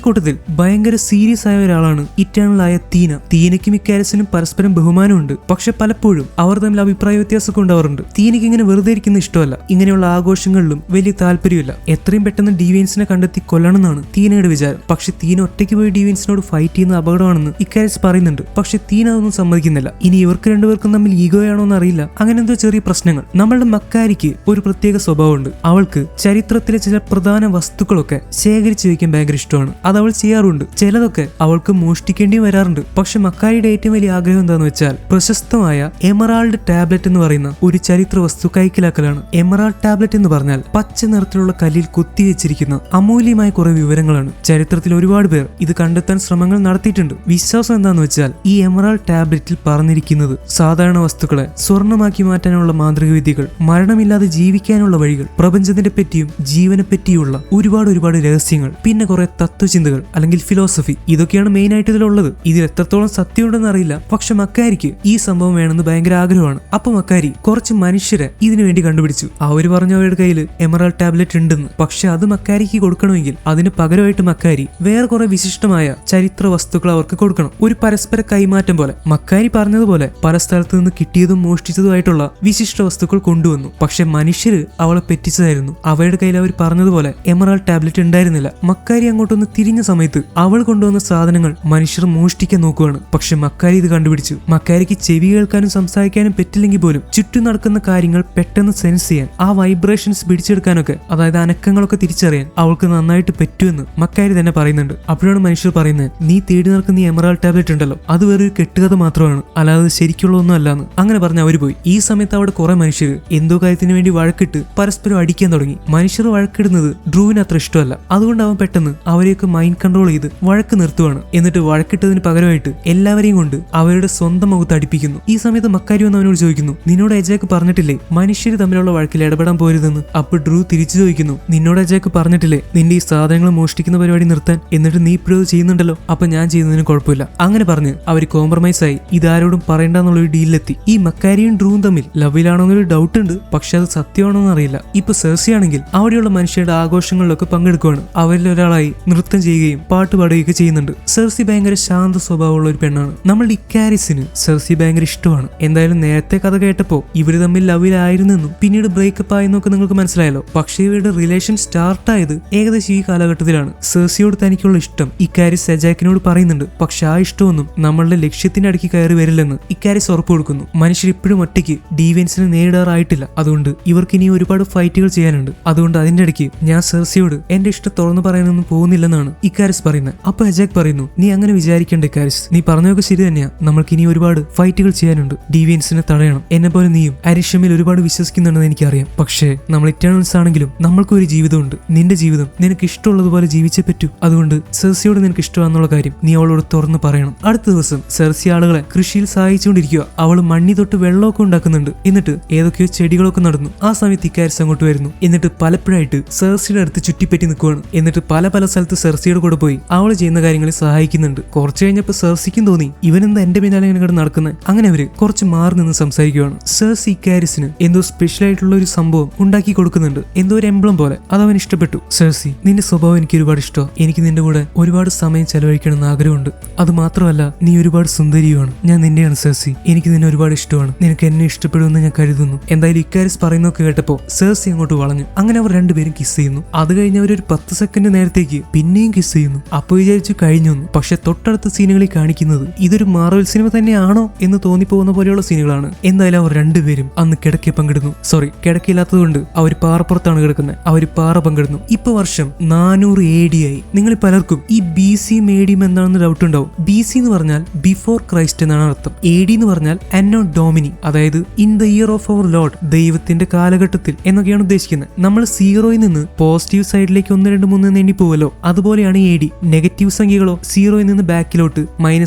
കൂട്ടത്തിൽ ഭയങ്കര സീരിയസ് ആയ ഒരാളാണ് ഇറ്റേണലായ തീന. തീനയ്ക്കും ഇക്കാരസിനും പരസ്പരം ബഹുമാനമുണ്ട്. പക്ഷെ പലപ്പോഴും അവർ തമ്മിൽ അഭിപ്രായ വ്യത്യാസമൊക്കെ ഉണ്ടാവാറുണ്ട്. തീനയ്ക്ക് ഇങ്ങനെ വെറുതെ ഇരിക്കുന്ന ഇഷ്ടമല്ല. ഇങ്ങനെയുള്ള ആഘോഷങ്ങളിലും വലിയ താല്പര്യമില്ല. എത്രയും പെട്ടെന്ന് ഡീവിയൻസിനെ കണ്ടെത്തി കൊല്ലണമെന്നാണ് തീനയുടെ വിചാരം. പക്ഷെ തീന ഒറ്റയ്ക്ക് പോയി ഡീവിയൻസിനോട് ഫൈറ്റ് ചെയ്യുന്ന അപകടമാണെന്ന് ഇക്കാരസ് പറയുന്നുണ്ട്. പക്ഷെ തീന അതൊന്നും സമ്മതിക്കുന്നില്ല. ഇനി ഇവർക്ക് രണ്ടുപേർക്കും തമ്മിൽ ഈഗോയാണോ എന്ന് അറിയില്ല. അങ്ങനെ എന്തോ ചെറിയ പ്രശ്നങ്ങൾ. നമ്മളുടെ മക്കാരിക്ക് ഒരു പ്രത്യേക സ്വഭാവമുണ്ട്. അവൾക്ക് ചരിത്രത്തിലെ ചില പ്രധാന വസ്തുക്കളൊക്കെ ശേഖരിച്ചു വയ്ക്കാൻ ഭയങ്കര ഇഷ്ടമാണ്. അത് അവൾ ചെയ്യാറുണ്ട്. ചിലതൊക്കെ അവൾക്ക് മോഷ്ടിക്കേണ്ടി വരാറുണ്ട്. പക്ഷെ മക്കാരിയുടെ ഏറ്റവും വലിയ ആഗ്രഹം എന്താണെന്ന് വെച്ചാൽ പ്രശസ്തമായ എമറാൾഡ് ടാബ്ലറ്റ് എന്ന് പറയുന്ന ഒരു ചരിത്ര ചരിത്ര വസ്തു കൈക്കലാക്കലാണ്. എമറാൾഡ് ടാബ്ലറ്റ് എന്ന് പറഞ്ഞാൽ പച്ച നിറത്തിലുള്ള കല്ലിൽ കുത്തിവെച്ചിരിക്കുന്ന അമൂല്യമായ കുറെ വിവരങ്ങളാണ്. ചരിത്രത്തിൽ ഒരുപാട് പേർ ഇത് കണ്ടെത്താൻ ശ്രമങ്ങൾ നടത്തിയിട്ടുണ്ട്. വിശ്വാസം എന്താന്ന് വെച്ചാൽ ഈ എമറാൾഡ് ടാബ്ലറ്റിൽ പറഞ്ഞിരിക്കുന്നത് സാധാരണ വസ്തുക്കളെ സ്വർണ്ണമാക്കി മാറ്റാനുള്ള മാന്ത്രിക വിദ്യകൾ, മരണമില്ലാതെ ജീവിക്കാനുള്ള വഴികൾ, പ്രപഞ്ചത്തിന്റെ പറ്റിയും ജീവനെ പറ്റിയുള്ള ഒരുപാട് രഹസ്യങ്ങൾ, പിന്നെ കുറെ തത്വചിന്തകൾ അല്ലെങ്കിൽ ഫിലോസഫി. ഇതൊക്കെയാണ് മെയിൻ ആയിട്ട് ഇതിലുള്ളത്. ഇതിൽ എത്രത്തോളം സത്യമുണ്ടെന്ന് അറിയില്ല. പക്ഷെ മക്കാരിക്ക് ഈ സംഭവം വേണമെന്ന് ഭയങ്കര ആഗ്രഹമാണ്. അപ്പൊ മക്കാരി കുറച്ച് മനുഷ്യരെ ഇതിനു വേണ്ടി കണ്ടുപിടിച്ചു. അവര് പറഞ്ഞു അവരുടെ കയ്യിൽ എമറാൾഡ് ടാബ്ലറ്റ് ഉണ്ടെന്ന്. പക്ഷെ അത് മക്കാരിക്ക് കൊടുക്കണമെങ്കിൽ അതിന് പകരമായിട്ട് മക്കാരി വേറെ കുറെ വിശിഷ്ടമായ ചരിത്ര വസ്തുക്കൾ അവർക്ക് കൊടുക്കണം. ഒരു പരസ്പര കൈമാറ്റം പോലെ. മക്കാരി പറഞ്ഞതുപോലെ പല സ്ഥലത്ത് നിന്ന് കിട്ടിയതും മോഷ്ടിച്ചതുമായിട്ടുള്ള വിശിഷ്ട വസ്തുക്കൾ കൊണ്ടുവന്നു. പക്ഷെ മനുഷ്യര് അവളെ പറ്റിച്ചതായിരുന്നു. അവരുടെ കയ്യിൽ അവർ പറഞ്ഞതുപോലെ എമറാൾഡ് ടാബ്ലറ്റ് ഉണ്ടായിരുന്നില്ല. മക്കാരി അങ്ങോട്ടൊന്ന് തിരിഞ്ഞ സമയത്ത് അവൾ കൊണ്ടുവന്ന സാധനങ്ങൾ മനുഷ്യർ മോഷ്ടിക്കാൻ നോക്കുവാണ്. പക്ഷെ മക്കാരി ഇത് കണ്ടുപിടിച്ചു. മക്കാരിക്ക് ചെവി കേൾക്കാനും സംസാരിക്കാനും പറ്റില്ലെങ്കിൽ പോലും ചുറ്റും നടക്കുന്ന കാര്യങ്ങൾ പെട്ടെന്ന് സെൻസ് ചെയ്യാൻ, ആ വൈബ്രേഷൻസ് പിടിച്ചെടുക്കാനൊക്കെ, അതായത് അനക്കങ്ങളൊക്കെ തിരിച്ചറിയാൻ അവൾക്ക് നന്നായിട്ട് പറ്റുമെന്ന് മക്കാരി തന്നെ പറയുന്നുണ്ട്. അപ്പോഴാണ് മനുഷ്യർ പറയുന്നത്, നീ തേടി നടക്കുന്ന ഈ എമറാൾഡ് ടാബ്ലറ്റ് ഉണ്ടല്ലോ, അത് വേറൊരു കെട്ടുകഥ മാത്രമാണ്, അല്ലാതെ ശരിക്കുള്ളതൊന്നും അല്ലാന്ന്. അങ്ങനെ പറഞ്ഞ് അവര് പോയി. ഈ സമയത്ത് അവിടെ കുറെ മനുഷ്യർ എന്തോ കാര്യത്തിന് വേണ്ടി വഴക്കിട്ട് പരസ്പരം അടിക്കാൻ തുടങ്ങി. മനുഷ്യർ വഴക്കിടുന്നത് ഡ്രൂവിന് അത്ര ഇഷ്ടമല്ല. അതുകൊണ്ട് അവൻ പെട്ടെന്ന് അവരെയൊക്കെ മൈൻഡ് കൺട്രോൾ ചെയ്ത് വഴക്ക് നിർത്തുവാണ്. എന്നിട്ട് വഴക്കിട്ടതിന് പകരമായിട്ട് എല്ലാവരെയും കൊണ്ട് അവരുടെ സ്വന്തം മുഖത്ത് അടിപ്പിക്കുന്നു. ഈ സമയത്ത് മക്കാരി വന്ന് അവനോട് ചോദിക്കുന്നു, നിന്നോട് എജാക്ക് പറഞ്ഞിട്ടില്ലേ മനുഷ്യർ തമ്മിലുള്ള വഴക്കിൽ ഇടപെടാൻ പോരുതെന്ന്? അപ്പൊ ഡ്രൂ തിരിച്ചു ചോദിക്കുന്നു, നിന്നോട് എജാക്ക് പറഞ്ഞിട്ടില്ലേ നിന്റെ ഈ സാധനങ്ങൾ മോഷ്ടിക്കുന്ന പരിപാടി നിർത്താൻ? എന്നിട്ട് നീ ഇപ്പോഴും അത് ചെയ്യുന്നുണ്ടല്ലോ, അപ്പൊ ഞാൻ ചെയ്യുന്നതിന് കുഴപ്പമില്ല. അങ്ങനെ പറഞ്ഞ് അവര് കോംപ്രമൈസ് ആയി ഇതാരോടും പറയണ്ടെന്നുള്ളൊരു ഡീലിലെത്തി. ഈ മക്കാരിയും ഡ്രൂവും തമ്മിൽ ലവിലാണോന്നൊരു ഡൗട്ട് ഉണ്ട്. പക്ഷെ അത് സത്യമാണോന്ന് അറിയില്ല. ഇപ്പൊ സെർസി ആണെങ്കിൽ അവിടെയുള്ള മനുഷ്യരുടെ ആഘോഷങ്ങളിലൊക്കെ പങ്കെടുക്കുകയാണ്. അവരിൽ ഒരാളായി നൃത്തം ചെയ്യുകയും പാട്ട് പാടുകയൊക്കെ ചെയ്യുന്നുണ്ട്. സെർസി ഭയങ്കര ശാന്ത സ്വഭാവമുള്ള ഒരു പെണ്ണാണ്. നമ്മളുടെ ഇക്കാരിസിന് സെർസി ഭയങ്കര ഇഷ്ടമാണ്. എന്തായാലും നേരത്തെ കഥ കേട്ടപ്പോ ഇവര് തമ്മിൽ ലവിലായിരുന്നെന്നും പിന്നീട് ബ്രേക്കപ്പ് ആയെന്നൊക്കെ നിങ്ങൾക്ക് മനസ്സിലായല്ലോ. പക്ഷേ ഇവരുടെ റിലേഷൻ സ്റ്റാർട്ടായത് ഏകദേശം ഈ കാലഘട്ടത്തിലാണ്. സെർസിയോട് തനിക്കുള്ള ഇഷ്ടം ഇക്കാരിസ് എജാക്കിനോട് പറയുന്നുണ്ട്. പക്ഷെ ആ ഇഷ്ടമൊന്നും നമ്മളുടെ ലക്ഷ്യത്തിന്റെ അടുക്കി കയറി വരില്ലെന്ന് ഇക്കാരിസ് ഉറപ്പ് കൊടുക്കുന്നു. മനുഷ്യർ ഇപ്പോഴും ഒറ്റയ്ക്ക് ഡീവിയൻസിനെ നേരിടാറായിട്ടില്ല. അതുകൊണ്ട് ഇവർക്ക് ഇനി ഒരുപാട് ഫൈറ്റുകൾ ചെയ്യാനുണ്ട്. അതുകൊണ്ട് അതിന്റെ ഇടയ്ക്ക് ഞാൻ സെർസിയോട് എന്റെ ഇഷ്ടം തുറന്നു പറയാനൊന്നും പോകുന്നില്ലെന്നാണ് ഇക്കാരിസ് പറയുന്നത്. അപ്പൊ എജാക്ക് പറയുന്നു, നീ അങ്ങനെ വിചാരിക്കേണ്ട ഇക്കാരിസ്, നീ പറഞ്ഞതൊക്കെ ശരി തന്നെയാ. നമ്മൾക്ക് ഇനി ഒരുപാട് ഫൈറ്റുകൾ ചെയ്യാനുണ്ട്. ഡീവിയൻസിനെ തടയണം. എന്നെ പോലെ നീയും അരിഷമിൽ ഒരുപാട് വിശ്വസിക്കുന്നുണ്ടെന്ന് എനിക്കറിയാം. പക്ഷേ നമ്മൾ ഇറ്റേണൽസ് ആണെങ്കിലും നമ്മൾക്കൊരു ജീവിതമുണ്ട്. നിന്റെ ജീവിതം നിനക്ക് ഇഷ്ടമുള്ളതുപോലെ ജീവിച്ചേ പറ്റൂ. അതുകൊണ്ട് സെർസിയോട് നിനക്ക് ഇഷ്ടമാണെന്നുള്ള കാര്യം നീ അവളോട് തുറന്നു പറയണം. അടുത്ത ദിവസം സെർസി ആളുകളെ കൃഷിയിൽ സഹായിച്ചുകൊണ്ടിരിക്കുക. അവൾ മണ്ണി തൊട്ട് വെള്ളമൊക്കെ ഉണ്ടാക്കുന്നുണ്ട്. എന്നിട്ട് ഏതൊക്കെയോ ചെടികളൊക്കെ നടന്നു. ആ സമയത്ത് ഇക്കാരിസ് അങ്ങോട്ട് വരുന്നു. എന്നിട്ട് പലപ്പോഴായിട്ട് സെർസിയുടെ അടുത്ത് ചുറ്റിപ്പറ്റി നിൽക്കുവാണ്. എന്നിട്ട് പല സ്ഥലത്ത് സെർസിയുടെ കൂടെ പോയി അവൾ ചെയ്യുന്ന കാര്യങ്ങളിൽ സഹായിക്കുന്നുണ്ട്. കുറച്ചു കഴിഞ്ഞപ്പോൾ സെർസിക്കും തോന്നി ഇവനെന്താ എന്റെ പിന്നാലെ ഇങ്ങനെ കിടന്ന് നടക്കുന്നത്. അങ്ങനെ അവര് കുറച്ച് മാറി നിന്ന് സംസാരിക്കുകയാണ്. സെർസി ഇക്കാരിസിന് എന്തോ സ്പെഷ്യൽ ആയിട്ടുള്ള ഒരു സംഭവം ഉണ്ടാക്കി കൊടുക്കുന്നുണ്ട്. എന്തോ ഒരു എംബ്ലം പോലെ. അതവൻ ഇഷ്ടപ്പെട്ടു. സെർസി, നിന്റെ സ്വഭാവം എനിക്ക് ഒരുപാട് ഇഷ്ടമാണ്. എനിക്ക് നിന്റെ കൂടെ ഒരുപാട് സമയം ചെലവഴിക്കണമെന്ന് ആഗ്രഹമുണ്ട്. അത് മാത്രമല്ല നീ ഒരുപാട് സുന്ദരിയുമാണ്. ഞാൻ നിന്റെയാണ് സെർസി. എനിക്ക് നിന്നെ ഒരുപാട് ഇഷ്ടമാണ്. നിനക്ക് എന്നെ ഇഷ്ടപ്പെടുമെന്ന് ഞാൻ കരുതുന്നു. എന്തായാലും ഇക്കാരിസ് പറയുന്നൊക്കെ കേട്ടപ്പോ സെർസി അങ്ങോട്ട് വളഞ്ഞു. അങ്ങനെ അവർ രണ്ടുപേരും കിസ് ചെയ്യുന്നു. അത് കഴിഞ്ഞ് അവർ ഒരു 10 സെക്കൻഡ് നേരത്തേക്ക് പിന്നെയും കിസ് ചെയ്യുന്നു. അപ്പൊ വിചാരിച്ചു കഴിഞ്ഞു. പക്ഷെ തൊട്ടടുത്ത സീനുകളിൽ കാണിക്കുന്നത് ഇതൊരു മാർവൽ സിനിമ തന്നെയാണോ എന്ന് തോന്നിപ്പോകുന്ന പോലെയുള്ള സീനുകളാണ്. എന്തായാലും അവർ രണ്ടുപേരും അന്ന് കിടക്കെ പങ്കിടുന്നു. സോറി, കിടക്കില്ലാത്തതുകൊണ്ട് അവർ പാറപ്പുറത്താണ് കിടക്കുന്നത്. അവർ പാറ പങ്കിടുന്നു. ഇപ്പൊ വർഷം 400 AD ആയി. നിങ്ങൾ പലർക്കും ഈ BC AD എന്താണെന്ന് ഡൗട്ട് ഉണ്ടാവും. BC എന്ന് പറഞ്ഞാൽ ബിഫോർ ക്രൈസ്റ്റ് എന്നാണ് അർത്ഥം. AD എന്ന് പറഞ്ഞാൽ അന്നോ ഡോമിനി, അതായത് in the year of our Lord, ദൈവത്തിന്റെ കാലഘട്ടത്തിൽ എന്നൊക്കെയാണ് ഉദ്ദേശിക്കുന്നത്. നമ്മൾ സീറോയിൽ നിന്ന് പോസിറ്റീവ് സൈഡിലേക്ക് 1, 2, 3 എന്ന് എണ്ണി പോവല്ലോ, അതുപോലെയാണ് AD. നെഗറ്റീവ് സംഖ്യകളോ സീറോയിൽ നിന്ന് ബാക്കിലോട്ട് -1,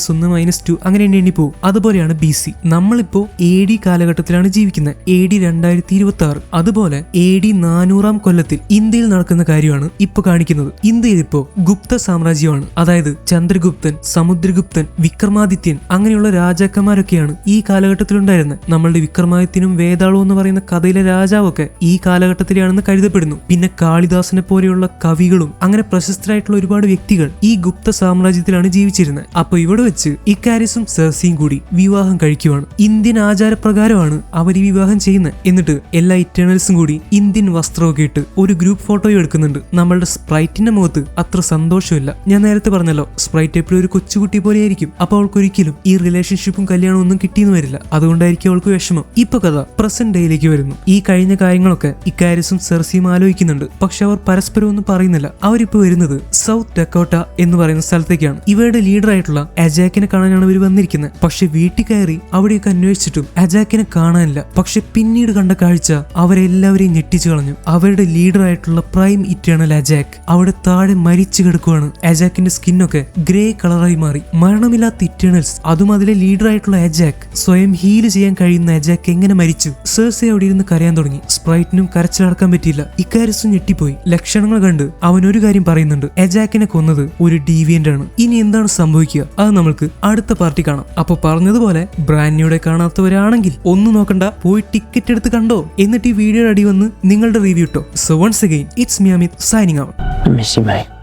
-2 അങ്ങനെ എണ്ണി പോകും. അതുപോലെയാണ് BC. നമ്മളിപ്പോ AD കാലഘട്ടത്തിലാണ് ജീവിക്കുന്നത്. AD 2026. അതുപോലെ AD 400-ാം കൊല്ലത്തിൽ ഇന്ത്യയിൽ നടക്കുന്ന കാര്യമാണ് ഇപ്പൊ കാണിക്കുന്നത്. ഇന്ത്യയിൽ ഇപ്പോ ഗുപ്ത സാമ്രാജ്യമാണ്. അതായത് ചന്ദ്രഗുപ്തൻ, സമുദ്രഗുപ്തൻ, വിക്രമാദിത്യൻ അങ്ങനെയുള്ള രാജാക്കന്മാരൊക്കെയാണ് ഈ കാലഘട്ടത്തിലുണ്ടായിരുന്നത്. നമ്മളുടെ വിക്രമാദിത്യനും വേതാളവും എന്ന് പറയുന്ന കഥയിലെ രാജാവൊക്കെ ഈ കാലഘട്ടത്തിലാണെന്ന് കരുതപ്പെടുന്നു. പിന്നെ കാളിദാസനെ പോലെയുള്ള കവികളും അങ്ങനെ പ്രശസ്തരായിട്ടുള്ള ഒരുപാട് വ്യക്തികൾ ഈ ഗുപ്ത സാമ്രാജ്യത്തിലാണ് ജീവിച്ചിരുന്നത്. അപ്പൊ ഇവിടെ വെച്ച് ഇക്കാരിസും സെർസിയും കൂടി വിവാഹം കഴിക്കുവാണ്. ഇന്ത്യൻ ആചാരപ്രകാരമാണ് അവർ ഈ വിവാഹം ചെയ്യുന്നത്. എന്നിട്ട് എല്ലാ ഇറ്റേണൽസും കൂടി ഇന്ത്യൻ വസ്ത്രമൊക്കെ ഇട്ട് ഒരു ഗ്രൂപ്പ് ഫോട്ടോയും എടുക്കുന്നുണ്ട്. നമ്മളുടെ സ്പ്രൈറ്റിന്റെ മുഖത്ത് അത്ര സന്തോഷമില്ല. ഞാൻ നേരത്തെ പറഞ്ഞല്ലോ, സ്പ്രൈറ്റ് എപ്പോഴും ഒരു കൊച്ചുകുട്ടി പോലെ ആയിരിക്കും. അപ്പൊ അവൾക്ക് ഒരിക്കലും ഈ റിലേഷൻഷിപ്പും കല്യാണവും ഒന്നും കിട്ടിയെന്ന് വരില്ല. അതുകൊണ്ടായിരിക്കും അവൾക്ക് വിഷമം. ഇപ്പൊ കഥ പ്രസന്റ് ഡേയിലേക്ക് വരുന്നു. ഈ കഴിഞ്ഞ കാര്യങ്ങളൊക്കെ ഇക്കാരിസും സെർസിയും ആലോചിക്കുന്നുണ്ട്. പക്ഷെ അവർ പരസ്പരം ഒന്നും പറയുന്നില്ല. അവരിപ്പോ വരുന്നത് സൗത്ത് ഡക്കോട്ട എന്ന് പറയുന്ന സ്ഥലത്തേക്കാണ്. ഇവരുടെ ലീഡർ ആയിട്ടുള്ള അജാക്കിനെ കാണാനാണ് ഇവർ വന്നിരിക്കുന്നത്. പക്ഷെ വീട്ടിൽ കയറി അവിടെയൊക്കെ അന്വേഷിച്ചിട്ടും അജാക്കിനെ കാണാനില്ല. പക്ഷെ പക്ഷെ പിന്നീട് കണ്ട കാഴ്ച അവരെല്ലാവരെയും ഞെട്ടിച്ചു കളഞ്ഞു. അവരുടെ ലീഡർ ആയിട്ടുള്ള പ്രൈം ഇറ്റേണൽ അജാക്ക് അവിടെ താഴെ മരിച്ചു കിടക്കുവാണ്. അജാക്കിന്റെ സ്കിന്നൊക്കെ ഗ്രേ കളറായി മാറി. മരണമില്ലാത്ത ഇറ്റേണൽസ്, അതും അതിലെ ലീഡർ ആയിട്ടുള്ള അജാക്ക്, സ്വയം ഹീല് ചെയ്യാൻ കഴിയുന്ന അജാക്ക് എങ്ങനെ മരിച്ചു? സെർസി അവിടെ ഇരുന്ന് കരയാൻ തുടങ്ങി. സ്പ്രൈറ്റിനും കരച്ചിലടക്കാൻ പറ്റിയില്ല. ഇക്കാരിസും ഞെട്ടിപ്പോയി. ലക്ഷണങ്ങൾ കണ്ട് അവൻ ഒരു കാര്യം പറയുന്നുണ്ട്, അജാക്കിനെ കൊന്നത് ഒരു ഡീവിയന്റ് ആണ്. ഇനി എന്താണ് സംഭവിക്കുക അത് നമുക്ക് അടുത്ത പാർട്ടി കാണാം. അപ്പൊ പറഞ്ഞതുപോലെ ബ്രാൻഡിയുടെ കാണാത്തവരാണെങ്കിൽ ഒന്നും നോക്കണ്ട, പോയി ടിക്കറ്റ് എടുത്ത് കണ്ടോ, എന്നിട്ട് ഈ വീഡിയോയുടെ അടി വന്ന് നിങ്ങളുടെ റിവ്യൂ ഇട്ടോ. So once again it's me Amit signing out. I miss you, mate.